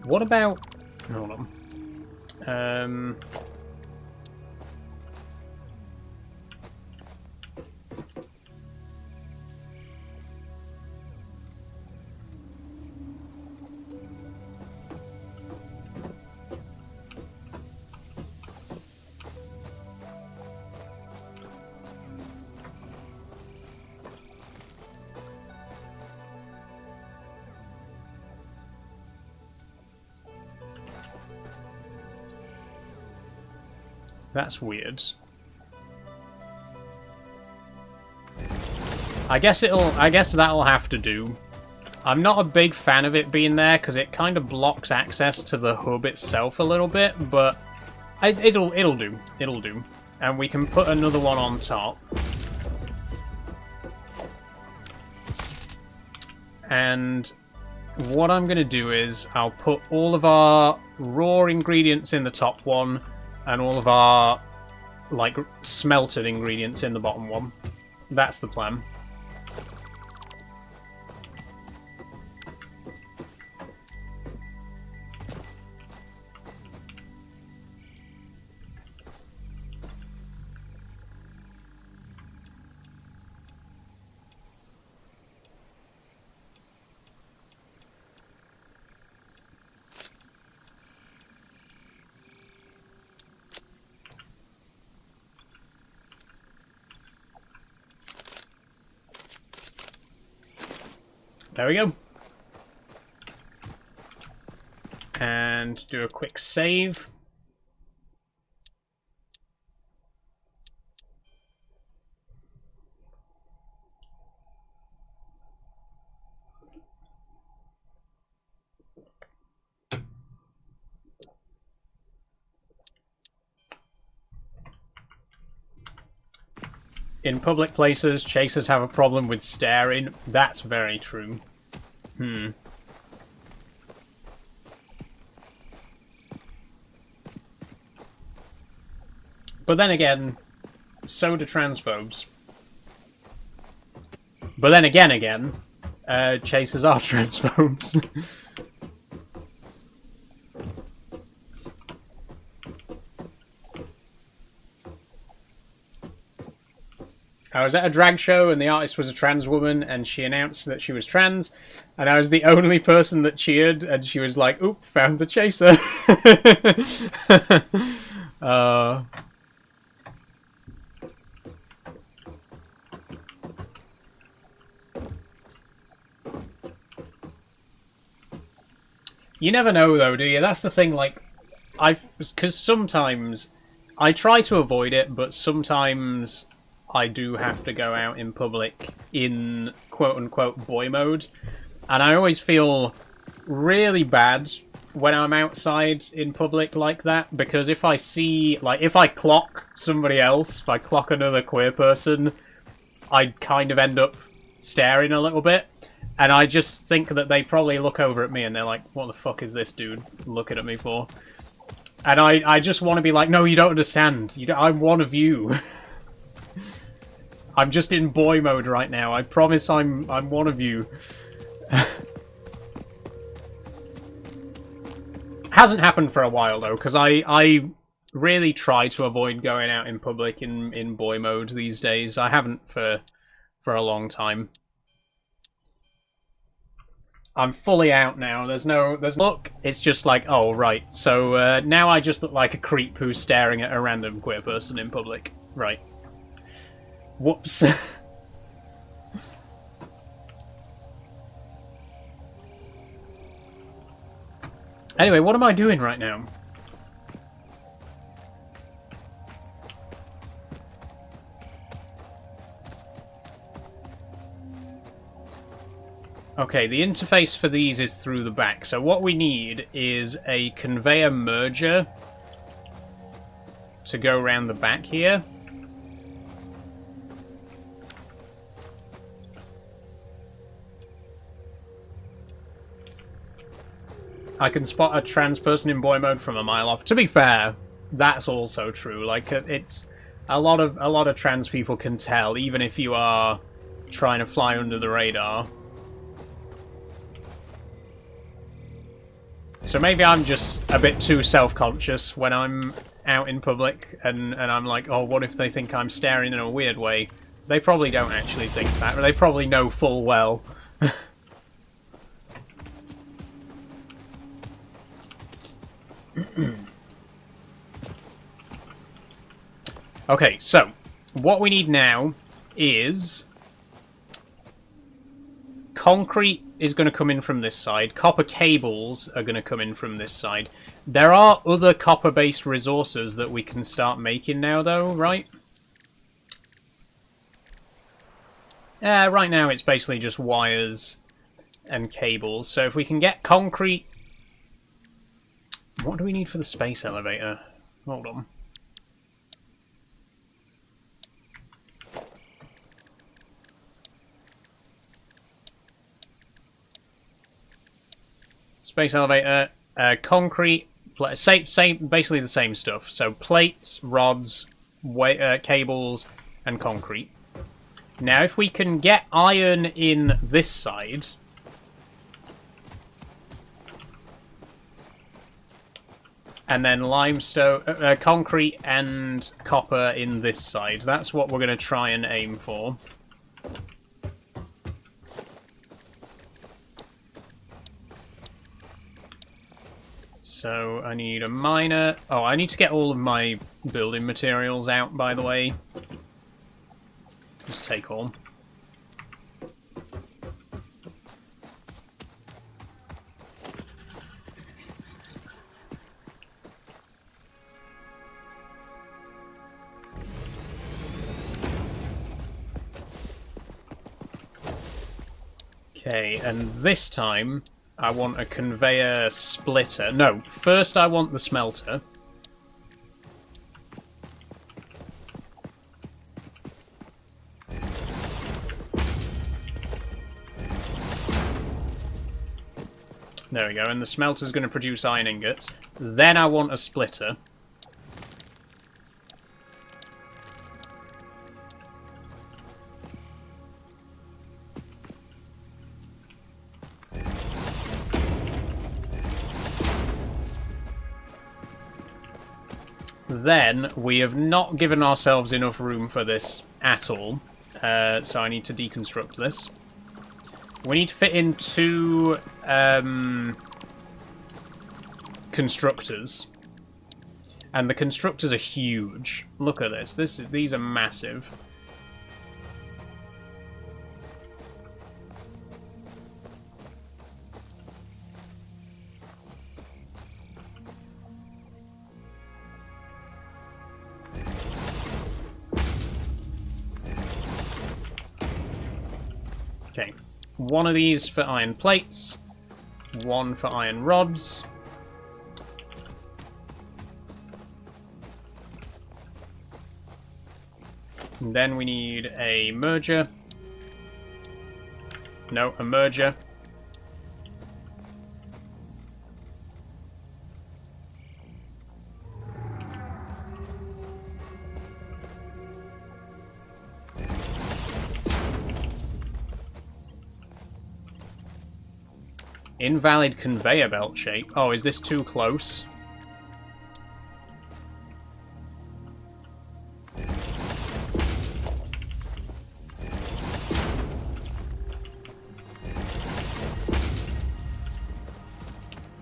What about... Hold on. That's weird. I guess that'll have to do. I'm not a big fan of it being there because it kind of blocks access to the hub itself a little bit, but it'll do. It'll do. And we can put another one on top. And what I'm going to do is I'll put all of our raw ingredients in the top one and all of our like smelted ingredients in the bottom one. That's the plan. There we go. And do a quick save. In public places, chasers have a problem with staring. That's very true. But then again, so do transphobes. But then again, chasers are transphobes. I was at a drag show and the artist was a trans woman and she announced that she was trans and I was the only person that cheered and she was like, oop, found the chaser. You never know though, do you? That's the thing, like, because sometimes I try to avoid it, but sometimes I do have to go out in public in quote-unquote boy mode. And I always feel really bad when I'm outside in public like that, because if I see, like, if I clock somebody else, if I clock another queer person, I kind of end up staring a little bit. And I just think that they probably look over at me and they're like, what the fuck is this dude looking at me for? And I just want to be like, no, you don't understand. I'm one of you. I'm just in boy mode right now. I promise I'm one of you. Hasn't happened for a while though, because I really try to avoid going out in public in boy mode these days. I haven't for a long time. I'm fully out now. There's look. It's just like, oh right. So now I just look like a creep who's staring at a random queer person in public. Right. Whoops. Anyway, what am I doing right now? Okay, the interface for these is through the back. So what we need is a conveyor merger to go around the back here. I can spot a trans person in boy mode from a mile off. To be fair, that's also true. Like, it's a lot of trans people can tell, even if you are trying to fly under the radar. So maybe I'm just a bit too self-conscious when I'm out in public, and I'm like, oh, what if they think I'm staring in a weird way? They probably don't actually think that, but they probably know full well. Okay, so what we need now is concrete is going to come in from this side. Copper cables are going to come in from this side. There are other copper-based resources that we can start making now, though, right? Right now it's basically just wires and cables. So if we can get concrete... What do we need for the space elevator? Hold on. Space elevator, concrete, same, basically the same stuff. So plates, rods, cables, and concrete. Now, if we can get iron in this side, and then limestone, concrete, and copper in this side, that's what we're going to try and aim for. So I need a miner. Oh, I need to get all of my building materials out, by the way. Just take all. Okay, and this time I want a conveyor splitter. No, first I want the smelter. There we go, and the smelter's going to produce iron ingots. Then I want a splitter. Then, we have not given ourselves enough room for this at all, so I need to deconstruct this. We need to fit in two constructors, and the constructors are huge. Look at this. These are massive. Okay, one of these for iron plates, one for iron rods. And then we need a merger. No, a merger. Invalid conveyor belt shape. Oh, is this too close?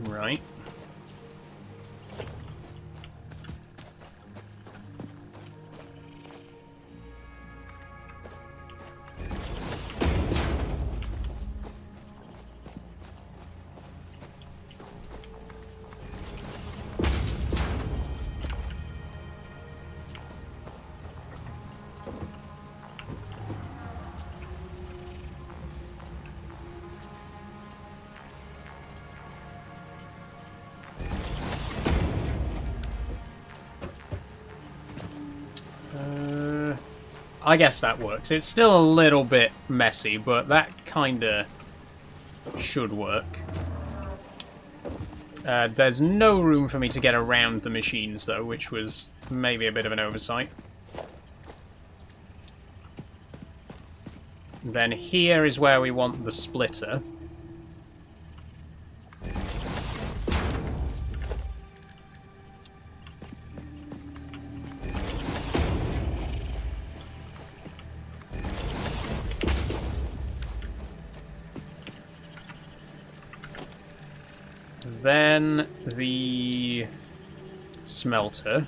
Right. I guess that works. It's still a little bit messy, but that kinda should work. There's no room for me to get around the machines, though, which was maybe a bit of an oversight. Then here is where we want the splitter. Then the smelter.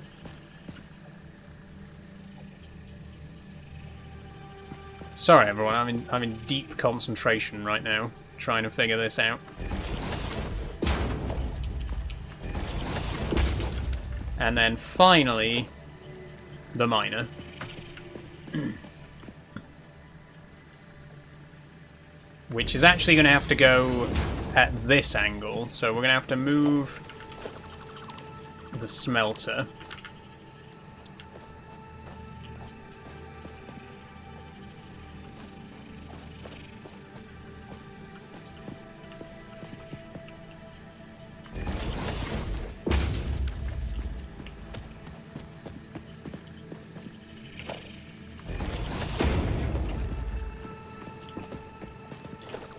Sorry everyone, I'm in deep concentration right now, trying to figure this out. And then finally, the miner. Which is actually going to have to go at this angle, so we're going to have to move the smelter.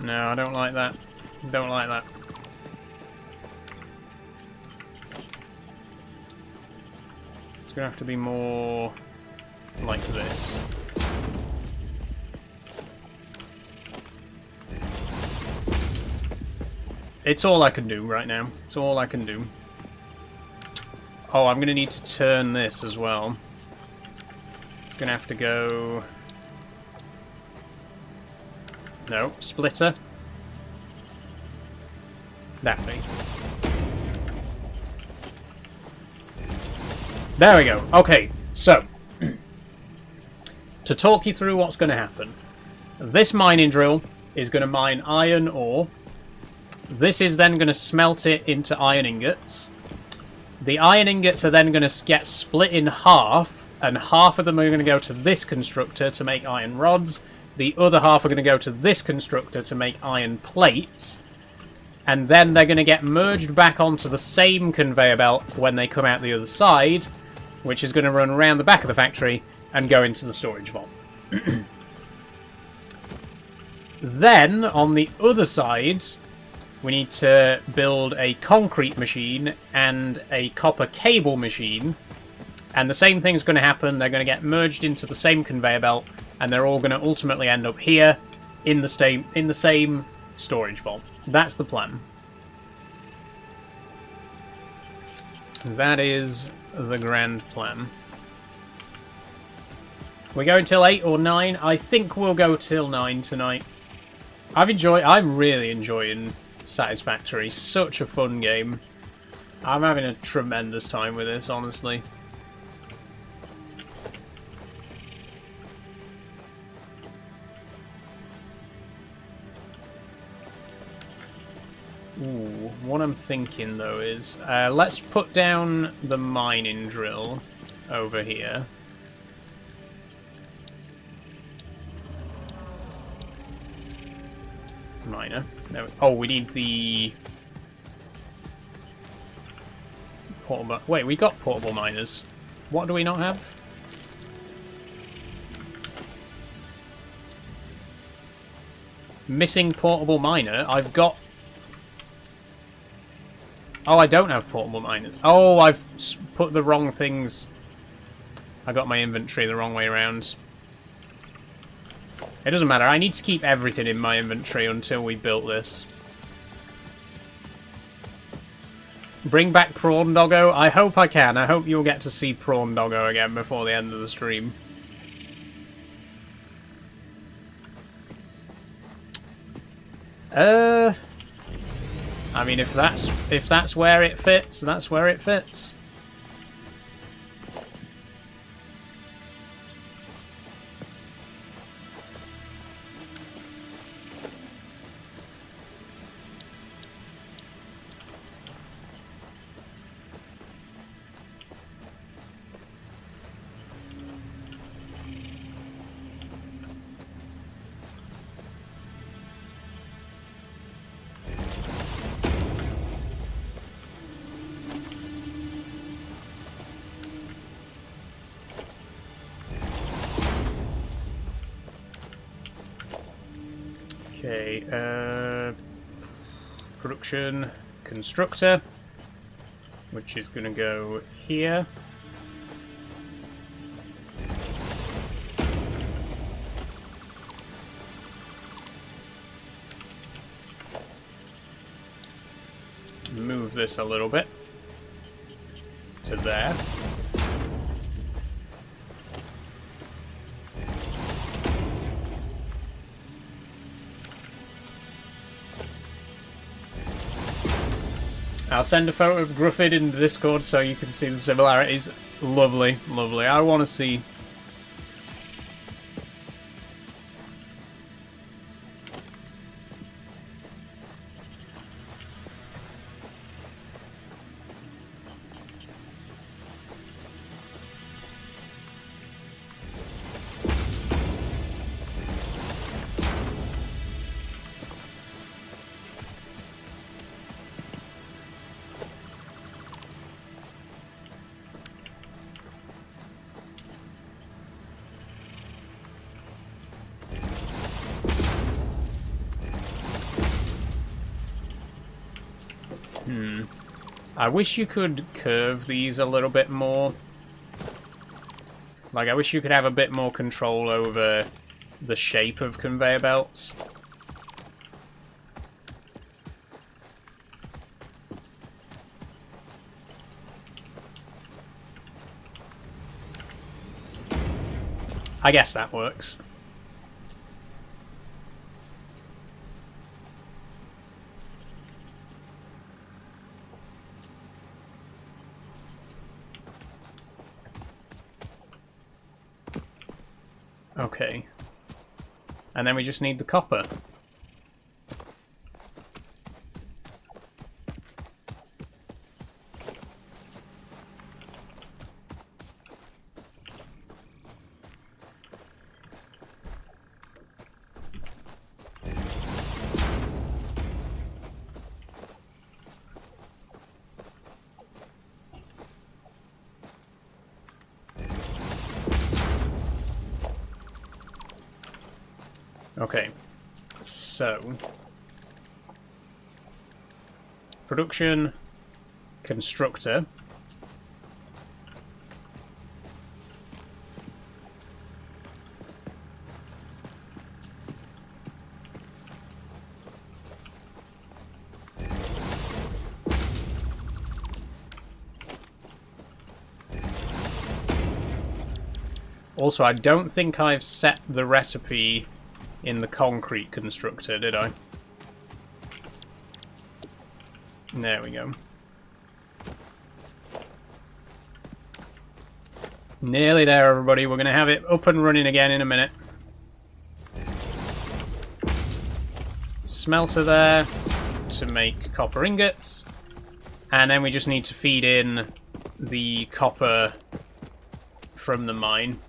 No, I don't like that. Don't like that. It's gonna have to be more like this. It's all I can do right now. It's all I can do. Oh, I'm gonna need to turn this as well. It's gonna have to go... No, splitter. That way. There we go. Okay, so to talk you through what's going to happen. This mining drill is going to mine iron ore. This is then going to smelt it into iron ingots. The iron ingots are then going to get split in half, and half of them are going to go to this constructor to make iron rods. The other half are going to go to this constructor to make iron plates. And then they're going to get merged back onto the same conveyor belt when they come out the other side, which is going to run around the back of the factory and go into the storage vault. Then, on the other side, we need to build a concrete machine and a copper cable machine. And the same thing's going to happen. They're going to get merged into the same conveyor belt, and they're all going to ultimately end up here in the same storage vault. That's the plan. That is the grand plan. We're going till 8 or 9. I think we'll go till 9 tonight. I'm really enjoying Satisfactory. Such a fun game. I'm having a tremendous time with this, honestly. Ooh, what I'm thinking though is, let's put down the mining drill over here. Miner. No, oh, we need the portable. Wait, we got portable miners. What do we not have? Missing portable miner. I've got. Oh, I don't have portable miners. Oh, I've put the wrong things. I got my inventory the wrong way around. It doesn't matter. I need to keep everything in my inventory until we built this. Bring back Prawn Doggo? I hope I can. I hope you'll get to see Prawn Doggo again before the end of the stream. I mean, if that's where it fits, that's where it fits. Okay, production constructor, which is going to go here. Move this a little bit to there. I'll send a photo of Gruffid in the Discord so you can see the similarities. Lovely, lovely. I want to see... I wish you could curve these a little bit more. Like, I wish you could have a bit more control over the shape of conveyor belts. I guess that works. Okay. And then we just need the copper. Okay, so production constructor. Also, I don't think I've set the recipe in the concrete constructor, did I? There we go. Nearly there, everybody. We're going to have it up and running again in a minute. Smelter there to make copper ingots. And then we just need to feed in the copper from the mine.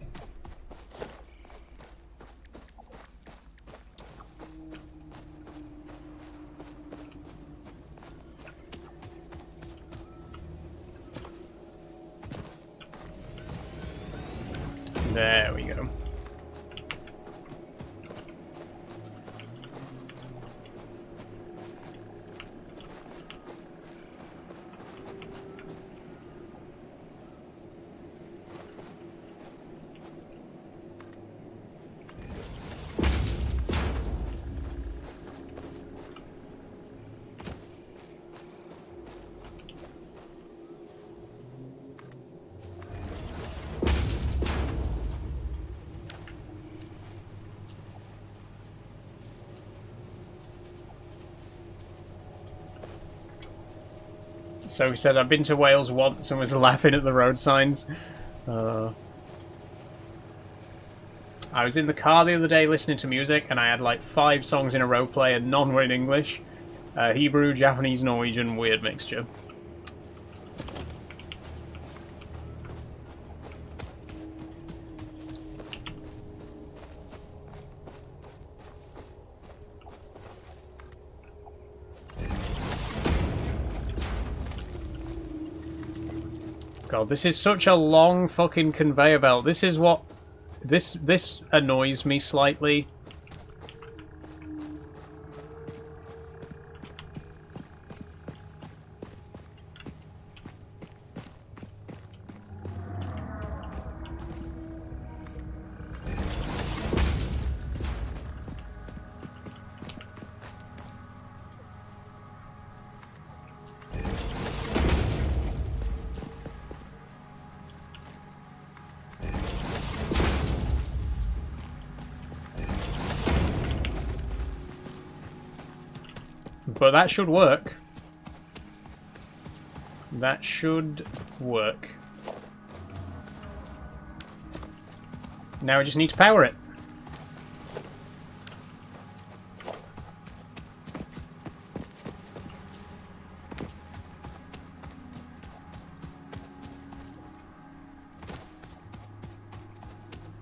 There we go. So he said, I've been to Wales once and was laughing at the road signs. I was in the car the other day listening to music and I had like 5 songs in a row play and none were in English. Hebrew, Japanese, Norwegian, weird mixture. God, this is such a long fucking conveyor belt. This is what... This annoys me slightly. But that should work. That should work. Now we just need to power it.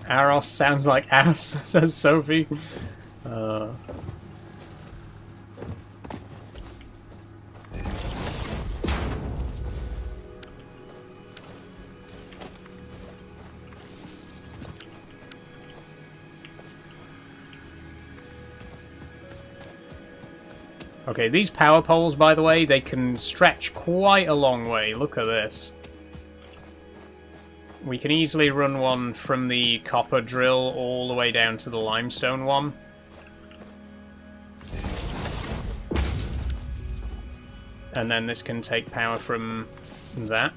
Aros sounds like ass, says Sophie. Okay, these power poles, by the way, they can stretch quite a long way. Look at this. We can easily run one from the copper drill all the way down to the limestone one. And then this can take power from that.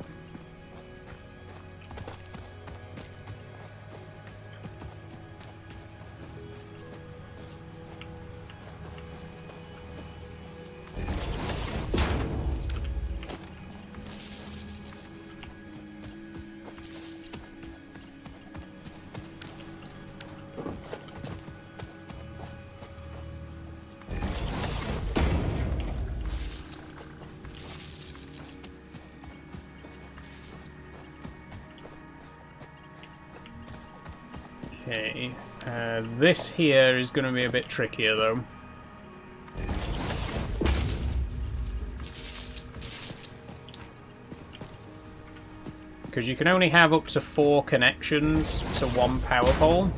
Okay, this here is going to be a bit trickier though. Because you can only have up to 4 connections to one power pole.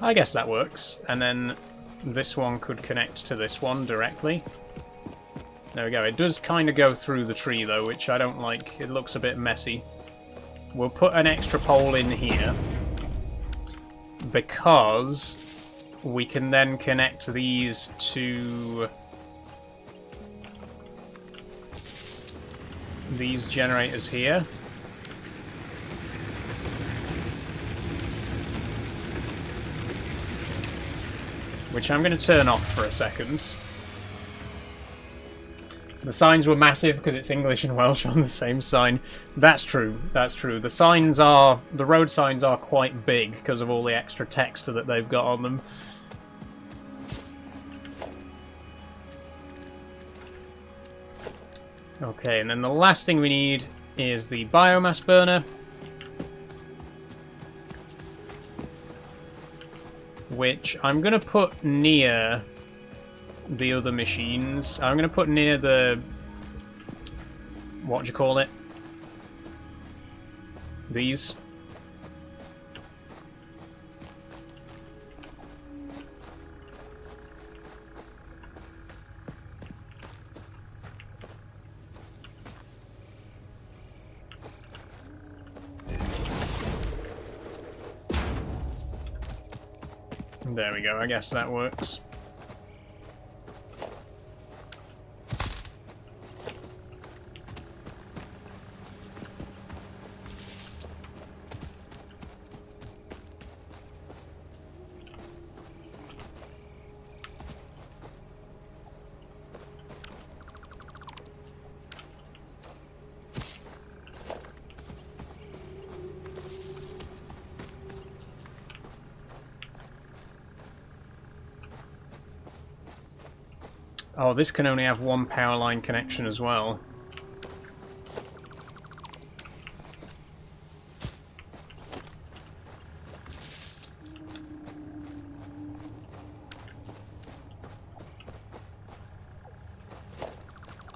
I guess that works. And then this one could connect to this one directly. There we go. It does kind of go through the tree, though, which I don't like. It looks a bit messy. We'll put an extra pole in here because we can then connect these to these generators here. Which I'm going to turn off for a second. The signs were massive because it's English and Welsh on the same sign. That's true. That's true. The signs are... the road signs are quite big because of all the extra text that they've got on them. Okay, and then the last thing we need is the biomass burner. Which I'm going to put near the other machines. I'm going to put near the... what do you call it? These. There we go, I guess that works. Oh, this can only have one power line connection as well.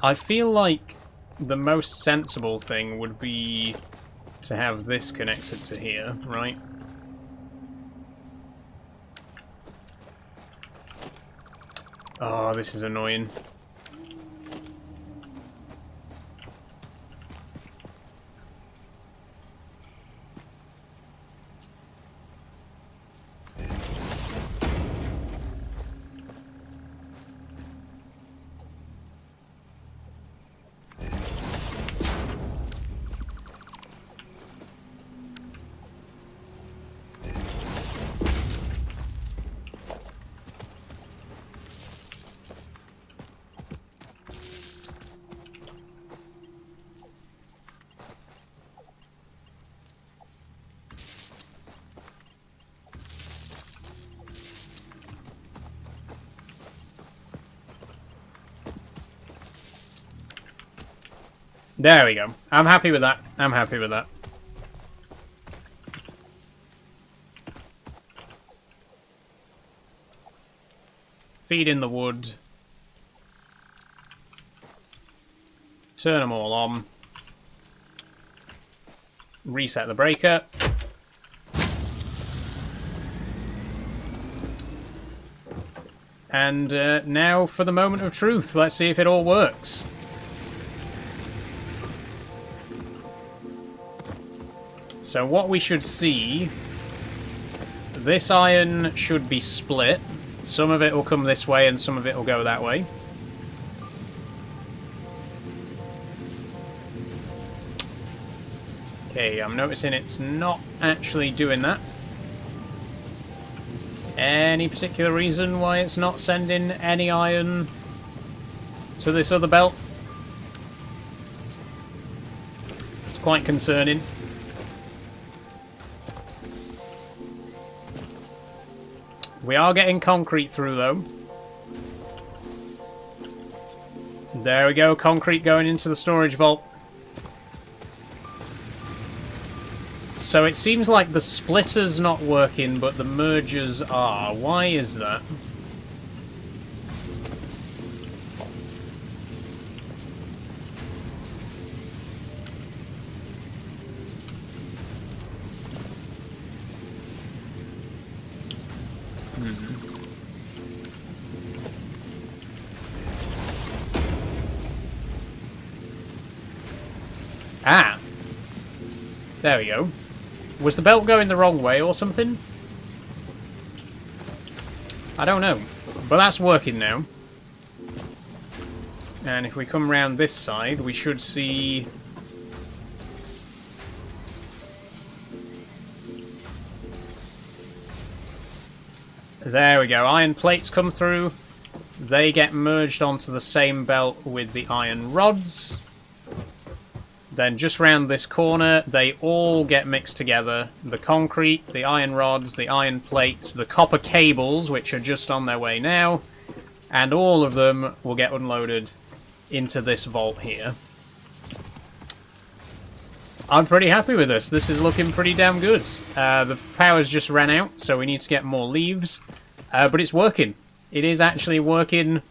I feel like the most sensible thing would be to have this connected to here, right? Oh, this is annoying. There we go. I'm happy with that. I'm happy with that. Feed in the wood. Turn them all on. Reset the breaker. And now for the moment of truth. Let's see if it all works. So what we should see... This iron should be split. Some of it will come this way and some of it will go that way. Okay, I'm noticing it's not actually doing that. Any particular reason why it's not sending any iron to this other belt? It's quite concerning. We are getting concrete through, though. There we go, concrete going into the storage vault. So it seems like the splitter's not working, but the mergers are. Why is that? Ah! There we go. Was the belt going the wrong way or something? I don't know. But that's working now. And if we come around this side, we should see... There we go. Iron plates come through. They get merged onto the same belt with the iron rods. Then just round this corner, they all get mixed together. The concrete, the iron rods, the iron plates, the copper cables, which are just on their way now. And all of them will get unloaded into this vault here. I'm pretty happy with this. This is looking pretty damn good. The power's just ran out, so we need to get more leaves. But it's working. It is actually working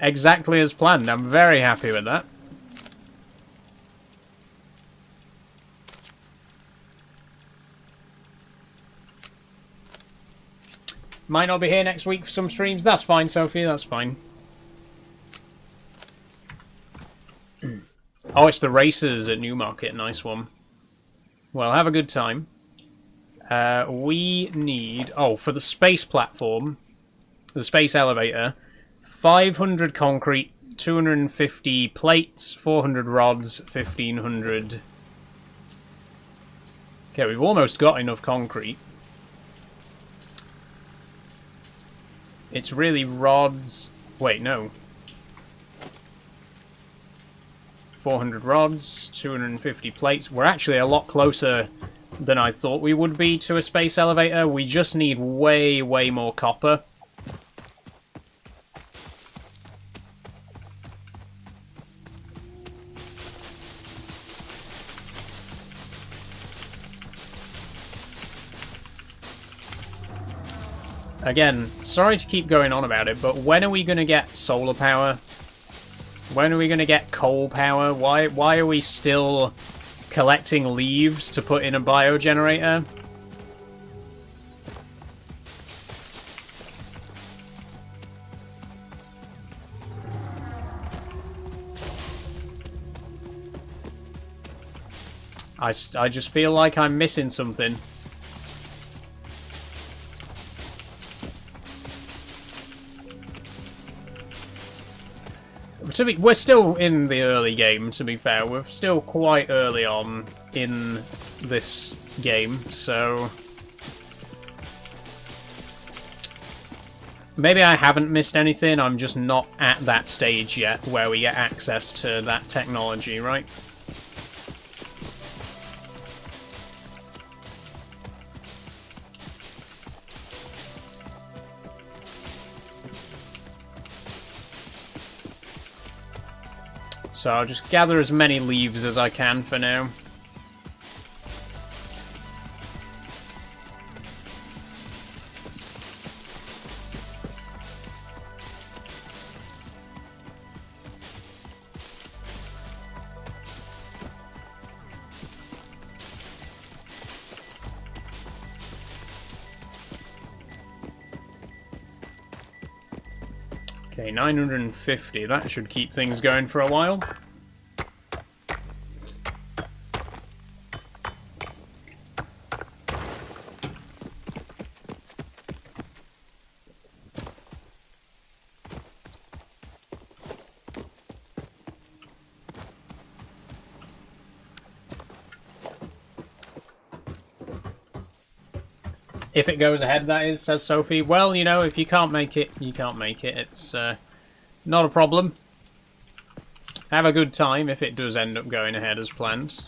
exactly as planned. I'm very happy with that. Might not be here next week for some streams. That's fine, Sophie. That's fine. Oh, it's the racers at Newmarket. Nice one. Well, have a good time. We need... Oh, for the space platform, the space elevator, 500 concrete, 250 plates, 400 rods, 1,500... Okay, we've almost got enough concrete. It's really rods... Wait, no. 400 rods, 250 plates. We're actually a lot closer than I thought we would be to a space elevator. We just need way, way more copper. Again, sorry to keep going on about it, but when are we going to get solar power? When are we going to get coal power? Why are we still collecting leaves to put in a biogenerator? I just feel like I'm missing something. We're still in the early game, to be fair. We're still quite early on in this game, so... Maybe I haven't missed anything, I'm just not at that stage yet where we get access to that technology, right? So I'll just gather as many leaves as I can for now. Okay, 950. That should keep things going for a while. If it goes ahead, that is, says Sophie. Well, you know, if you can't make it, you can't make it. It's not a problem. Have a good time if it does end up going ahead as planned.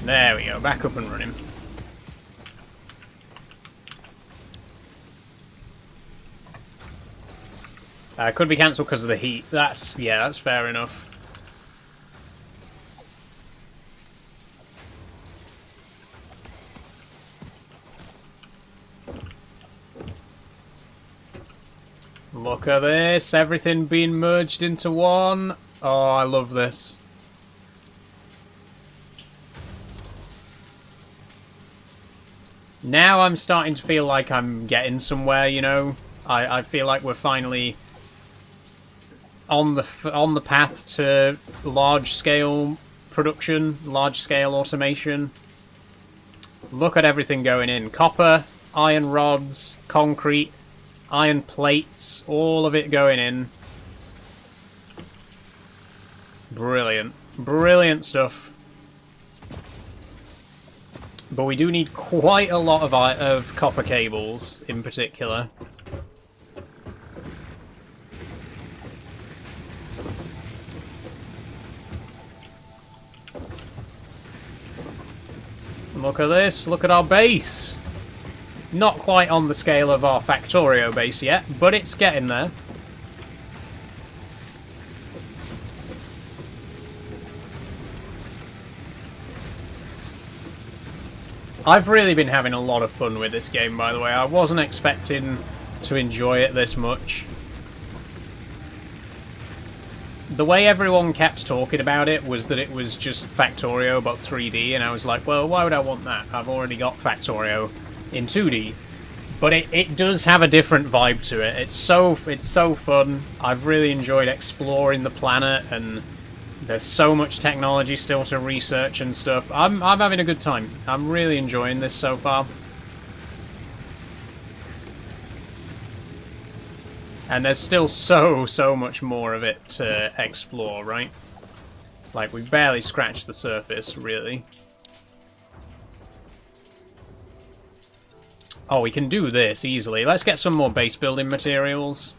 There we go, back up and running. Could be cancelled because of the heat. That's fair enough. Look at this, everything being merged into one. Oh, I love this. Now I'm starting to feel like I'm getting somewhere, you know. I feel like we're finally on the path to large-scale production, large-scale automation. Look at everything going in. Copper, iron rods, concrete, iron plates, all of it going in. Brilliant. Brilliant stuff. But we do need quite a lot of copper cables, in particular. Look at this, look at our base. Not quite on the scale of our Factorio base yet, but it's getting there. I've really been having a lot of fun with this game, by the way. I wasn't expecting to enjoy it this much. The way everyone kept talking about it was that it was just Factorio but 3D, and I was like, well, why would I want that? I've already got Factorio in 2D. But it does have a different vibe to it. It's so fun. I've really enjoyed exploring the planet, and there's so much technology still to research and stuff. I'm having a good time. I'm really enjoying this so far. And there's still so much more of it to explore, right? Like, we've barely scratched the surface, really. Oh, we can do this easily. Let's get some more base building materials.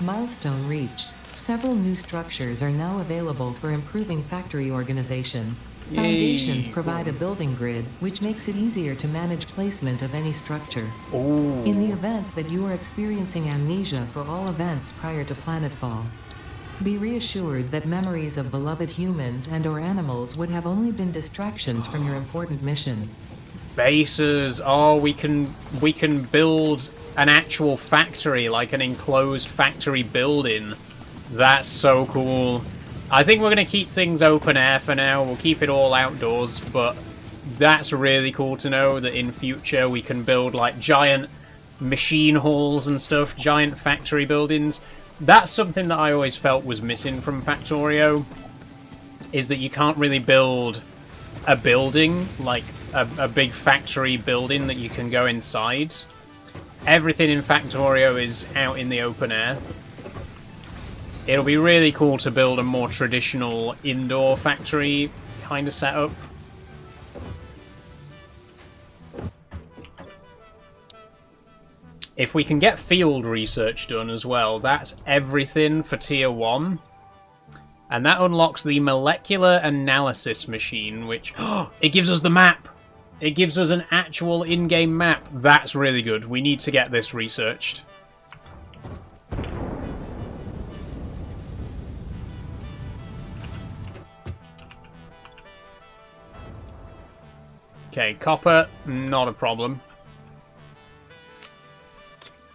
Milestone reached. Several new structures are now available for improving factory organization. Foundations provide a building grid, which makes it easier to manage placement of any structure. Ooh. In the event that you are experiencing amnesia for all events prior to planetfall, be reassured that memories of beloved humans and/or animals would have only been distractions from your important mission. Bases. Oh, we can build an actual factory, like an enclosed factory building. That's so cool. I think we're going to keep things open air for now. We'll keep it all outdoors, but that's really cool to know that in future we can build like giant machine halls and stuff, giant factory buildings. That's something that I always felt was missing from Factorio, is that you can't really build a building, like a big factory building that you can go inside. Everything in Factorio is out in the open air. It'll be really cool to build a more traditional indoor factory kind of setup. If we can get field research done as well, that's everything for Tier 1. And that unlocks the molecular analysis machine, which... it gives us the map! It gives us an actual in-game map. That's really good. We need to get this researched. Okay, copper, not a problem.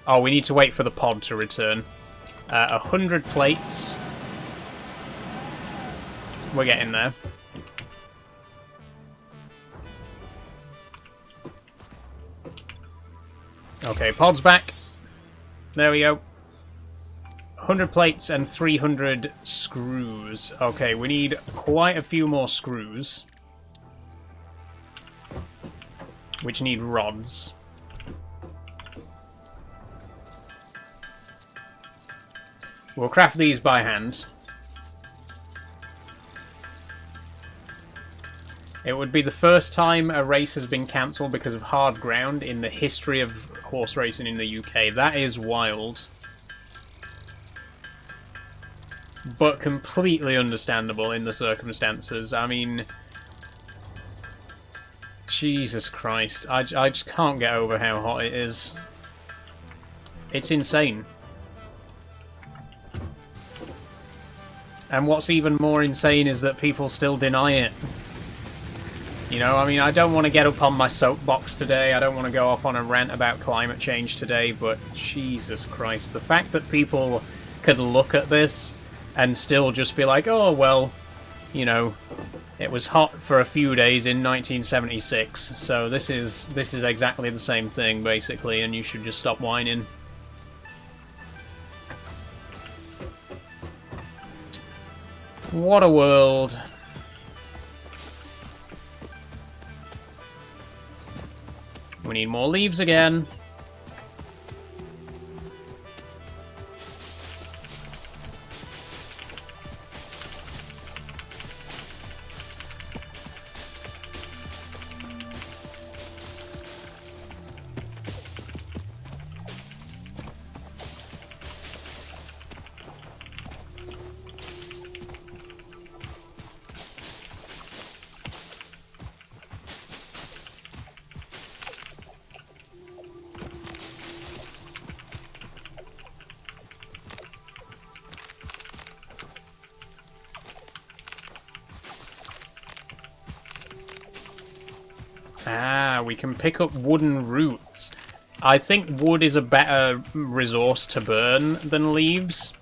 Oh, we need to wait for the pod to return. 100 plates. We're getting there. Okay, pod's back. There we go. 100 plates and 300 screws. Okay, we need quite a few more screws. Which need rods. We'll craft these by hand. It would be the first time a race has been cancelled because of hard ground in the history of horse racing in the UK. That is wild. But completely understandable in the circumstances. I mean... Jesus Christ. I just can't get over how hot it is. It's insane. And what's even more insane is that people still deny it. You know, I mean, I don't want to get up on my soapbox today. I don't want to go off on a rant about climate change today, but Jesus Christ. The fact that people could look at this and still just be like, oh, well, you know, it was hot for a few days in 1976, so this is exactly the same thing, basically, and you should just stop whining. What a world. We need more leaves again. Ah, we can pick up wooden roots. I think wood is a better resource to burn than leaves.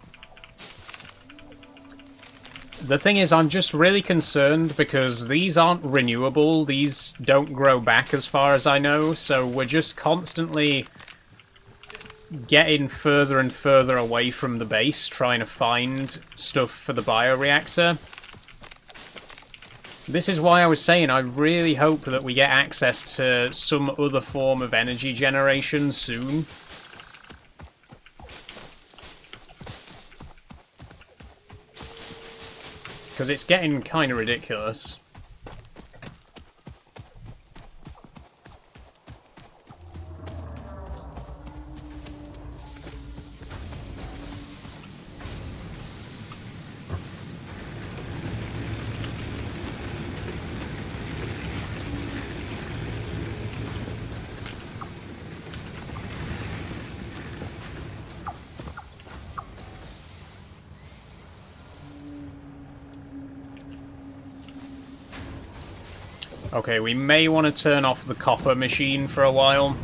The thing is, I'm just really concerned because these aren't renewable. These don't grow back as far as I know, so we're just constantly getting further and further away from the base, trying to find stuff for the bioreactor. This is why I was saying I really hope that we get access to some other form of energy generation soon. Because it's getting kind of ridiculous. Okay, we may want to turn off the copper machine for a while.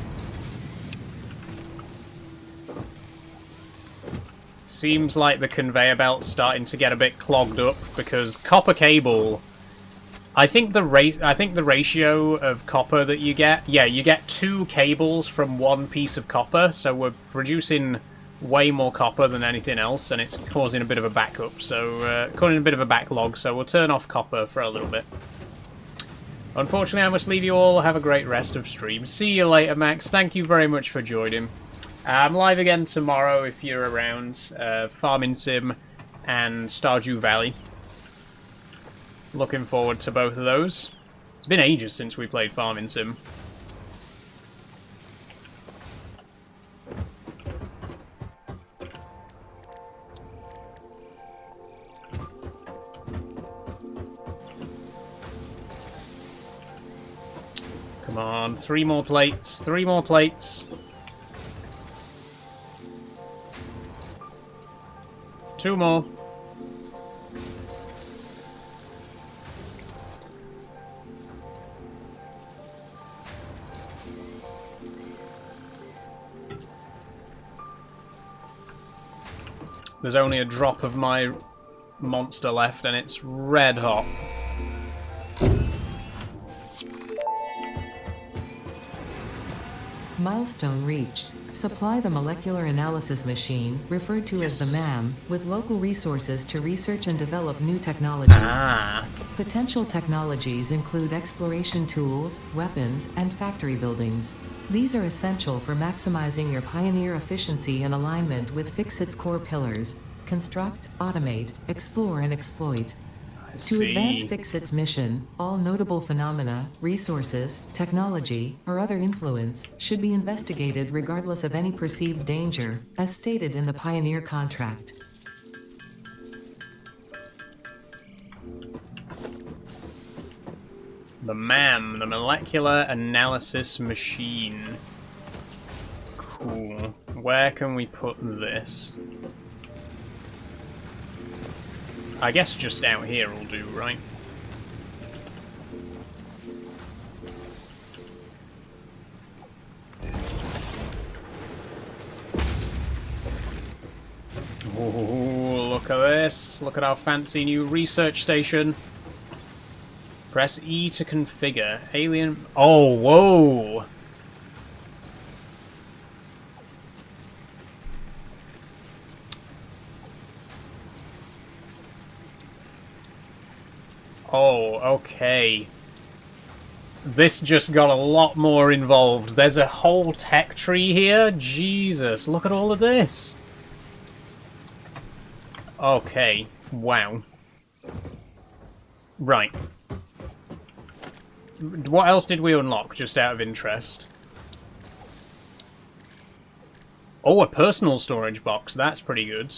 Seems like the conveyor belt's starting to get a bit clogged up because copper cable. I think the ratio of copper that you get, yeah, you get 2 cables from 1 piece of copper, so we're producing way more copper than anything else, and it's causing a bit of a backup, so causing a bit of a backlog. So we'll turn off copper for a little bit. Unfortunately, I must leave you all. Have a great rest of stream. See you later, Max. Thank you very much for joining. I'm live again tomorrow if you're around. Farming Sim and Stardew Valley. Looking forward to both of those. It's been ages since we played Farming Sim. Come on, 3 more plates, 3 more plates. 2 more. There's only a drop of my monster left and it's red hot. Milestone reached. Supply the molecular analysis machine, referred to as the MAM, with local resources to research and develop new technologies. Potential technologies include exploration tools, weapons, and factory buildings. These are essential for maximizing your Pioneer efficiency and alignment with Fixit's core pillars: construct, automate, explore, and exploit. To advance Fixit's mission, all notable phenomena, resources, technology, or other influence should be investigated regardless of any perceived danger, as stated in the Pioneer contract. The MAM, the Molecular Analysis Machine. Cool. Where can we put this? I guess just out here will do, right? Ooh, look at this. Look at our fancy new research station. Press E to configure. Alien... Oh, whoa! Oh, okay. This just got a lot more involved. There's a whole tech tree here? Jesus, look at all of this. Okay, wow. Right. What else did we unlock, just out of interest? Oh, a personal storage box. That's pretty good.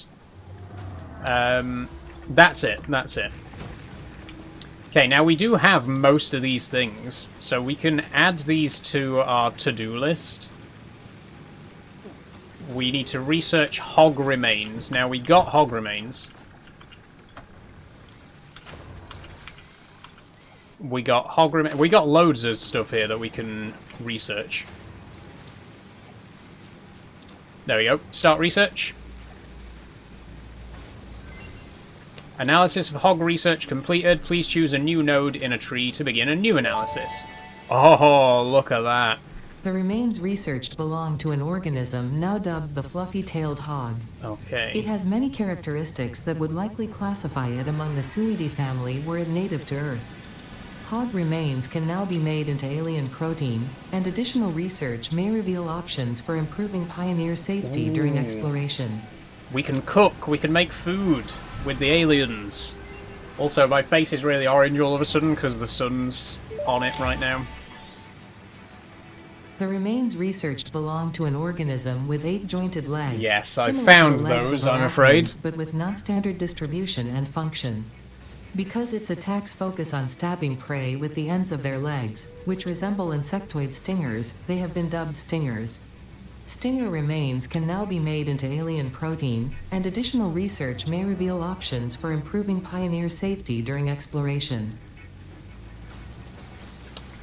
That's it. That's it. Okay, now we do have most of these things, so we can add these to our to-do list. We need to research hog remains. Now, we got hog remains. We got hog remains. We got loads of stuff here that we can research. There we go. Start research. Analysis of hog research completed. Please choose a new node in a tree to begin a new analysis. Oh, look at that. The remains researched belong to an organism now dubbed the fluffy-tailed hog. Okay. It has many characteristics that would likely classify it among the Suidae family were it native to Earth. Hog remains can now be made into alien protein, and additional research may reveal options for improving Pioneer safety during exploration. We can cook, we can make food with the aliens. Also, my face is really orange all of a sudden because the sun's on it right now. The remains researched belong to an organism with 8 jointed legs. Yes, I similar found to the legs those, of I'm afraid. arachnids, but with non-standard distribution and function. Because its attacks focus on stabbing prey with the ends of their legs, which resemble insectoid stingers, they have been dubbed stingers. Stinger remains can now be made into alien protein, and additional research may reveal options for improving Pioneer safety during exploration.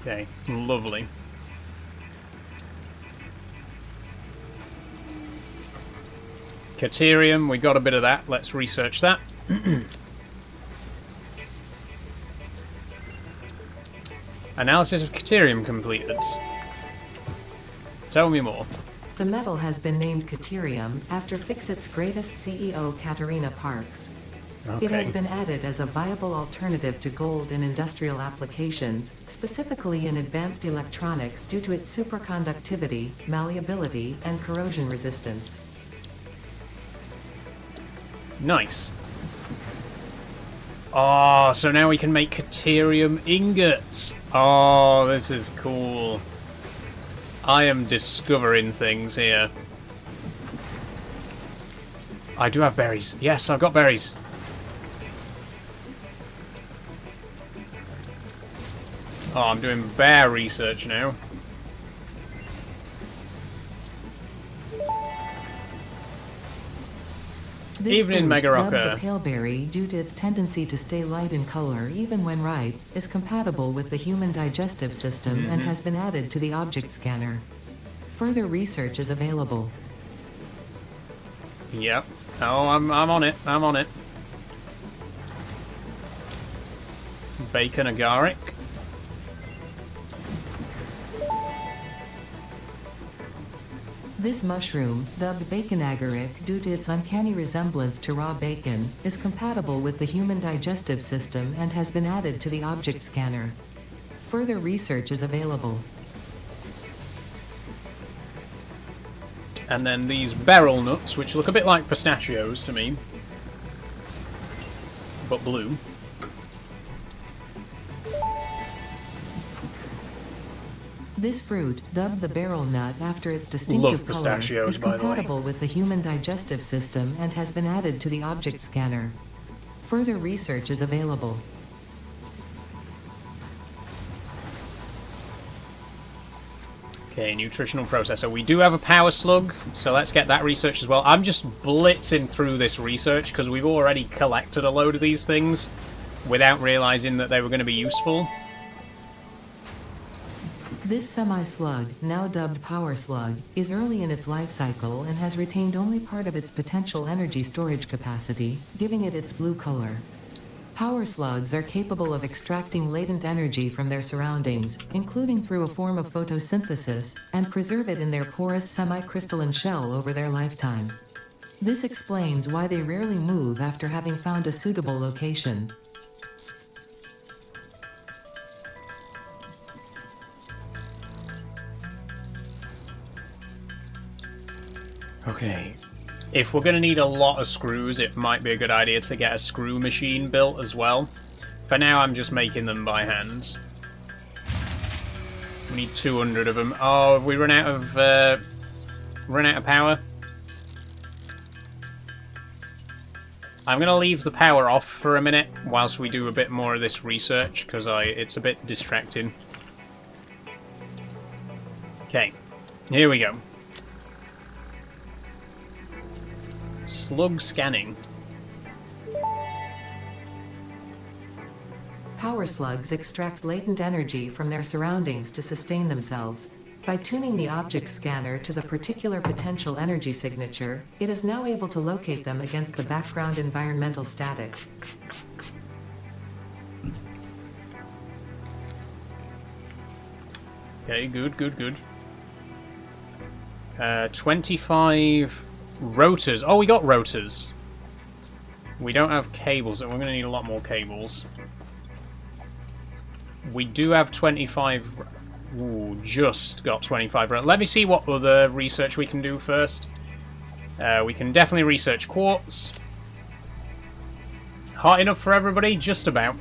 Okay, lovely. Caterium, we got a bit of that. Let's research that. Analysis of Caterium completed. Tell me more. The metal has been named Caterium after Fixit's greatest CEO, Katerina Parks. Okay. It has been added as a viable alternative to gold in industrial applications, specifically in advanced electronics due to its superconductivity, malleability, and corrosion resistance. Nice. Oh, so now we can make Caterium ingots. Oh, this is cool. I am discovering things here. I do have berries. Yes, I've got berries. Oh, I'm doing bear research now. This Evening, fruit, Mega dubbed Rocker. the paleberry due to its tendency to stay light in color even when ripe, is compatible with the human digestive system and has been added to the object scanner. Further research is available. Yep. Oh, I'm on it. I'm on it. Bacon agaric. This mushroom, dubbed bacon agaric due to its uncanny resemblance to raw bacon, is compatible with the human digestive system and has been added to the object scanner. Further research is available. And then these beryl nuts, which look a bit like pistachios to me, but blue. This fruit, dubbed the beryl nut after its distinctive color, is compatible with the human digestive system and has been added to the object scanner. Further research is available. Okay, nutritional processor. We do have a power slug, so let's get that research as well. I'm just blitzing through this research because we've already collected a load of these things without realizing that they were going to be useful. This semi-slug, now dubbed power slug, is early in its life cycle and has retained only part of its potential energy storage capacity, giving it its blue color. Power slugs are capable of extracting latent energy from their surroundings, including through a form of photosynthesis, and preserve it in their porous semi-crystalline shell over their lifetime. This explains why they rarely move after having found a suitable location. Okay. If we're going to need a lot of screws, it might be a good idea to get a screw machine built as well. For now, I'm just making them by hand. We need 200 of them. Oh, have we run out of power? I'm going to leave the power off for a minute whilst we do a bit more of this research, because it's a bit distracting. Okay, here we go. Slug scanning. Power slugs extract latent energy from their surroundings to sustain themselves. By tuning the object scanner to the particular potential energy signature, it is now able to locate them against the background environmental static. Okay, good. 25 rotors. Oh, we got rotors. We don't have cables, and we're going to need a lot more cables. We do have 25... Ooh, just got 25. Let me see what other research we can do first. We can definitely research quartz. Hot enough for everybody? Just about.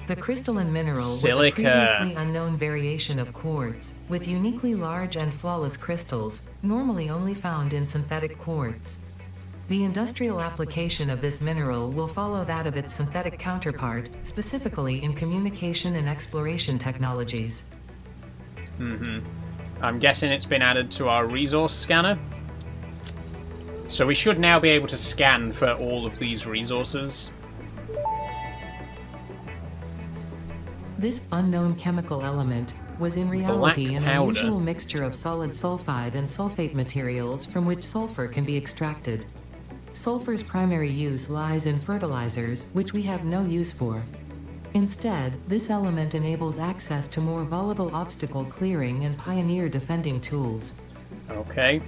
The crystalline mineral Silica. was a previously unknown variation of quartz, with uniquely large and flawless crystals, normally only found in synthetic quartz. The industrial application of this mineral will follow that of its synthetic counterpart, specifically in communication and exploration technologies. I'm guessing it's been added to our resource scanner. So we should now be able to scan for all of these resources. This unknown chemical element was in reality an unusual mixture of solid sulfide and sulfate materials from which sulfur can be extracted. Sulfur's primary use lies in fertilizers, which we have no use for. Instead, this element enables access to more volatile obstacle clearing and pioneer defending tools. Okay.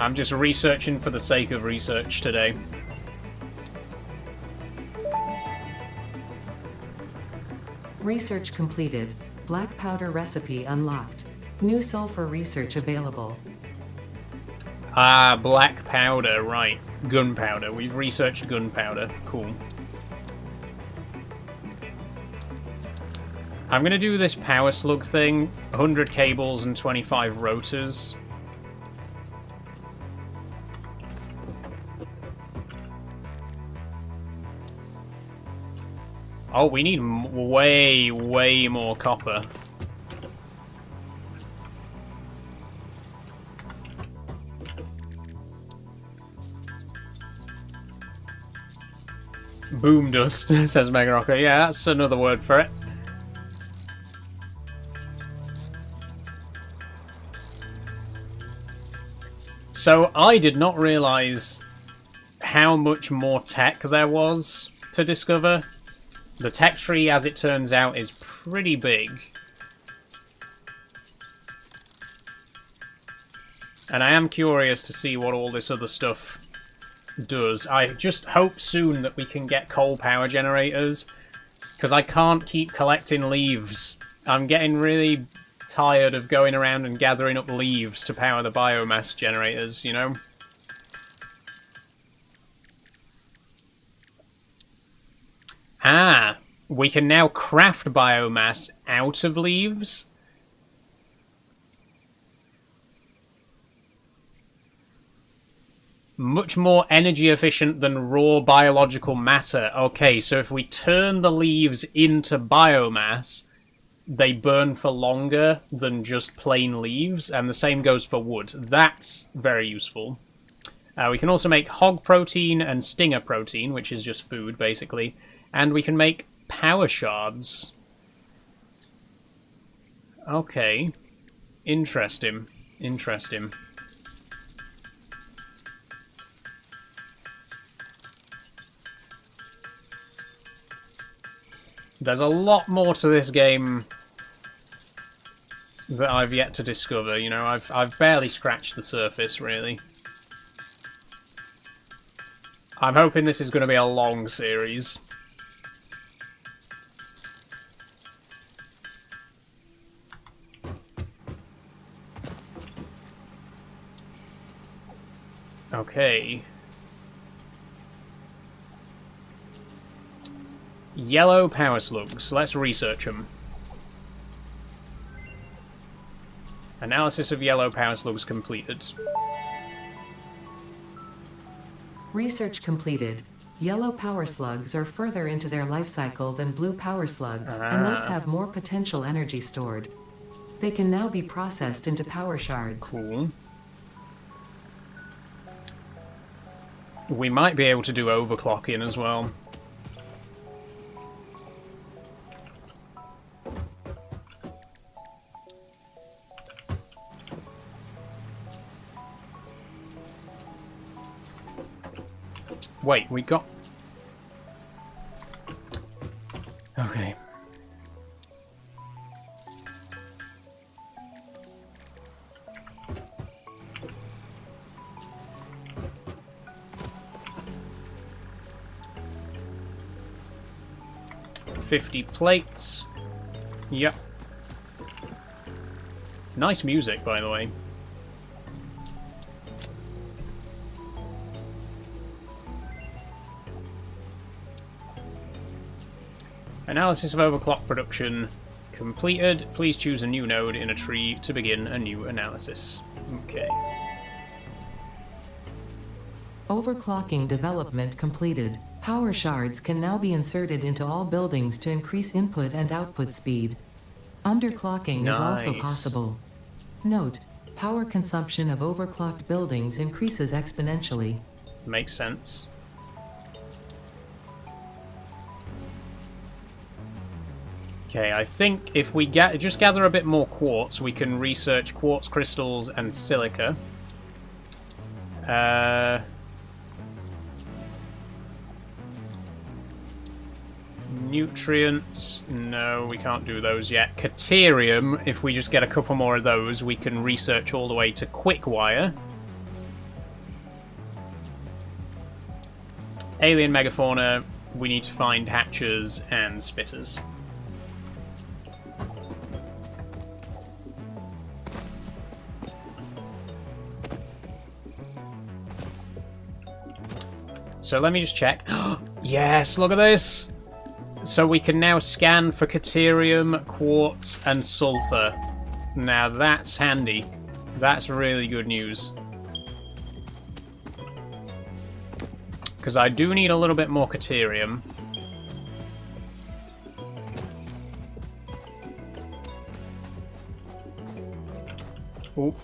I'm just researching for the sake of research today. Research completed. Black powder recipe unlocked. New sulfur research available. Ah, black powder, right. Gunpowder. We've researched gunpowder. Cool. I'm going to do this power slug thing. 100 cables and 25 rotors. Oh, we need way, way more copper. Boom dust, says Mega Rocker. Yeah, that's another word for it. So, I did not realise how much more tech there was to discover. The tech tree, as it turns out, is pretty big. And I am curious to see what all this other stuff does. I just hope soon that we can get coal power generators, because I can't keep collecting leaves. I'm getting really tired of going around and gathering up leaves to power the biomass generators, you know? Ah, we can now craft biomass out of leaves. Much more energy efficient than raw biological matter. Okay, so if we turn the leaves into biomass, they burn for longer than just plain leaves, and the same goes for wood. That's very useful. We can also make hog protein and stinger protein, which is just food, basically. And we can make power shards. Okay. Interesting. Interesting. There's a lot more to this game that I've yet to discover. You know, I've barely scratched the surface, really. I'm hoping this is going to be a long series. Okay. Yellow power slugs. Let's research them. Analysis of yellow power slugs completed. Research completed. Yellow power slugs are further into their life cycle than blue power slugs, and thus have more potential energy stored. They can now be processed into power shards. Cool. We might be able to do overclocking as well. Wait, we got... Okay. $50 plates. Yep. Nice music, by the way. Analysis of overclock production completed. Please choose a new node in a tree to begin a new analysis. Okay. Overclocking development completed. Power shards can now be inserted into all buildings to increase input and output speed. Underclocking is also possible. Note, power consumption of overclocked buildings increases exponentially. Makes sense. Okay, I think if we just gather a bit more quartz, we can research quartz crystals and silica. Nutrients, no, we can't do those yet. Caterium, if we just get a couple more of those, we can research all the way to quickwire. Alien megafauna, we need to find hatchers and spitters. So let me just check. Yes, look at this! So we can now scan for caterium, quartz, and sulfur. Now that's handy. That's really good news. Because I do need a little bit more caterium. Oh.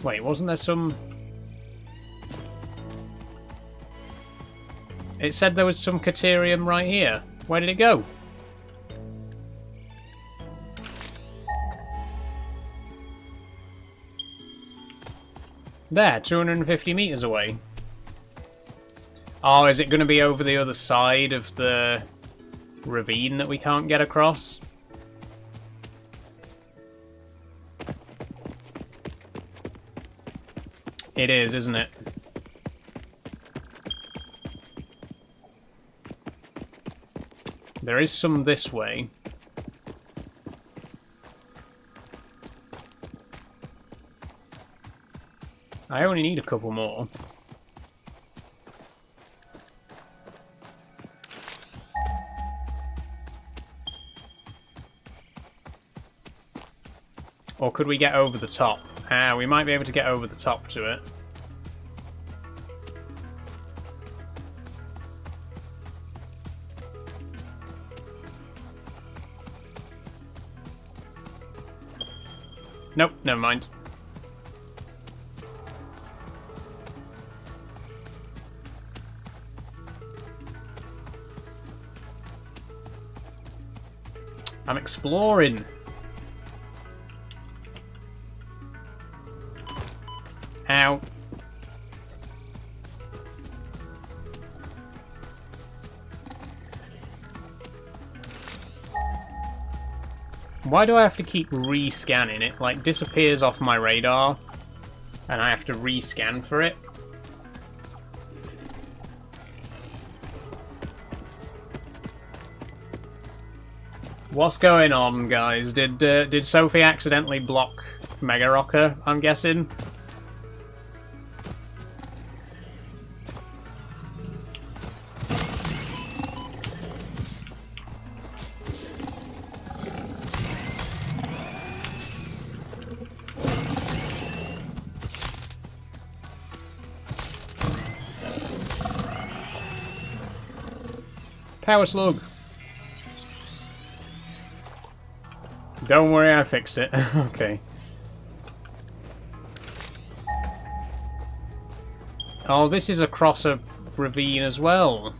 Wait, wasn't there some... It said there was some Caterium right here. Where did it go? There, 250 meters away. Oh, is it going to be over the other side of the ravine that we can't get across? It is, isn't it? There is some this way. I only need a couple more. Or could we get over the top? Ah, we might be able to get over the top to it. Nope, never mind. I'm exploring. Ow. Why do I have to keep re-scanning it? Like, disappears off my radar, and I have to re-scan for it. What's going on, guys? Did Sophie accidentally block Mega Rocker, I'm guessing? Power slug. Don't worry, I fixed it. Okay. Oh, this is across a ravine as well.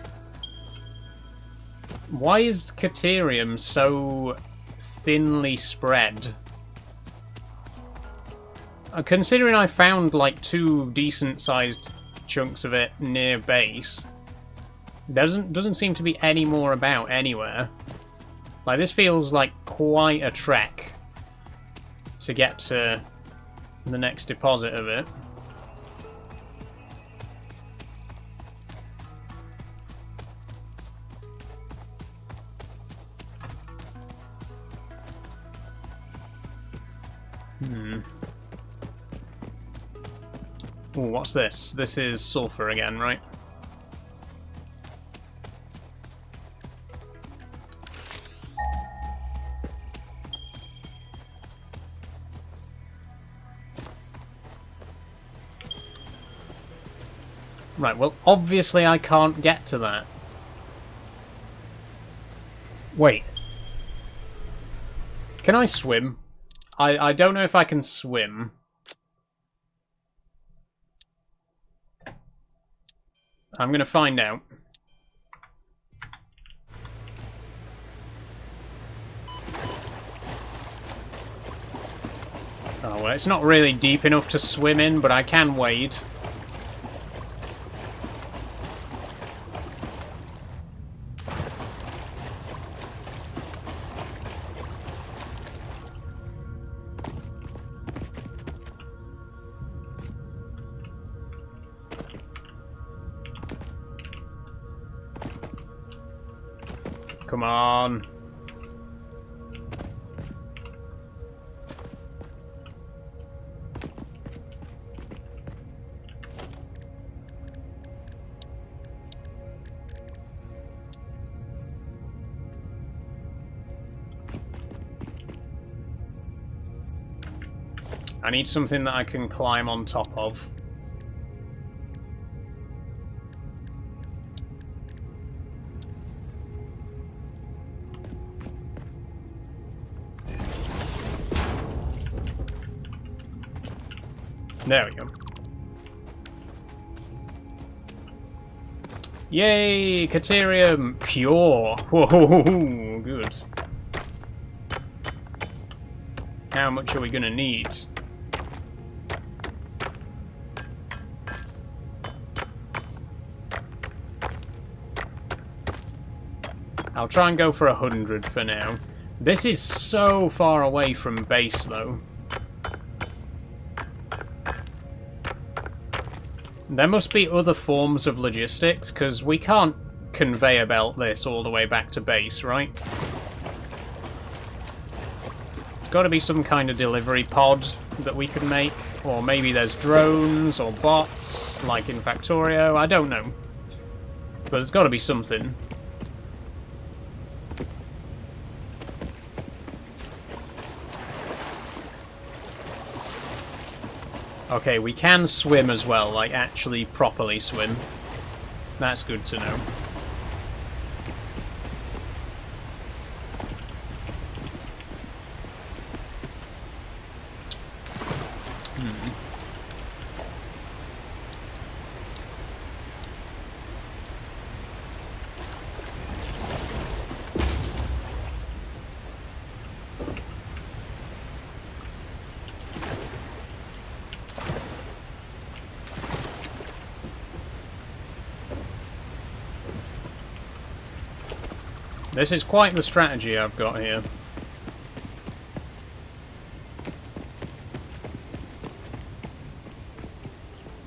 Why is Caterium so thinly spread? Considering I found like 2 decent-sized chunks of it near base, doesn't seem to be any more about anywhere. Like, this feels like quite a trek to get to the next deposit of it. Ooh, what's this? This is sulfur again, right? Right, well, obviously I can't get to that. Wait. Can I swim? I don't know if I can swim. I'm going to find out. Oh, well, it's not really deep enough to swim in, but I can wade. Come on. I need something that I can climb on top of. There we go. Yay! Caterium! Pure! Whoa, good. How much are we gonna need? I'll try and go for 100 for now. This is so far away from base, though. There must be other forms of logistics, because we can't conveyor belt this all the way back to base, right? There's got to be some kind of delivery pod that we can make, or maybe there's drones or bots, like in Factorio, I don't know. But there's got to be something. Okay, we can swim as well, like actually properly swim. That's good to know. This is quite the strategy I've got here.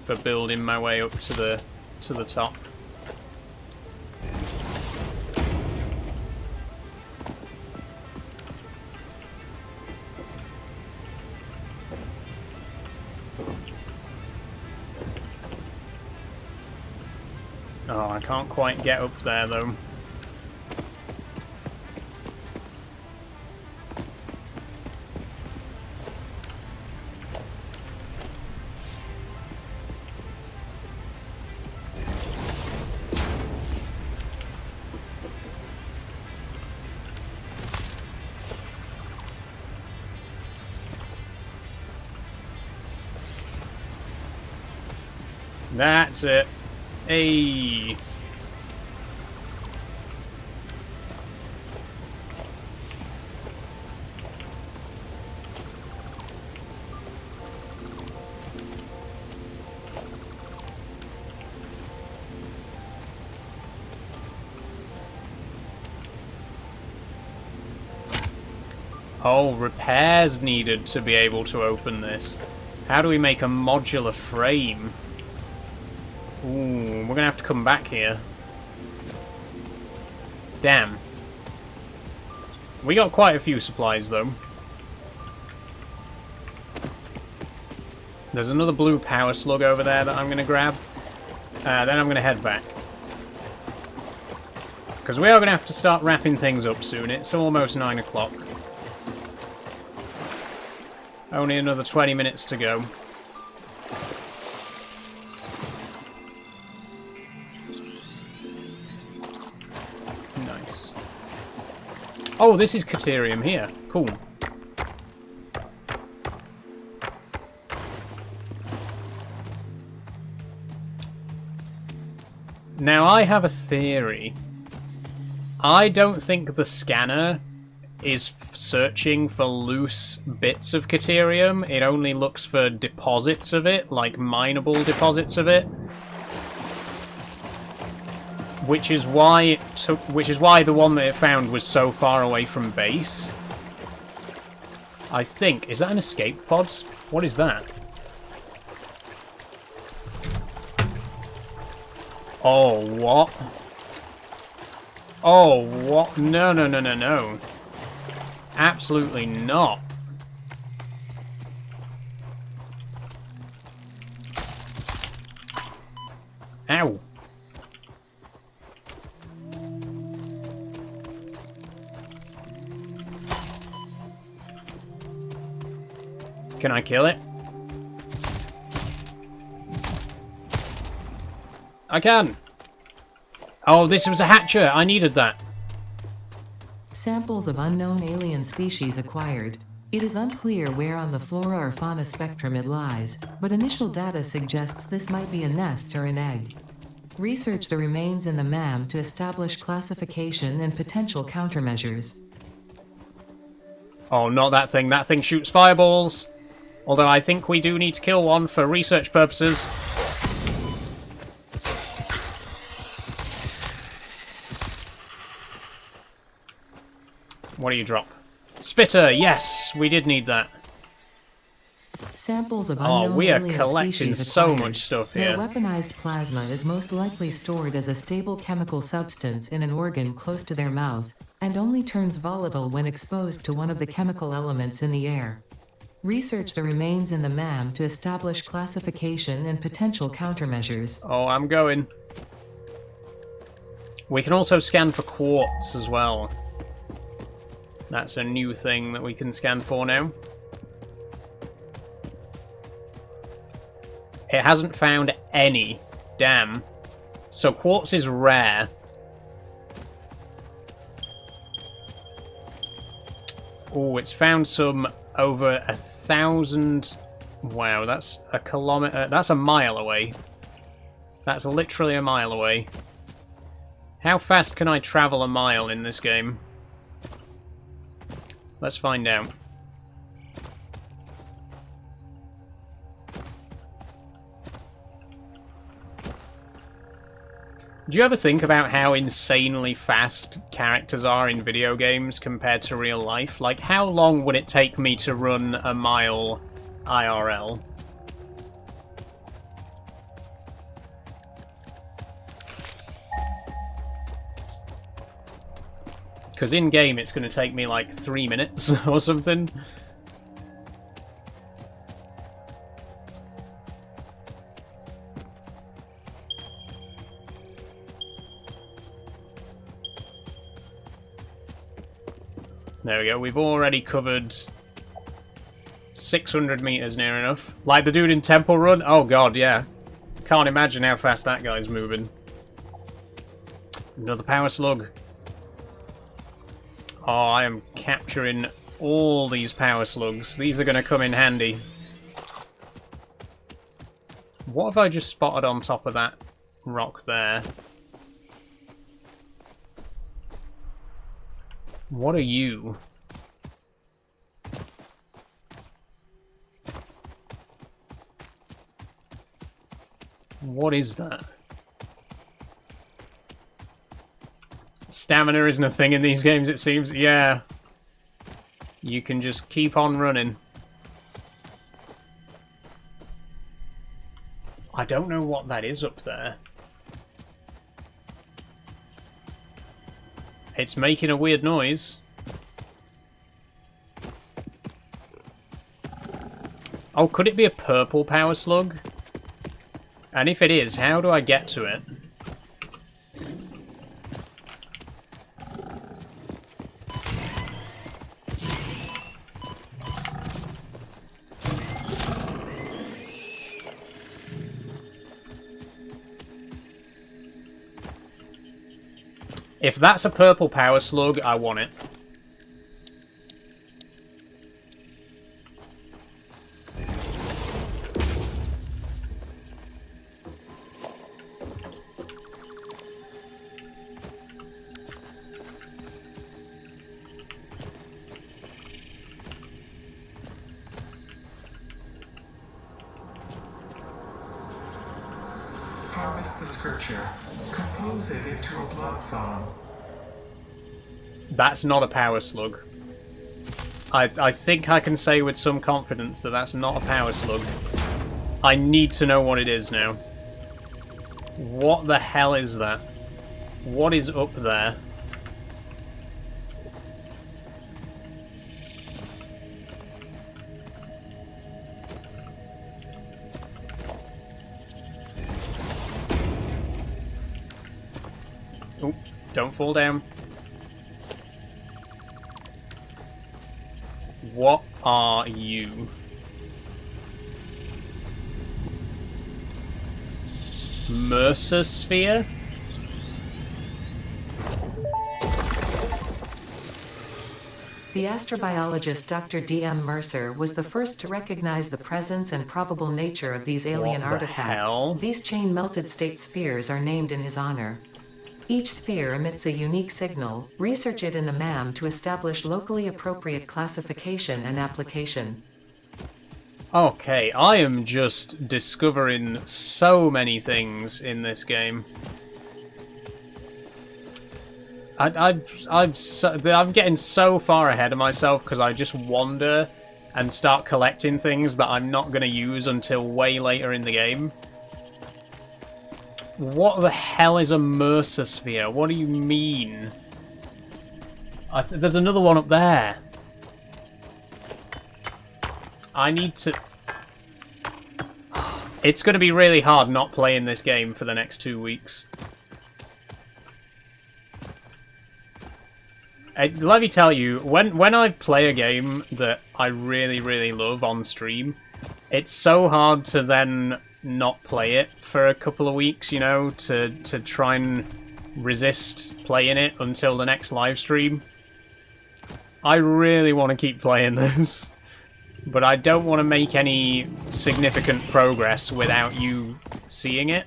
For building my way up to the top. Oh, I can't quite get up there though. That's it. Hey. Oh, repairs needed to be able to open this. How do we make a modular frame? Ooh, we're gonna have to come back here. Damn. We got quite a few supplies, though. There's another blue power slug over there that I'm gonna grab. Then I'm gonna head back. Because we are gonna have to start wrapping things up soon. It's almost 9 o'clock. Only another 20 minutes to go. Nice. Oh, this is Caterium here. Cool. Now, I have a theory. I don't think the scanner is searching for loose bits of Caterium. It only looks for deposits of it, like mineable deposits of it. Which is why the one that it found was so far away from base. I think. Is that an escape pod? What is that? Oh, what? Oh, what? No, no, no, no, no. Absolutely not. Ow. Can I kill it? I can. Oh, this was a hatcher. I needed that. Samples of unknown alien species acquired. It is unclear where on the flora or fauna spectrum it lies, but initial data suggests this might be a nest or an egg. Research the remains in the MAM to establish classification and potential countermeasures. Oh, not that thing. That thing shoots fireballs. Although I think we do need to kill one for research purposes. What do you drop? Spitter, yes! We did need that. Samples of unknown we are alien collecting species so acquired. much stuff Their here. weaponized plasma is most likely stored as a stable chemical substance in an organ close to their mouth, and only turns volatile when exposed to one of the chemical elements in the air. Research the remains in the MAM to establish classification and potential countermeasures. Oh, I'm going. We can also scan for quartz as well. That's a new thing that we can scan for now. It hasn't found any. Damn. So quartz is rare. Oh, it's found some over 1,000. Wow, that's a kilometer. That's a mile away. That's literally a mile away. How fast can I travel a mile in this game? Let's find out. Do you ever think about how insanely fast characters are in video games compared to real life? Like, how long would it take me to run a mile IRL? Because in-game it's going to take me like 3 minutes or something. There we go, we've already covered 600 meters near enough. Like the dude in Temple Run? Oh god, yeah. Can't imagine how fast that guy's moving. Another power slug. Oh, I am capturing all these power slugs. These are going to come in handy. What have I just spotted on top of that rock there? What are you? What is that? Stamina isn't a thing in these games, it seems. Yeah. You can just keep on running. I don't know what that is up there. It's making a weird noise. Oh, could it be a purple power slug? And if it is, how do I get to it? If that's a purple power slug, I want it. Harvest the scripture. Compose it into a blood song. That's not a power slug. I think I can say with some confidence that that's not a power slug. I need to know what it is now. What the hell is that? What is up there? Oh, don't fall down. What are you? Mercer sphere. The astrobiologist Dr. D.M. Mercer was the first to recognize the presence and probable nature of these alien What the artifacts. hell? These chain-melted state spheres are named in his honor. Each sphere emits a unique signal. Research it in the MAM to establish locally appropriate classification and application. Okay, I am just discovering so many things in this game. I'm getting so far ahead of myself because I just wander and start collecting things that I'm not going to use until way later in the game. What the hell is a Mercer sphere? What do you mean? There's another one up there. I need to... It's going to be really hard not playing this game for the next 2 weeks. Let me tell you, when I play a game that I really, really love on stream, it's so hard to then not play it for a couple of weeks, you know, to try and resist playing it until the next live stream. I really want to keep playing this, but I don't want to make any significant progress without you seeing it.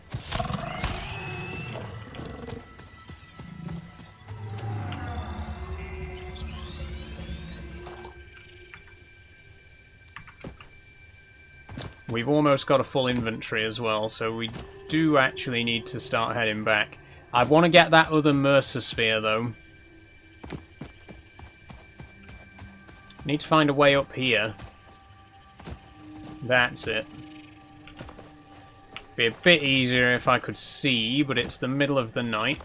We've almost got a full inventory as well, so we do actually need to start heading back. I want to get that other Mercer sphere, though. Need to find a way up here. That's it. Be a bit easier if I could see, but it's the middle of the night.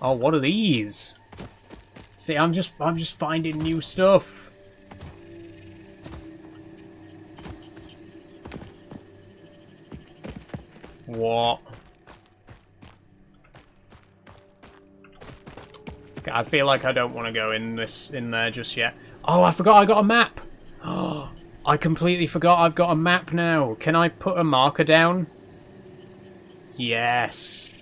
Oh, what are these? See, I'm just finding new stuff. What? I feel like I don't want to go in there just yet. Oh, I forgot I got a map. Oh, I completely forgot I've got a map now. Can I put a marker down? Yes.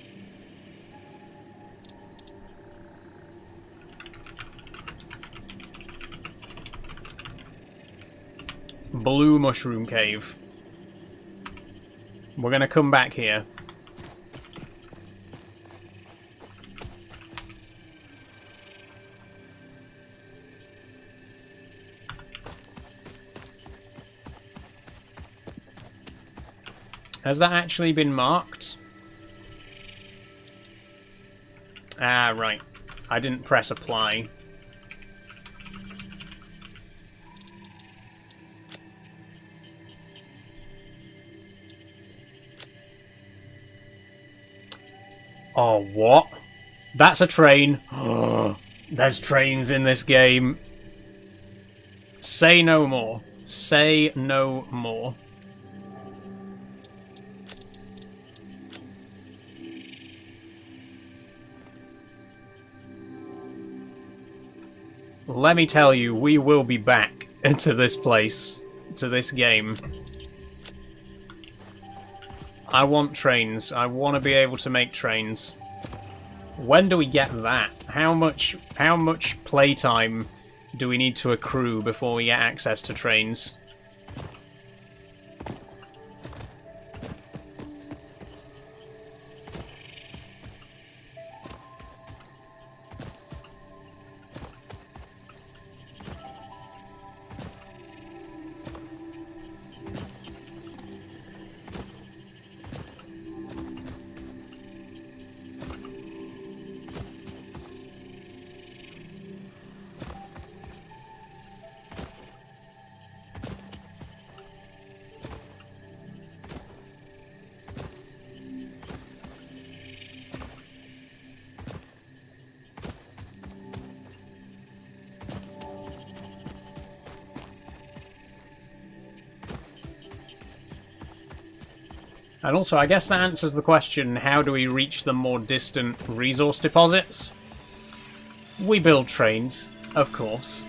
Blue Mushroom Cave. We're gonna come back here. Has that actually been marked? Ah, right. I didn't press apply. Oh, what? That's a train. Oh, there's trains in this game. Say no more. Say no more. Let me tell you, we will be back to this place, to this game. I want trains. I want to be able to make trains. When do we get that? How much playtime do we need to accrue before we get access to trains? And also, I guess that answers the question, how do we reach the more distant resource deposits? We build trains, of course.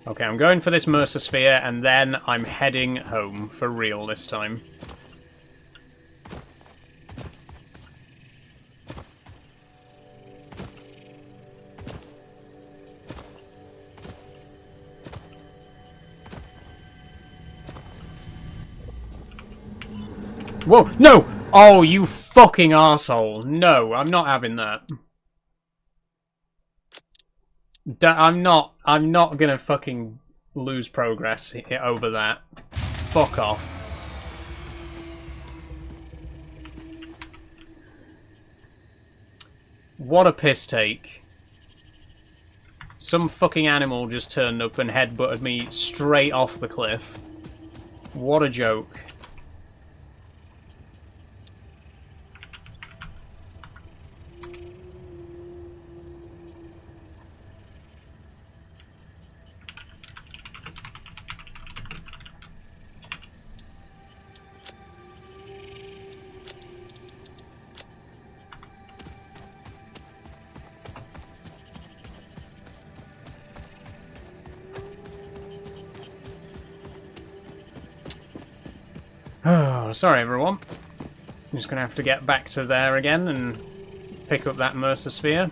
Okay, I'm going for this Mercer Sphere, and then I'm heading home for real this time. Whoa, no! Oh, you fucking arsehole. No, I'm not having that. I'm not gonna fucking lose progress over that. Fuck off. What a piss take. Some fucking animal just turned up and headbutted me straight off the cliff. What a joke. Oh, sorry everyone. I'm just gonna have to get back to there again and pick up that Mercer Sphere.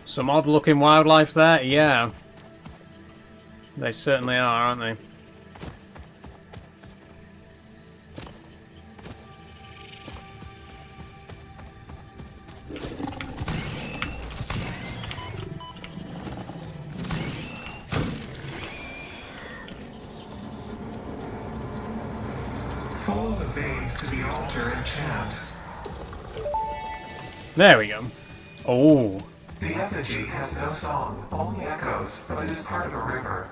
Some odd-looking wildlife there? Yeah. They certainly are, aren't they? Follow the veins to the altar and chant. There we go. Oh. The effigy has no song, only echoes, but it is part of a river.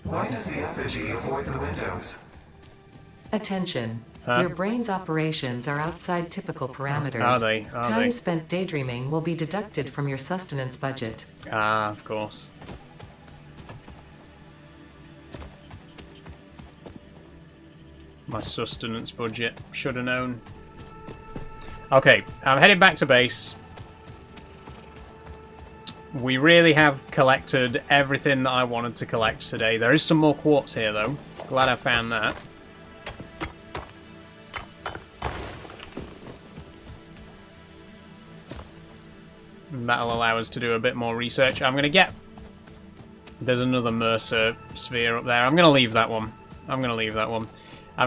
Why does the effigy avoid the windows? Attention. Huh? Your brain's operations are outside typical parameters. Are they? Time spent daydreaming will be deducted from your sustenance budget. Ah, of course. My sustenance budget. Should have known. Okay, I'm heading back to base. We really have collected everything that I wanted to collect today. There is some more quartz here, though. Glad I found that. And that'll allow us to do a bit more research. I'm going to get... There's another Mercer Sphere up there. I'm going to leave that one. I'm going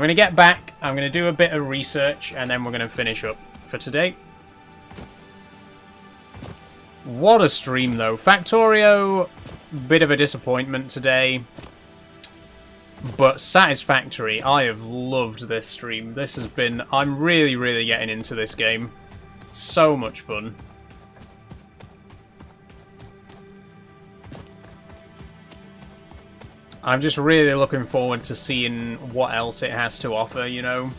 to get back. I'm going to do a bit of research, and then we're going to finish up for today. What a stream, though. Factorio, bit of a disappointment today. But Satisfactory, I have loved this stream. This has been... I'm really, really getting into this game. So much fun. I'm just really looking forward to seeing what else it has to offer, you know?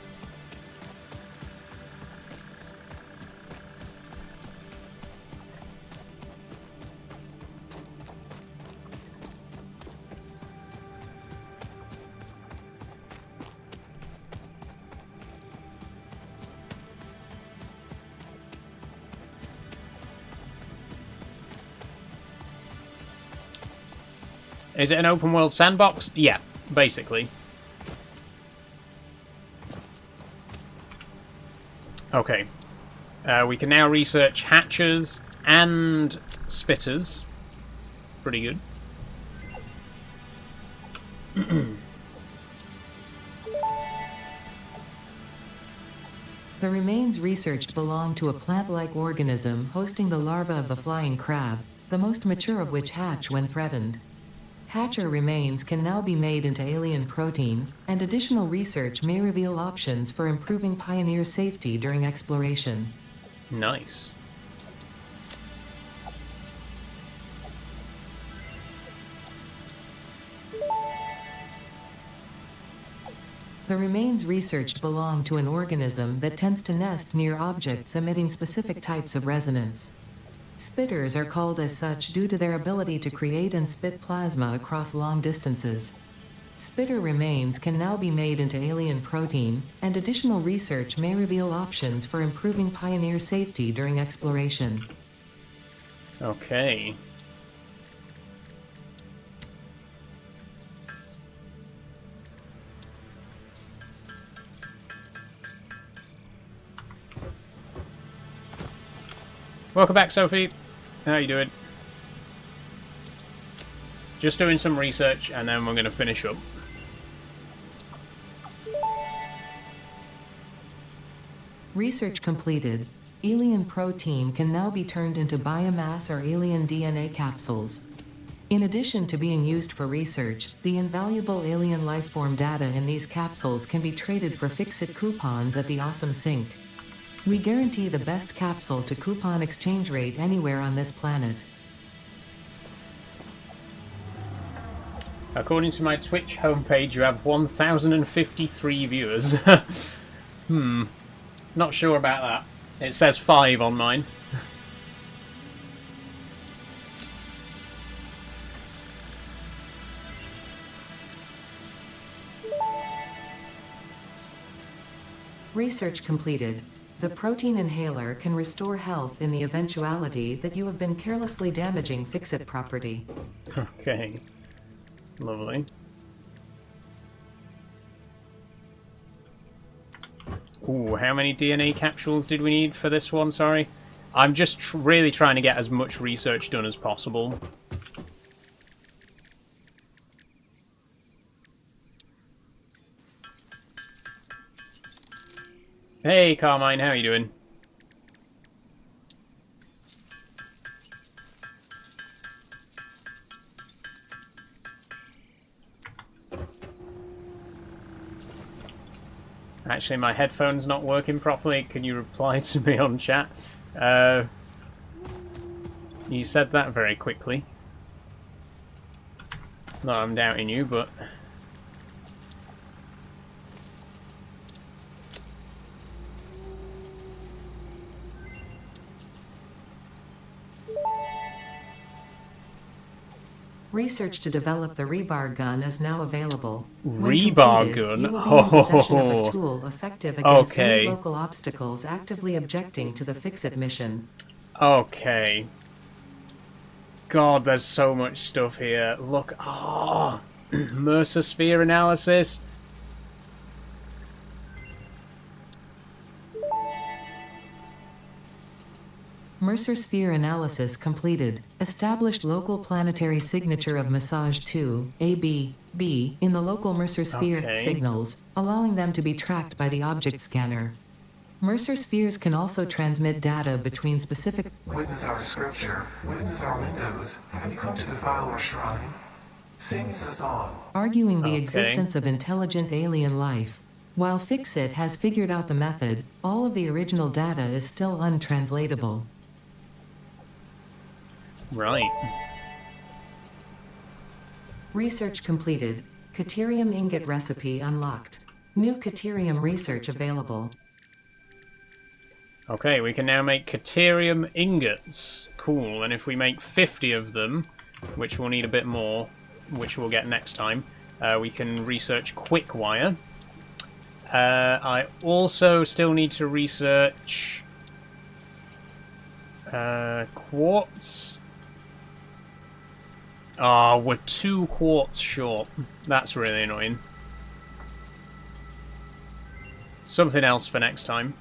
Is it an open world sandbox? Yeah, basically. Okay. We can now research hatchers and spitters. Pretty good. The remains researched belong to a plant-like organism hosting the larva of the flying crab, the most mature of which hatch when threatened. Hatcher remains can now be made into alien protein, and additional research may reveal options for improving pioneer safety during exploration. Nice. The remains researched belong to an organism that tends to nest near objects emitting specific types of resonance. Spitters are called as such due to their ability to create and spit plasma across long distances. Spitter remains can now be made into alien protein, and additional research may reveal options for improving pioneer safety during exploration. Okay. Welcome back, Sophie. How you doing? Just doing some research, and then we're going to finish up. Research completed. Alien protein can now be turned into biomass or alien DNA capsules. In addition to being used for research, the invaluable alien lifeform data in these capsules can be traded for Fix-It coupons at the Awesome Sync. We guarantee the best capsule to coupon exchange rate anywhere on this planet. According to my Twitch homepage, you have 1,053 viewers. Not sure about that. It says 5 on mine. Research completed. The protein inhaler can restore health in the eventuality that you have been carelessly damaging Fix-It property. Okay. Lovely. Ooh, how many DNA capsules did we need for this one? Sorry. I'm just really trying to get as much research done as possible. Hey, Carmine, how are you doing? Actually, my headphone's not working properly. Can you reply to me on chat? You said that very quickly. Not I'm doubting you, but... Research to develop the rebar gun is now available. Rebar gun? You will be in possession of a tool effective against any local obstacles actively objecting to the Fix-It mission. Okay. God, there's so much stuff here. Look, Mercer sphere analysis. Mercer sphere analysis completed. Established local planetary signature of massage 2, AB, B, in the local Mercer sphere signals, allowing them to be tracked by the object scanner. Mercer spheres can also transmit data between specific... Witness our scripture. Witness our windows. Have you come to defile our shrine? Sing the song. Arguing the existence of intelligent alien life. While Fix-It has figured out the method, all of the original data is still untranslatable. Right. Research completed. Caterium ingot recipe unlocked. New caterium research available. Okay, we can now make caterium ingots. Cool, and if we make 50 of them, which we'll need a bit more, which we'll get next time, we can research quick wire. I also still need to research quartz. Oh, we're 2 quartz short. That's really annoying. Something else for next time.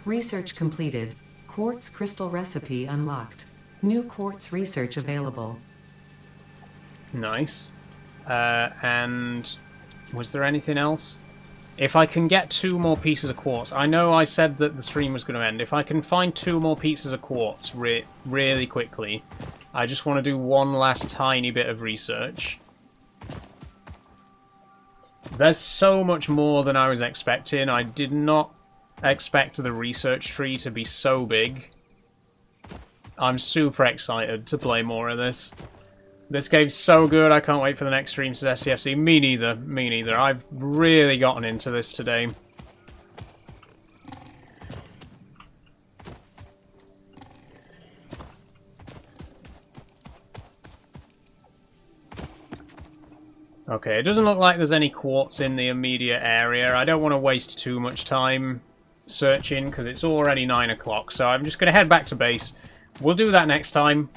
Research completed. Quartz crystal recipe unlocked. New quartz research available. Nice. And was there anything else? If I can get 2 more pieces of quartz. I know I said that the stream was going to end. If I can find 2 more pieces of quartz really quickly, I just want to do one last tiny bit of research. There's so much more than I was expecting. I did not expect the research tree to be so big. I'm super excited to play more of this. This game's so good, I can't wait for the next streams at STFC. Me neither, me neither. I've really gotten into this today. Okay, it doesn't look like there's any quartz in the immediate area. I don't want to waste too much time searching because it's already 9 o'clock, so I'm just going to head back to base. We'll do that next time.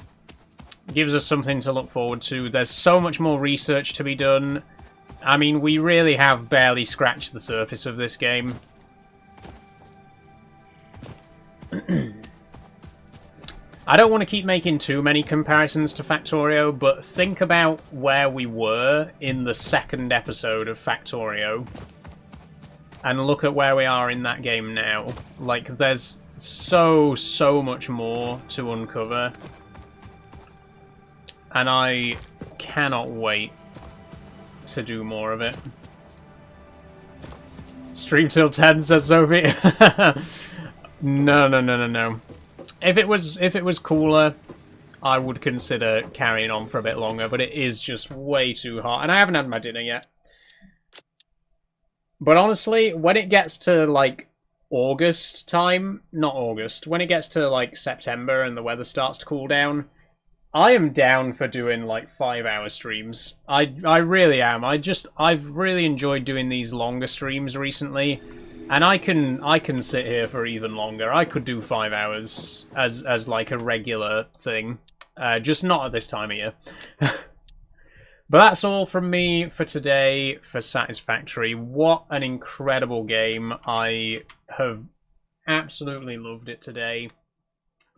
Gives us something to look forward to. There's so much more research to be done. I mean, we really have barely scratched the surface of this game. I don't want to keep making too many comparisons to Factorio, but think about where we were in the 2nd episode of Factorio. And look at where we are in that game now. Like, there's so much more to uncover. And I cannot wait to do more of it. Stream till 10, says Sophie. No. If it was cooler, I would consider carrying on for a bit longer, but it is just way too hot. And I haven't had my dinner yet. But honestly, when it gets to, like, August time, not August, when it gets to, like, September and the weather starts to cool down, I am down for doing, like, 5-hour streams. I really am. I've really enjoyed doing these longer streams recently. And I can sit here for even longer. I could do 5 hours as like a regular thing. Just not at this time of year. But that's all from me for today for Satisfactory. What an incredible game. I have absolutely loved it today.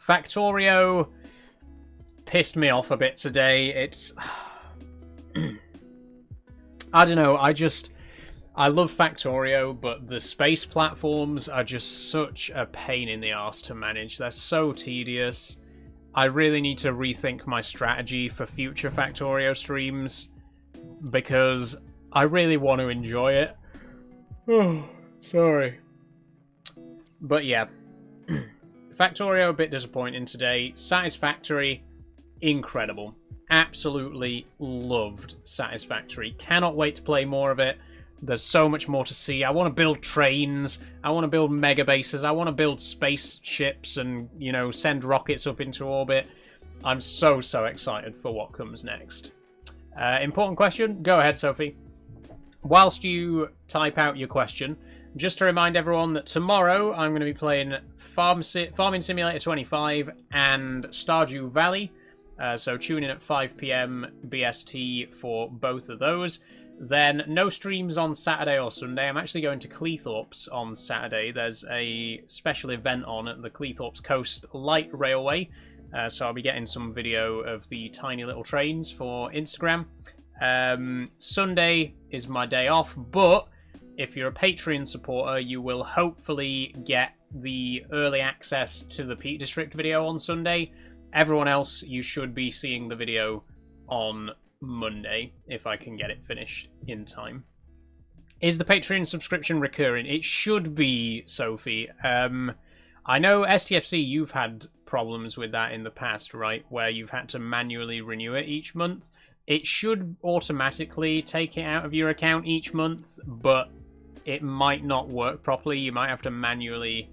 Factorio pissed me off a bit today. It's... I don't know, I love Factorio, but the space platforms are just such a pain in the arse to manage. They're so tedious. I really need to rethink my strategy for future Factorio streams, because I really want to enjoy it. Oh, sorry. But yeah. Factorio, a bit disappointing today. Satisfactory, incredible. Absolutely loved Satisfactory. Cannot wait to play more of it. There's so much more to see. I want to build trains. I want to build mega bases. I want to build spaceships and, you know, send rockets up into orbit. I'm so excited for what comes next. Important question. Go ahead, Sophie. Whilst you type out your question, just to remind everyone that tomorrow I'm going to be playing Farming Simulator 25 and Stardew Valley. So tune in at 5 PM BST for both of those. Then no streams on Saturday or Sunday. I'm actually going to Cleethorpes on Saturday. There's a special event on at the Cleethorpes Coast Light Railway. So I'll be getting some video of the tiny little trains for Instagram. Sunday is my day off, but if you're a Patreon supporter, you will hopefully get the early access to the Peak District video on Sunday. Everyone else, you should be seeing the video on Monday, if I can get it finished in time. Is the Patreon subscription recurring? It should be, Sophie. I know STFC, you've had problems with that in the past, right? Where you've had to manually renew it each month. It should automatically take it out of your account each month, but it might not work properly. You might have to manually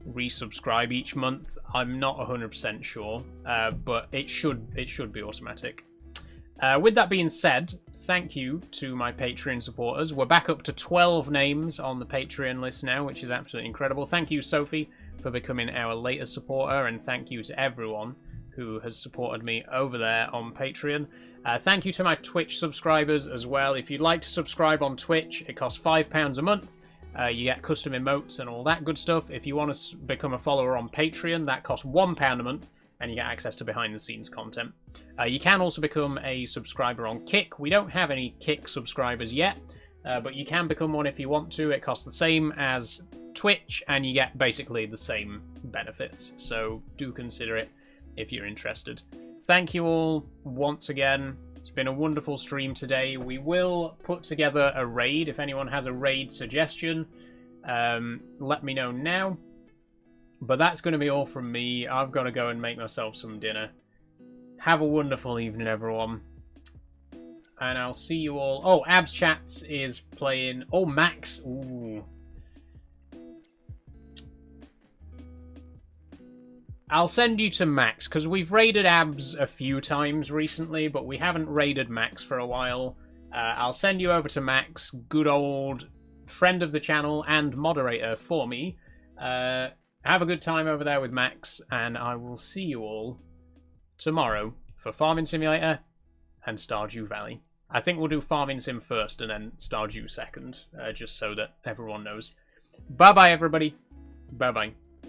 resubscribe each month. I'm not 100% sure, but it should be automatic. With that being said, thank you to my Patreon supporters. We're back up to 12 names on the Patreon list now, which is absolutely incredible. Thank you, Sophie, for becoming our latest supporter, and thank you to everyone who has supported me over there on Patreon. Thank you to my Twitch subscribers as well. If you'd like to subscribe on Twitch, it costs £5 a month. You get custom emotes and all that good stuff. If you want to become a follower on Patreon, that costs £1 a month. and you get access to behind-the-scenes content. You can also become a subscriber on Kick. We don't have any Kick subscribers yet, but you can become one if you want to. It costs the same as Twitch, and you get basically the same benefits. So do consider it if you're interested. Thank you all once again. It's been a wonderful stream today. We will put together a raid. If anyone has a raid suggestion, let me know now. But that's going to be all from me. I've got to go and make myself some dinner. Have a wonderful evening, everyone. And I'll see you all. Oh, Abs Chats is playing. Oh, Max. Ooh. I'll send you to Max, because we've raided Abs a few times recently, but we haven't raided Max for a while. I'll send you over to Max, good old friend of the channel and moderator for me. Have a good time over there with Max, and I will see you all tomorrow for Farming Simulator and Stardew Valley. I think we'll do Farming Sim first and then Stardew second, just so that everyone knows. Bye-bye, everybody. Bye-bye.